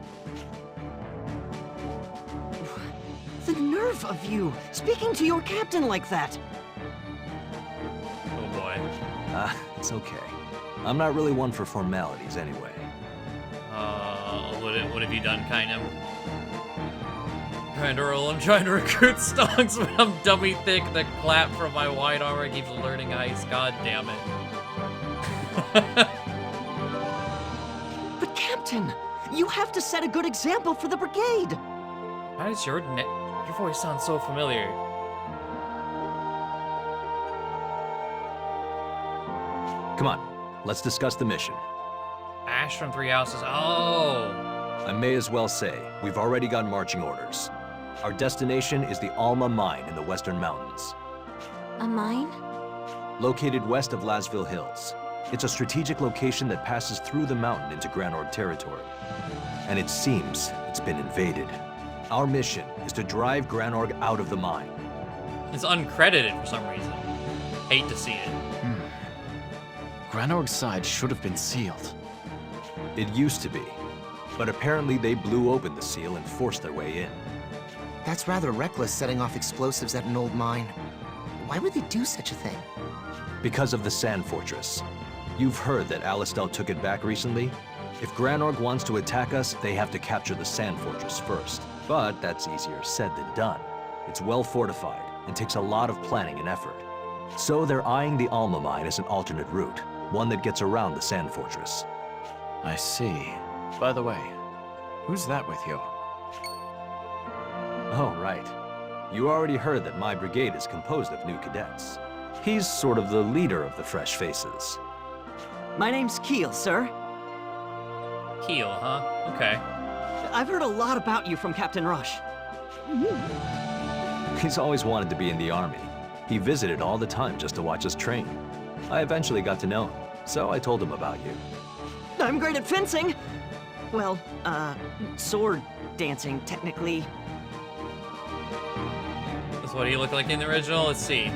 S3: The nerve of you, speaking to your captain like that.
S1: Oh boy.
S6: It's okay. I'm not really one for formalities anyway.
S1: What have you done, kind of? Trying to roll, I'm trying to recruit Stonks, but I'm dummy thick. The clap from my white armor keeps alerting Ice. God damn it.
S3: But Captain, you have to set a good example for the brigade.
S1: Why does your voice sound so familiar?
S6: Come on, let's discuss the mission.
S1: Ash from Three Houses. Oh.
S6: I may as well say, we've already got marching orders. Our destination is the Alma Mine in the Western Mountains.
S7: A mine?
S6: Located west of Lasville Hills. It's a strategic location that passes through the mountain into Granorg territory. And it seems it's been invaded. Our mission is to drive Granorg out of the mine.
S1: It's uncredited for some reason. Hate to see it.
S2: Granorg's side should have been sealed.
S6: It used to be, but apparently they blew open the seal and forced their way in.
S8: That's rather reckless, setting off explosives at an old mine. Why would they do such a thing?
S6: Because of the Sand Fortress. You've heard that Alistel took it back recently? If Granorg wants to attack us, they have to capture the Sand Fortress first. But that's easier said than done. It's well fortified, and takes a lot of planning and effort. So they're eyeing the Alma mine as an alternate route, one that gets around the Sand Fortress.
S2: I see. By the way, who's that with you?
S6: Oh, right. You already heard that my brigade is composed of new cadets. He's sort of the leader of the fresh faces.
S16: My name's Keel, sir.
S1: Keel, huh? Okay.
S16: I've heard a lot about you from Captain Rush.
S6: He's always wanted to be in the army. He visited all the time just to watch us train. I eventually got to know him, so I told him about you.
S16: I'm great at fencing. Well, sword dancing, technically.
S1: That's what he looked like in the original. Let's see.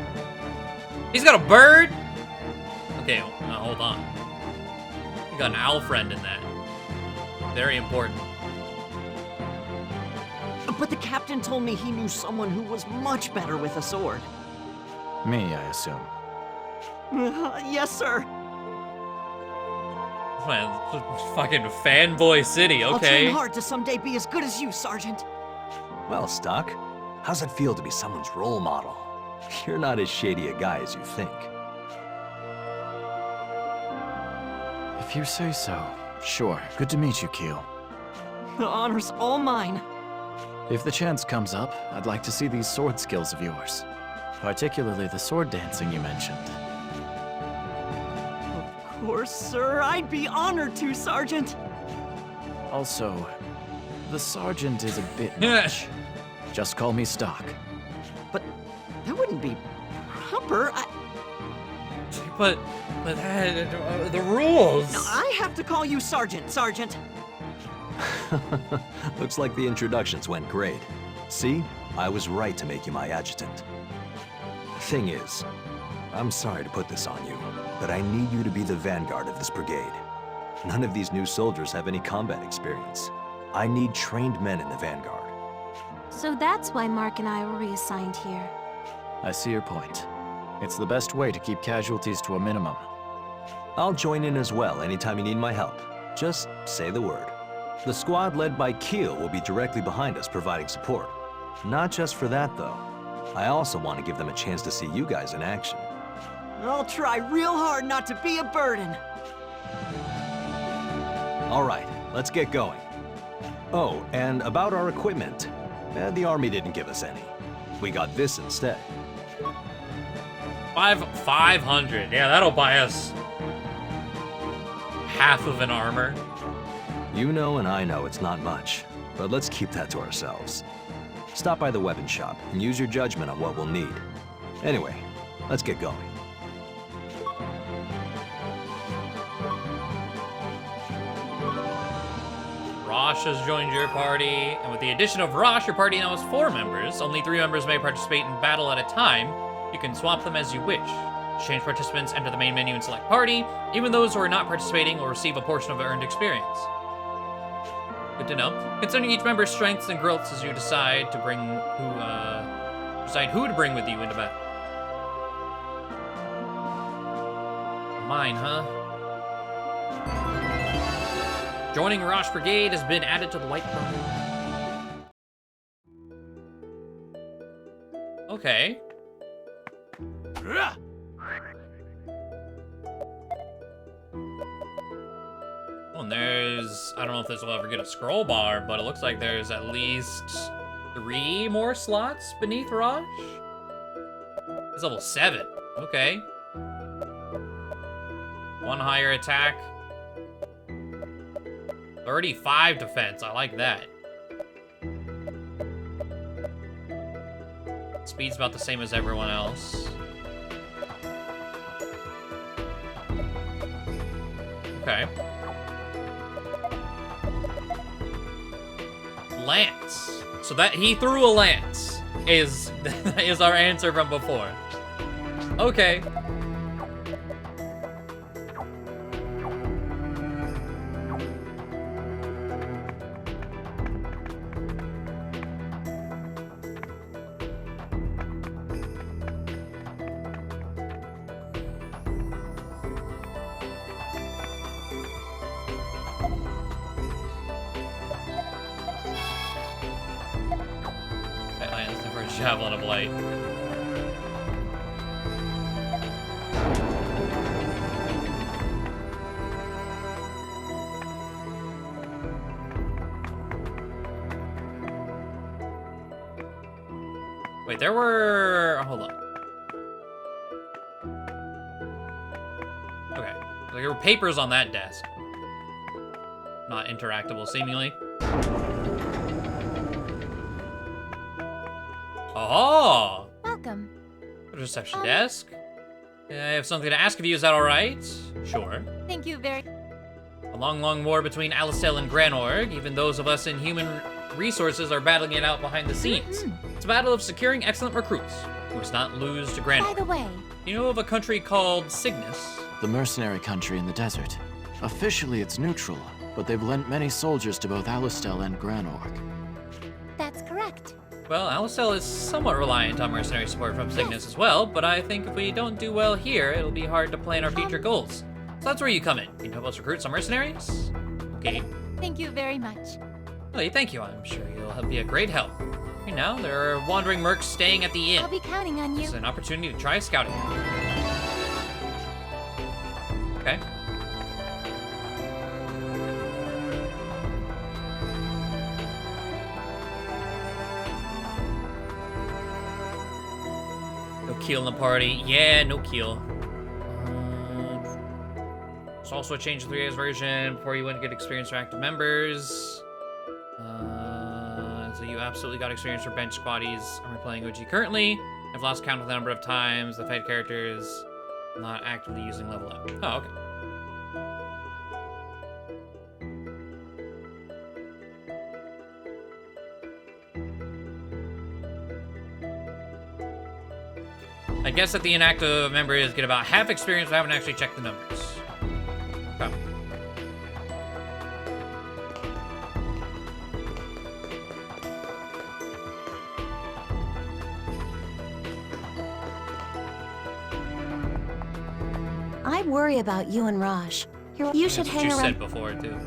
S1: He's got a bird? Okay, now hold on. You got an owl friend in that. Very important.
S16: But the captain told me he knew someone who was much better with a sword.
S2: Me, I assume.
S16: Yes, sir.
S1: Man, fucking fanboy city,
S16: I'll
S1: okay.
S16: train hard to someday be as good as you, Sergeant.
S6: Well, Stock, how's it feel to be someone's role model? You're not as shady a guy as you think.
S2: If you say so. Sure. Good to meet you, Keel.
S16: The honor's all mine.
S2: If the chance comes up, I'd like to see these sword skills of yours. Particularly the sword dancing you mentioned.
S16: Of course, sir. I'd be honored to, Sergeant.
S2: Also, the sergeant is a bit much. Just call me Stock.
S16: But that wouldn't be proper.
S1: But the rules.
S16: No, I have to call you Sergeant, Sergeant.
S6: Looks like the introductions went great. See? I was right to make you my adjutant. Thing is, I'm sorry to put this on you, but I need you to be the vanguard of this brigade. None of these new soldiers have any combat experience. I need trained men in the vanguard.
S7: So that's why Mark and I were reassigned here.
S2: I see your point. It's the best way to keep casualties to a minimum.
S6: I'll join in as well anytime you need my help. Just say the word. The squad led by Keel will be directly behind us providing support. Not just for that, though. I also want to give them a chance to see you guys in action.
S16: I'll try real hard not to be a burden.
S6: All right, let's get going. Oh, and about our equipment. The Army didn't give us any. We got this instead.
S1: 500. Yeah, that'll buy us half of an armor.
S6: You know and I know it's not much, but let's keep that to ourselves. Stop by the weapon shop and use your judgment on what we'll need. Anyway, let's get going.
S1: Rosh has joined your party, and with the addition of Rosh, your party now has 4 members. Only 3 members may participate in battle at a time. You can swap them as you wish. To change participants, enter the main menu and select party. Even those who are not participating will receive a portion of earned experience. Good to know. Considering each member's strengths and growths as you decide to bring who to bring with you into battle. Mine, huh? Joining Rosh Brigade has been added to the White Party. Okay. Oh, and there's... I don't know if this will ever get a scroll bar, but it looks like there's at least 3 more slots beneath Rosh. It's level 7. Okay. 1 higher attack. 35 defense. I like that. Speed's about the same as everyone else. Okay. Lance. So that he threw a lance is our answer from before. Okay. Javelin of Light. Wait, there were... hold on. Okay. There were papers on that desk. Not interactable, seemingly. Oh!
S12: Welcome.
S1: Reception desk. I have something to ask of you, is that alright? Sure.
S12: Thank you very...
S1: A long, long war between Alistel and Granorg. Even those of us in human resources are battling it out behind the scenes. It's a battle of securing excellent recruits. We must not lose to Granorg.
S12: By the way...
S1: You know of a country called Cygnus?
S2: The mercenary country in the desert. Officially, it's neutral, but they've lent many soldiers to both Alistel and Granorg.
S12: That's correct.
S1: Well, Alistel is somewhat reliant on mercenary support from Cygnus as well, but I think if we don't do well here, it'll be hard to plan our future goals. So that's where you come in. Can you help us recruit some mercenaries? Okay.
S12: Thank you very much.
S1: Really, thank you. I'm sure you'll be a great help. Right now, there are wandering mercs staying at the inn.
S12: I'll be counting on you.
S1: It's an opportunity to try scouting. Okay. No Keel in the party. Yeah, no Keel. There's also a change to 3A's version before you went to get experience for active members. So you absolutely got experience for bench squaddies. I'm playing OG currently. I've lost count of the number of times the fight characters not actively using level up. Oh, okay. I guess that the inactive members get about half experience, but I haven't actually checked the numbers. Okay.
S13: I worry about you and Raj. You should
S1: That's
S13: hang
S1: what you
S13: around.
S1: said before, too.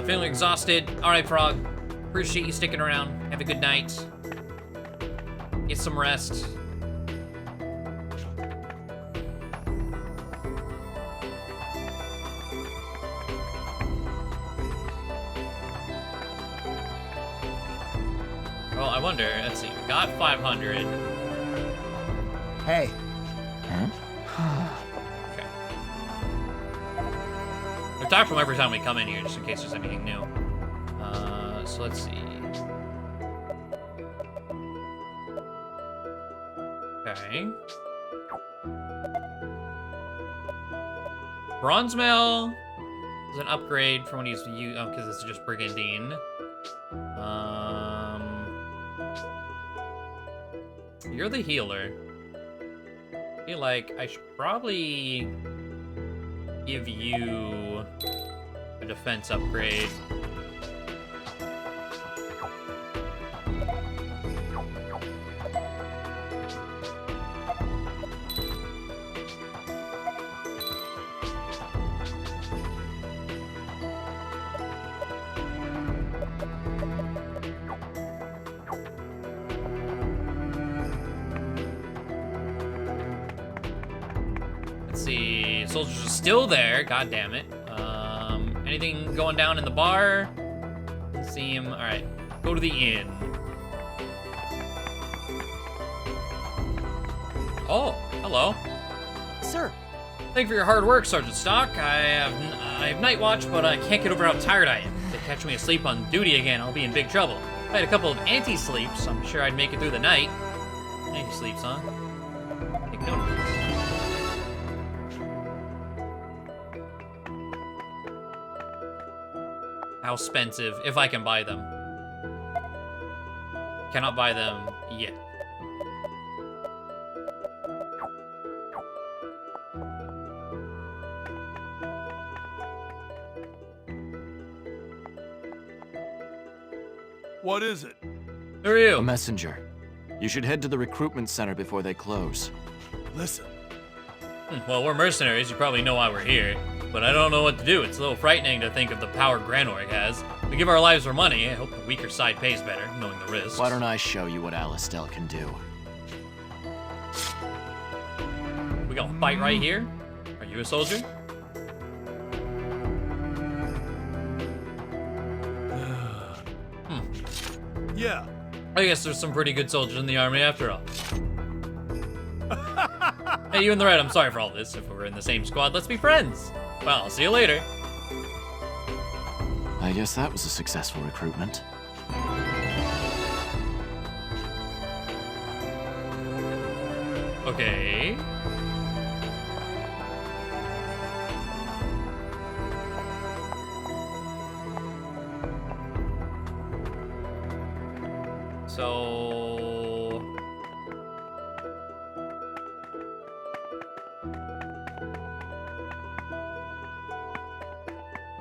S1: Feeling exhausted. Alright, Frog. Appreciate you sticking around. Have a good night. Get some rest. Well, I wonder. Let's see. We got 500.
S8: Hey.
S1: Okay. We talk from every time we come in here, just in case there's anything new. So let's see. Okay. Bronze Mail is an upgrade from when he's because it's just Brigandine. You're the healer. I feel like I should probably give you a defense upgrade. Soldiers are still there, god damn it. Anything going down in the bar? Doesn't seem. Alright, go to the inn. Oh, hello.
S16: Sir.
S1: Thank you for your hard work, Sergeant Stock. I have night watch, but I can't get over how tired I am. If they catch me asleep on duty again, I'll be in big trouble. If I had a couple of anti-sleeps, I'm sure I'd make it through the night. Anti-sleeps, huh? Take note of this. How expensive, if I can buy them. Cannot buy them yet.
S14: What is it?
S1: Who are you?
S2: A messenger. You should head to the recruitment center before they close.
S14: Listen.
S1: Well, we're mercenaries. You probably know why we're here. But I don't know what to do. It's a little frightening to think of the power Granorg has. We give our lives for money. I hope the weaker side pays better, knowing the risks.
S2: Why don't I show you what Alistel can do?
S1: We gonna fight right here? Are you a soldier?
S14: Yeah.
S1: I guess there's some pretty good soldiers in the army after all. Hey, you in the red, I'm sorry for all this. If we're in the same squad, let's be friends. Well, I'll see you later.
S2: I guess that was a successful recruitment.
S1: Okay. So...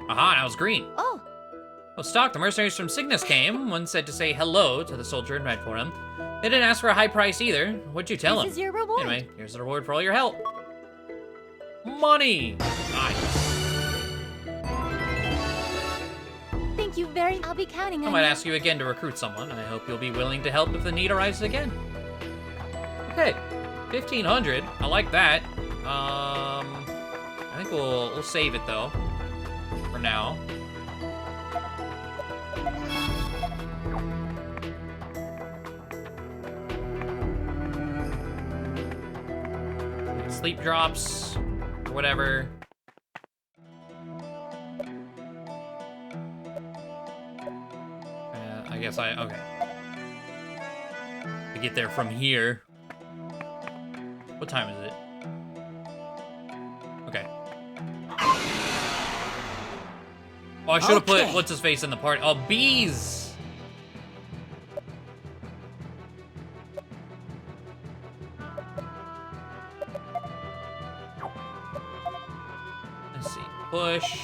S1: Aha, now it's green.
S4: Oh.
S1: Well, Stock, the mercenaries from Cygnus came. One said to say hello to the soldier and read for him. They didn't ask for a high price either. What'd you tell him?
S4: This is your reward.
S1: Anyway, here's the reward for all your help. Money! Nice.
S12: Thank you very much. I'll be counting on
S1: I
S12: you.
S1: might ask you again to recruit someone. I hope you'll be willing to help if the need arises again. Okay, 1,500. I like that. I think we'll save it though. For now. Sleep drops, or whatever. I guess okay. To get there from here. What time is it? Okay. Oh, I should have put what's his face in the party. Oh, bees! Let's see. Push.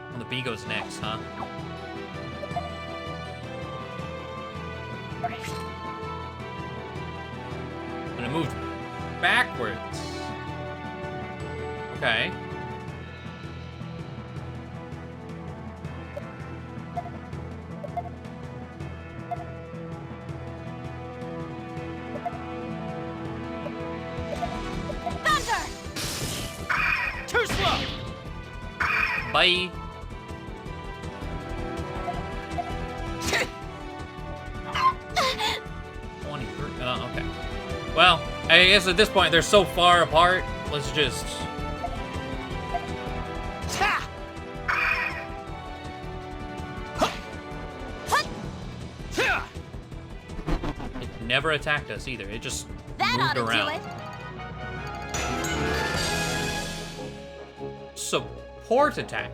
S1: Well, the bee goes next, huh? And it moved backwards. Okay.
S12: Thunder!
S14: Too slow!
S1: Bye. Okay. Well, I guess at this point they're so far apart. Let's just. It never attacked us either. It just moved around. Support attack.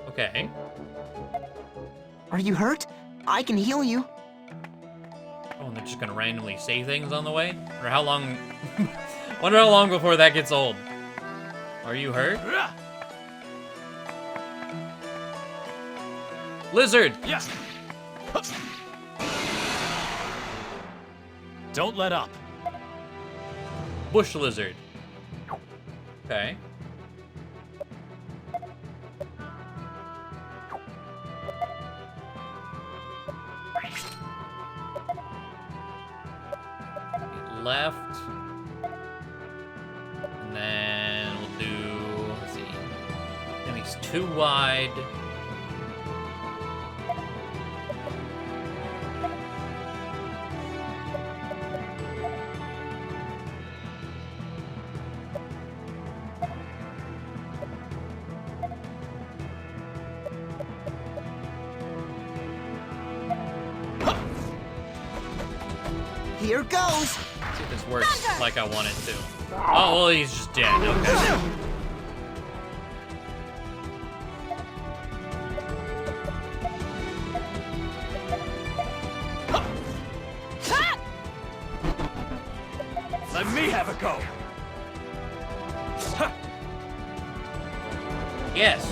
S1: Okay.
S8: Are you hurt? I can heal you.
S1: Oh, and they're just gonna randomly say things on the way? Or how long? Wonder how long before that gets old. Are you hurt? Lizard!
S14: Yes. Don't let up.
S1: Bush lizard. Okay. Left. And then we'll do, let's see. Enemy's too wide.
S8: Here goes.
S1: See if this works like I want it to. Oh, well, he's just dead. Okay.
S14: Let me have a go.
S1: Yes.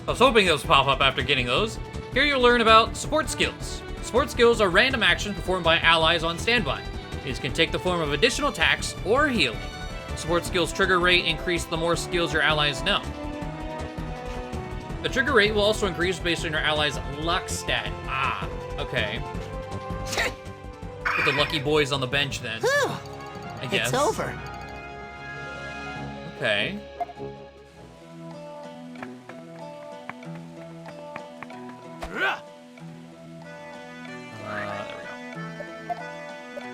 S1: I was hoping those pop up after getting those. Here you'll learn about support skills. Support skills are random actions performed by allies on standby. These can take the form of additional attacks or healing. Support skills trigger rate increase the more skills your allies know. The trigger rate will also increase based on your allies' luck stat. Ah, okay. Put the lucky boys on the bench then. I guess.
S8: It's over.
S1: Okay.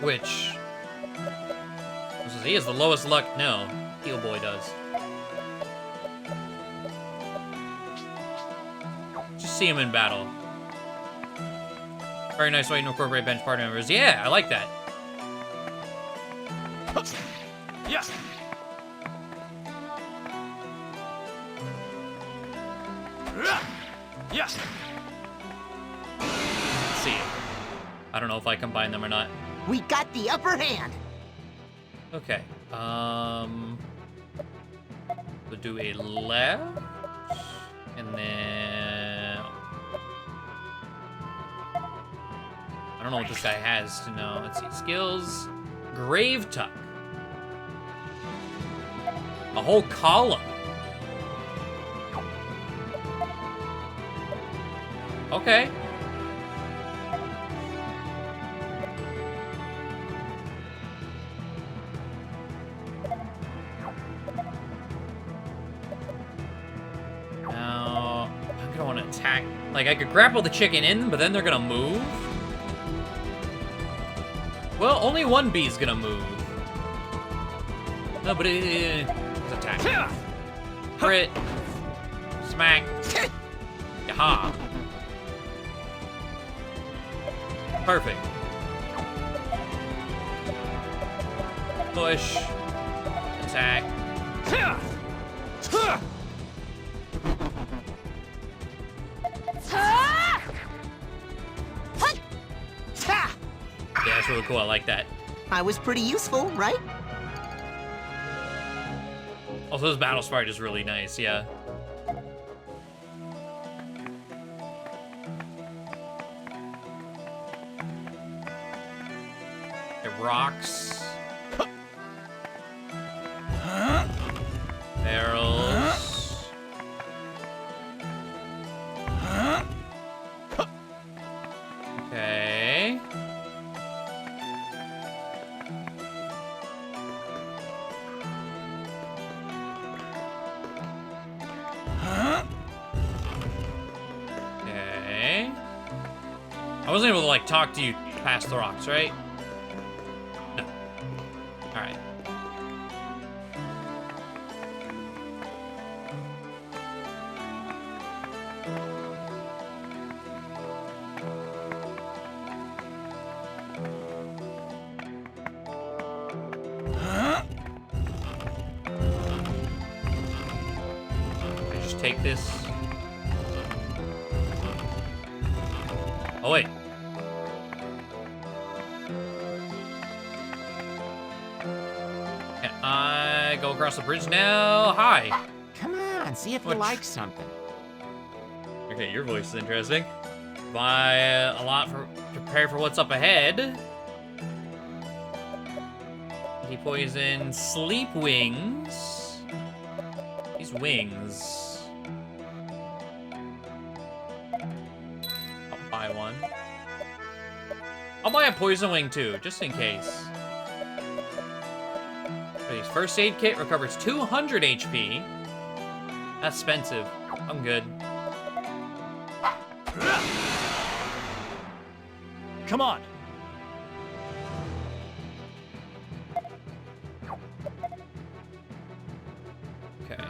S1: Which... He has the lowest luck. No, Heel Boy does. Just see him in battle. Very nice way to incorporate bench party members. Yeah, I like that.
S14: Yes. Yes.
S1: Let's see. I don't know if I combine them or not.
S8: We got the upper hand.
S1: Okay. We'll do a left, and then I don't know what this guy has to know. Let's see. Skills. Grave Tuck. A whole column. Okay. Now, I'm gonna want to attack. Like, I could grapple the chicken in, but then they're gonna move. Well, only one bee's gonna move. No, but it's attack. Crit. Smack. Yaha. Perfect. Push. Attack. Yeah, that's really cool. I like that.
S8: I was pretty useful, right?
S1: Also, this battle sprite is really nice, yeah. It rocks. Barrels. Okay. Okay. I wasn't able to, like, talk to you past the rocks, right? No. Alright. I just take this. Oh, wait. Can I go across the bridge now? Hi.
S17: Come on, see if you like something.
S1: Okay, your voice is interesting. Buy a lot for prepare for what's up ahead. Poison sleep wings. These wings. I'll buy one. I'll buy a poison wing too, just in case. Please, first aid kit recovers 200 HP. That's expensive. I'm good.
S14: Come on.
S1: Okay.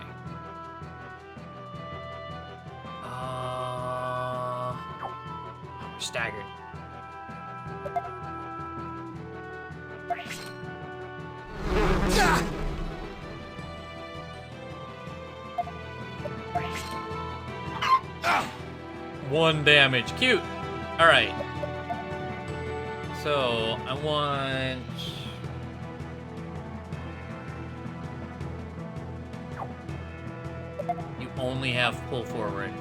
S1: We're staggered. One damage. Cute. All right. So I want. You only have pull forward.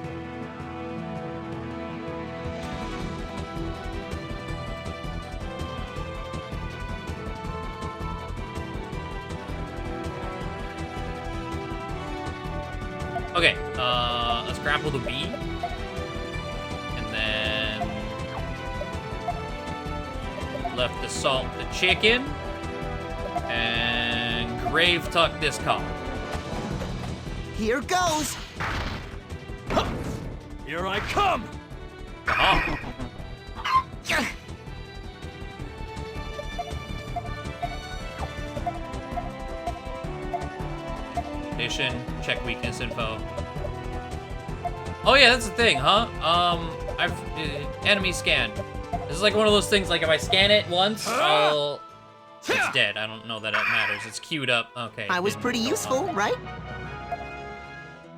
S1: Okay, let's grapple the bee. And then left assault the chicken. And grave tuck this column.
S8: Here goes.
S14: Here I come.
S1: Oh. Condition, check weakness info. Oh yeah, that's the thing, huh? Enemy scan. This is like one of those things, like if I scan it once, it's dead. I don't know that it matters. It's queued up. Okay.
S8: I was pretty useful, right?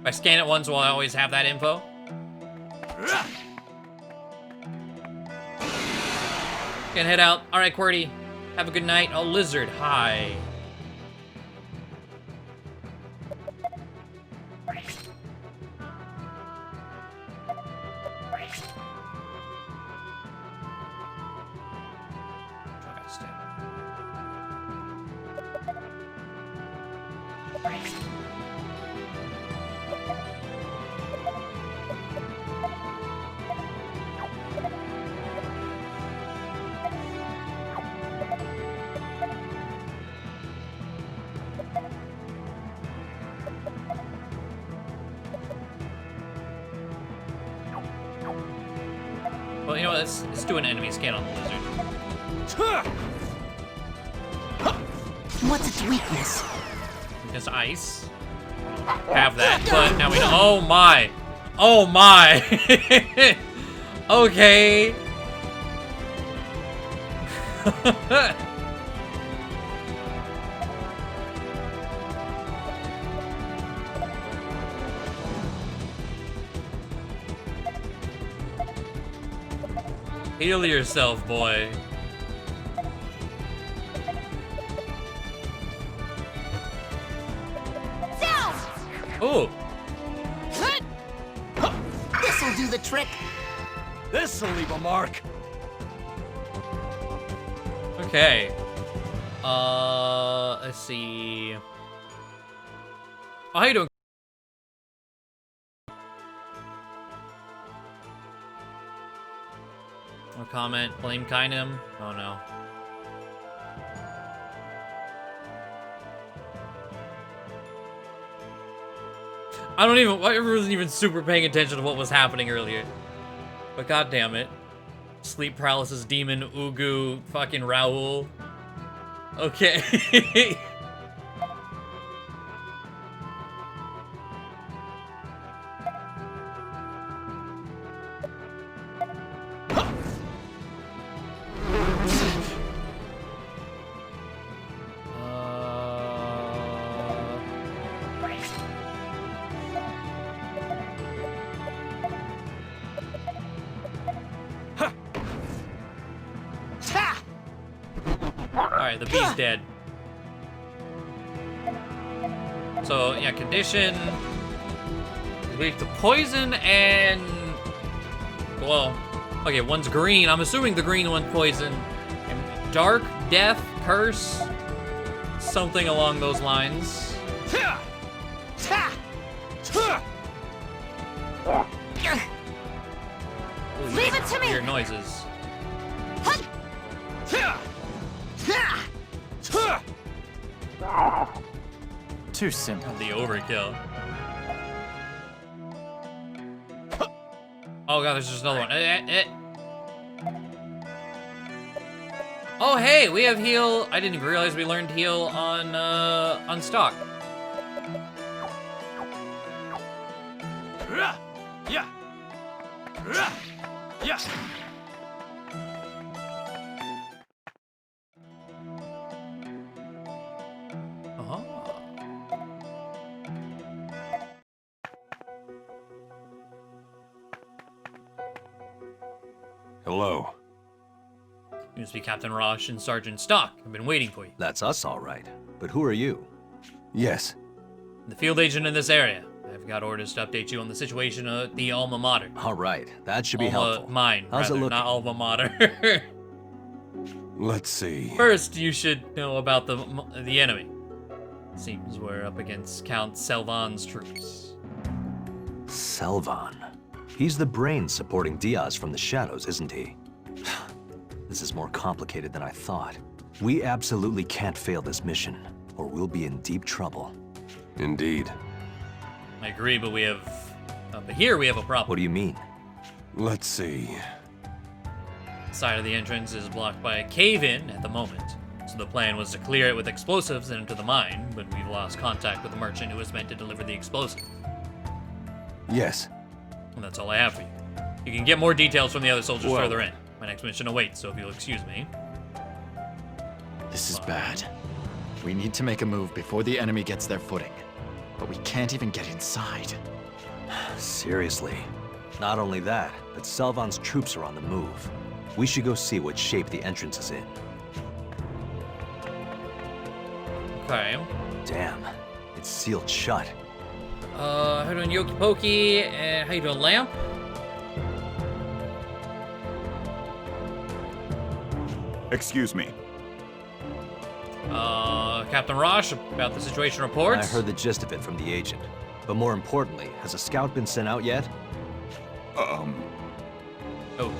S1: If I scan it once, will I always have that info? Gonna head out. All right, QWERTY. Have a good night. Oh, Lizard, hi. Well, you know what? Let's do an enemy scan on the lizard.
S3: What's its weakness?
S1: It's ice. Have that, but now we know. Oh my! Oh my! Okay. Heal yourself, boy. Ooh.
S8: This'll do the trick.
S14: This'll leave a mark.
S1: Okay. Let's see. Oh, how you doing? No comment. Blame Kinem. Oh no. I wasn't even super paying attention to what was happening earlier. But god damn it. Sleep paralysis demon, Ugu, fucking Raoul. Okay. Alright, the bee's dead. So, yeah, condition. Weak to poison and... Well, okay, one's green. I'm assuming the green one's poison. And dark, death, curse. Something along those lines. Ooh,
S12: Leave it to me!
S1: Weird noises.
S2: Too simple.
S1: The overkill. Oh god, there's just another one. Oh hey, we have heal. I didn't realize we learned heal on stock.
S14: Yeah. Yeah.
S6: Hello.
S1: You must be Captain Rosh and Sergeant Stock. I've been waiting for you.
S6: That's us, all right. But who are you? Yes.
S1: The field agent in this area. I've got orders to update you on the situation at the alma mater.
S6: All right, that should be helpful.
S1: Mine,
S6: How's
S1: rather,
S6: it looking?
S1: not alma mater.
S6: Let's see.
S1: First, you should know about the enemy. Seems we're up against Count Selvan's troops.
S6: Selvan. He's the brain supporting Diaz from the shadows, isn't he? This is more complicated than I thought. We absolutely can't fail this mission, or we'll be in deep trouble.
S5: Indeed.
S1: I agree, but we have... but here we have a problem.
S6: What do you mean?
S5: Let's see.
S1: The side of the entrance is blocked by a cave-in at the moment. So the plan was to clear it with explosives and into the mine, but we've lost contact with the merchant who was meant to deliver the explosives.
S6: Yes.
S1: And that's all I have for you. You can get more details from the other soldiers
S6: Whoa.
S1: further in. My next mission awaits, so if you'll excuse me.
S2: This is bad. We need to make a move before the enemy gets their footing. But we can't even get inside.
S6: Seriously. Not only that, but Selvan's troops are on the move. We should go see what shape the entrance is in.
S1: Okay.
S6: Damn, it's sealed shut.
S1: How you doing, Yoki Pokey? And how you doing, Lamp?
S18: Excuse me.
S1: Captain Rosh, about the situation reports.
S6: I heard the gist of it from the agent. But more importantly, has a scout been sent out yet?
S1: Oh,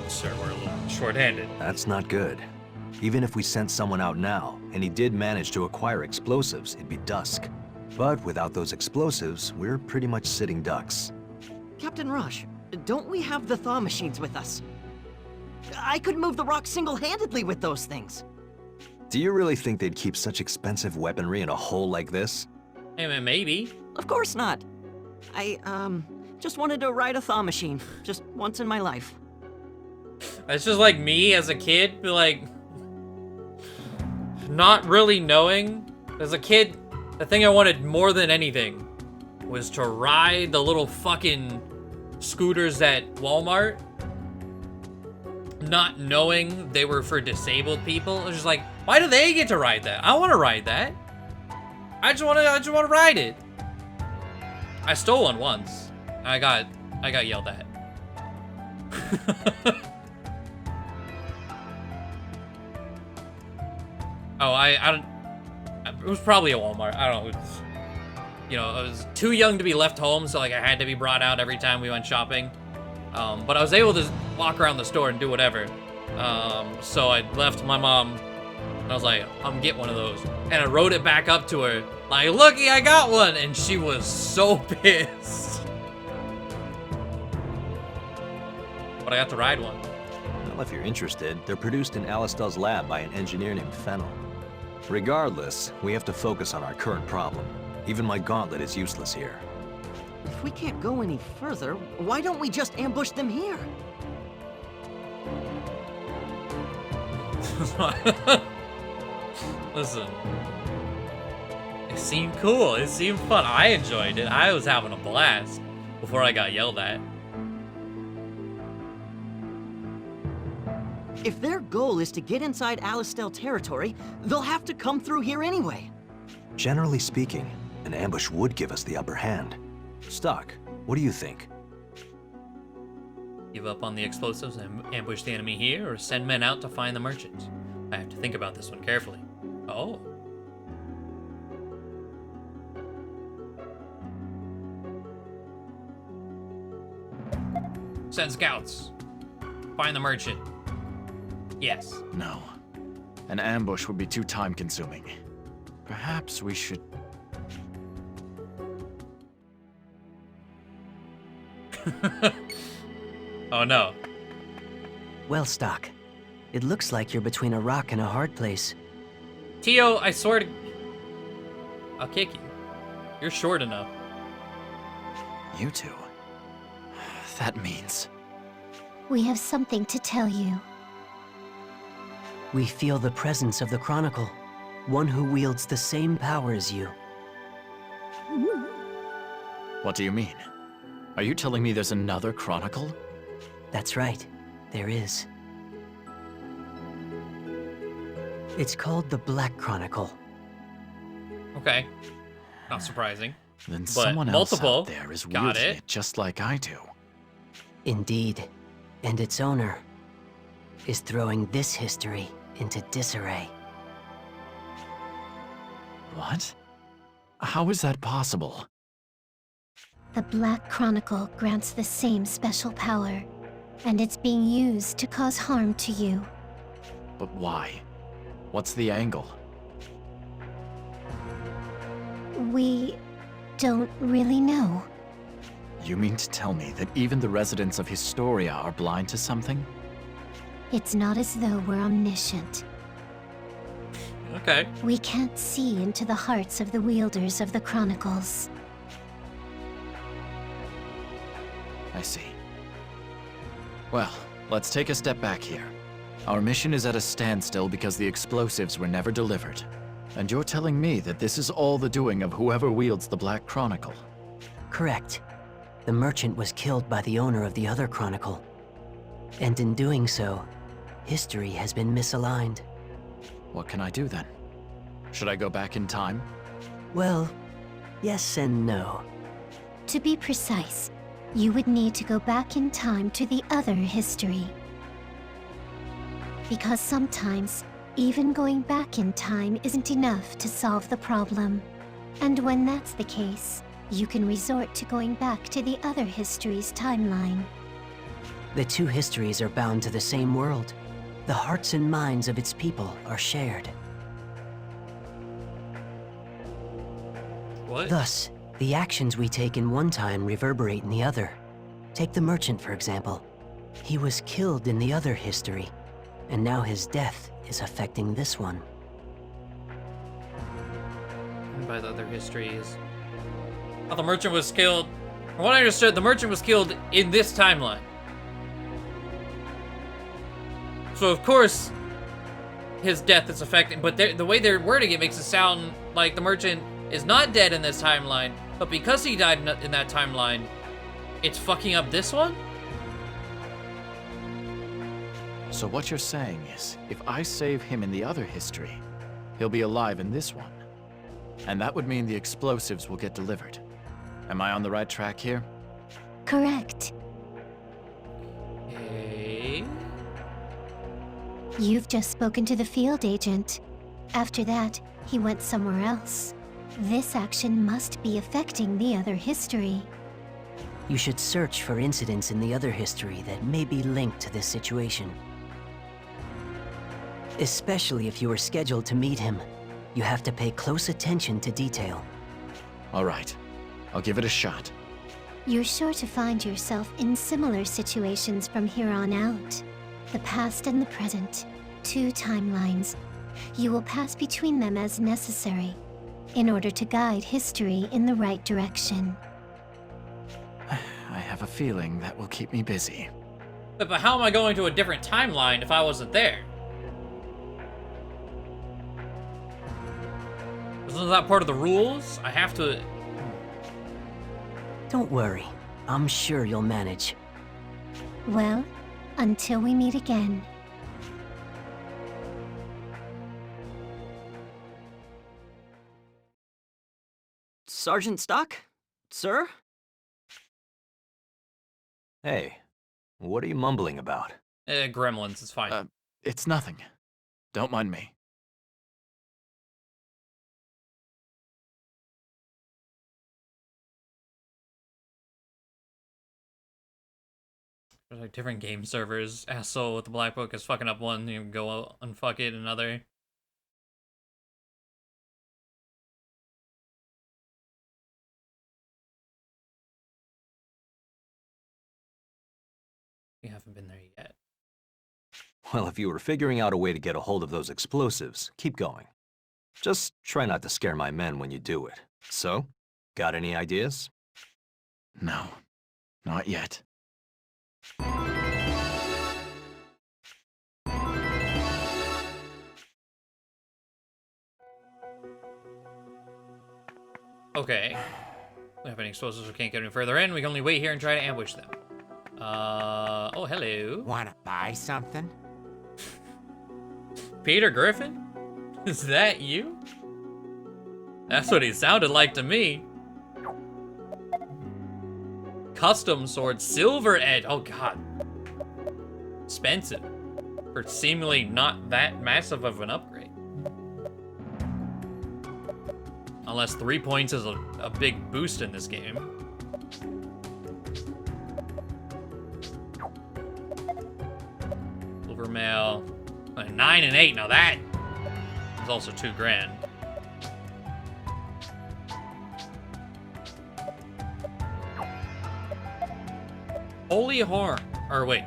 S1: sir, we're a little short-handed.
S6: That's not good. Even if we sent someone out now, and he did manage to acquire explosives, it'd be dusk. But without those explosives, we're pretty much sitting ducks.
S16: Captain Rush, don't we have the thaw machines with us? I could move the rock single-handedly with those things.
S6: Do you really think they'd keep such expensive weaponry in a hole like this?
S1: Hey, man, maybe.
S16: Of course not. I, just wanted to ride a thaw machine, just once in my life.
S1: It's just like me as a kid, like, not really knowing. As a kid, the thing I wanted more than anything was to ride the little fucking scooters at Walmart, not knowing they were for disabled people. It was just like, why do they get to ride that? I want to ride that. I just want to ride it. I stole one once. I got yelled at. Oh, I don't. It was probably a Walmart. I don't know. It was, you know, I was too young to be left home, so like I had to be brought out every time we went shopping. But I was able to walk around the store and do whatever. So I left my mom, and I was like, I'm gonna get one of those. And I rode it back up to her, like, looky, I got one! And she was so pissed. But I got to ride one.
S6: Well, if you're interested, they're produced in Alistel's lab by an engineer named Fennel. Regardless, we have to focus on our current problem. Even my gauntlet is useless here.
S16: If we can't go any further, why don't we just ambush them here?
S1: Listen. It seemed cool. It seemed fun. I enjoyed it. I was having a blast before I got yelled at.
S16: If their goal is to get inside Alistel territory, they'll have to come through here anyway.
S6: Generally speaking, an ambush would give us the upper hand. Stock, what do you think?
S1: Give up on the explosives and ambush the enemy here, or send men out to find the merchants? I have to think about this one carefully. Oh. Send scouts. Find the merchant. Yes.
S2: No. An ambush would be too time-consuming. Perhaps we should...
S1: Oh no.
S3: Well, Stock, it looks like you're between a rock and a hard place.
S1: Tio, I swear to... I'll kick you. You're short enough.
S2: You two? That means...
S4: We have something to tell you.
S3: We feel the presence of the Chronicle, one who wields the same power as you.
S2: What do you mean? Are you telling me there's another Chronicle?
S3: That's right, there is. It's called the Black Chronicle.
S1: Okay. Not surprising.
S2: Then
S1: But
S2: someone
S1: multiple.
S2: else out there is
S1: Got
S2: wielding
S1: it.
S2: it just like I do.
S3: Indeed. And its owner is throwing this history into disarray.
S2: What? How is that possible?
S4: The Black Chronicle grants the same special power, and it's being used to cause harm to you.
S2: But why? What's the angle?
S4: We don't really know.
S2: You mean to tell me that even the residents of Historia are blind to something?
S4: It's not as though we're omniscient.
S1: Okay.
S4: We can't see into the hearts of the wielders of the Chronicles.
S2: I see. Well, let's take a step back here. Our mission is at a standstill because the explosives were never delivered. And you're telling me that this is all the doing of whoever wields the Black Chronicle?
S3: Correct. The merchant was killed by the owner of the other Chronicle. And in doing so, history has been misaligned.
S2: What can I do then? Should I go back in time?
S3: Well, yes and no.
S4: To be precise, you would need to go back in time to the other history. Because sometimes, even going back in time isn't enough to solve the problem. And when that's the case, you can resort to going back to the other history's timeline.
S3: The two histories are bound to the same world. The hearts and minds of its people are shared.
S1: What?
S3: Thus, the actions we take in one time reverberate in the other. Take the merchant, for example. He was killed in the other history, and now his death is affecting this one.
S1: And by the other histories. Oh, the merchant was killed. From what I understood, the merchant was killed in this timeline. So of course, his death is affecting, but the way they're wording it makes it sound like the merchant is not dead in this timeline, but because he died in that timeline, it's fucking up this one?
S2: So what you're saying is, if I save him in the other history, he'll be alive in this one. And that would mean the explosives will get delivered. Am I on the right track here?
S4: Correct.
S1: Okay.
S4: You've just spoken to the field agent. After that, he went somewhere else. This action must be affecting the other history.
S3: You should search for incidents in the other history that may be linked to this situation. Especially if you are scheduled to meet him. You have to pay close attention to detail.
S2: All right. I'll give it a shot.
S4: You're sure to find yourself in similar situations from here on out. The past and the present, two timelines. You will pass between them as necessary, in order to guide history in the right direction.
S2: I have a feeling that will keep me busy.
S1: But how am I going to a different timeline if I wasn't there? Isn't that part of the rules? I have to...
S3: Don't worry. I'm sure you'll manage.
S4: Well, until we meet again.
S16: Sergeant Stock? Sir?
S6: Hey, what are you mumbling about?
S1: Gremlins, it's fine.
S2: It's nothing. Don't mind me.
S1: There's like different game servers. Asshole with the black book is fucking up one, you go unfuck it another. We haven't been there yet.
S6: Well, if you were figuring out a way to get a hold of those explosives, keep going. Just try not to scare my men when you do it. So, got any ideas?
S2: No, not yet.
S1: Okay. We have any explosives, we can't get any further in. We can only wait here and try to ambush them. Oh, hello.
S17: Wanna buy something?
S1: Peter Griffin? Is that you? That's what he sounded like to me. Custom sword, silver edge. Oh god. Expensive. For seemingly not that massive of an upgrade. Unless 3 points is a big boost in this game. Silver mail. 9 and 8. Now that is also $2,000. Holy horn. Or wait.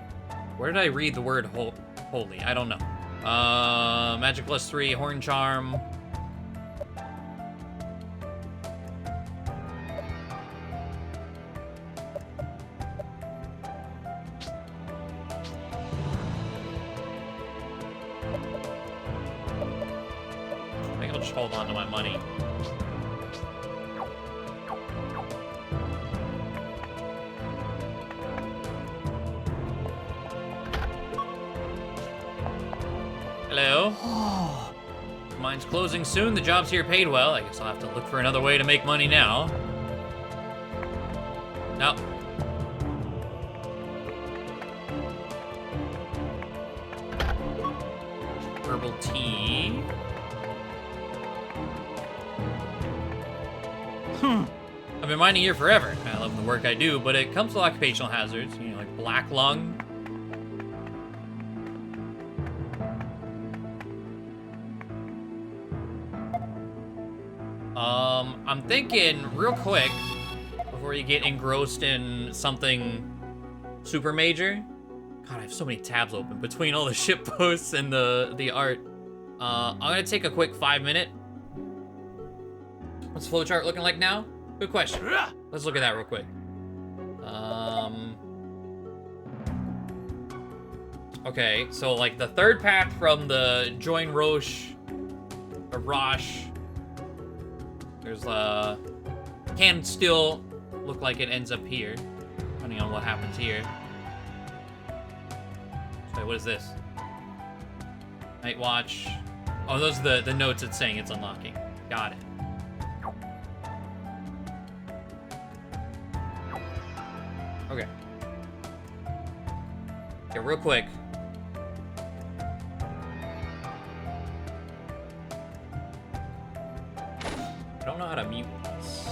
S1: Where did I read the word holy? I don't know. Magic +3, Horn Charm. I think I'll just hold on to my money. Hello? Mine's closing soon. The job's here paid well. I guess I'll have to look for another way to make money now. No. Herbal tea. I've been mining here forever. I love the work I do, but it comes with occupational hazards, you know, like black lung. I'm thinking real quick, before you get engrossed in something super major. God, I have so many tabs open between all the ship posts and the art. I'm gonna take a quick 5-minute. What's the flowchart looking like now? Good question. Let's look at that real quick. Okay, so like the third path from the Join Roche, or Roche, there's can still look like it ends up here, depending on what happens here. Wait, what is this? Night Watch. Oh, those are the notes it's saying it's unlocking. Got it. Okay. Okay, real quick. I don't know how to mute this.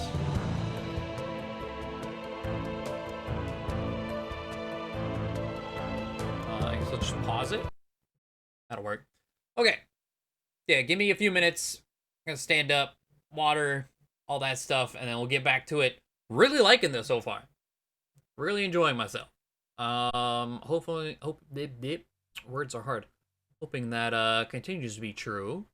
S1: I guess I'll just pause it. That'll work. Okay. Yeah, give me a few minutes. I'm gonna stand up, water, all that stuff, and then we'll get back to it. Really liking this so far. Really enjoying myself. Hopefully, words are hard. Hoping that continues to be true.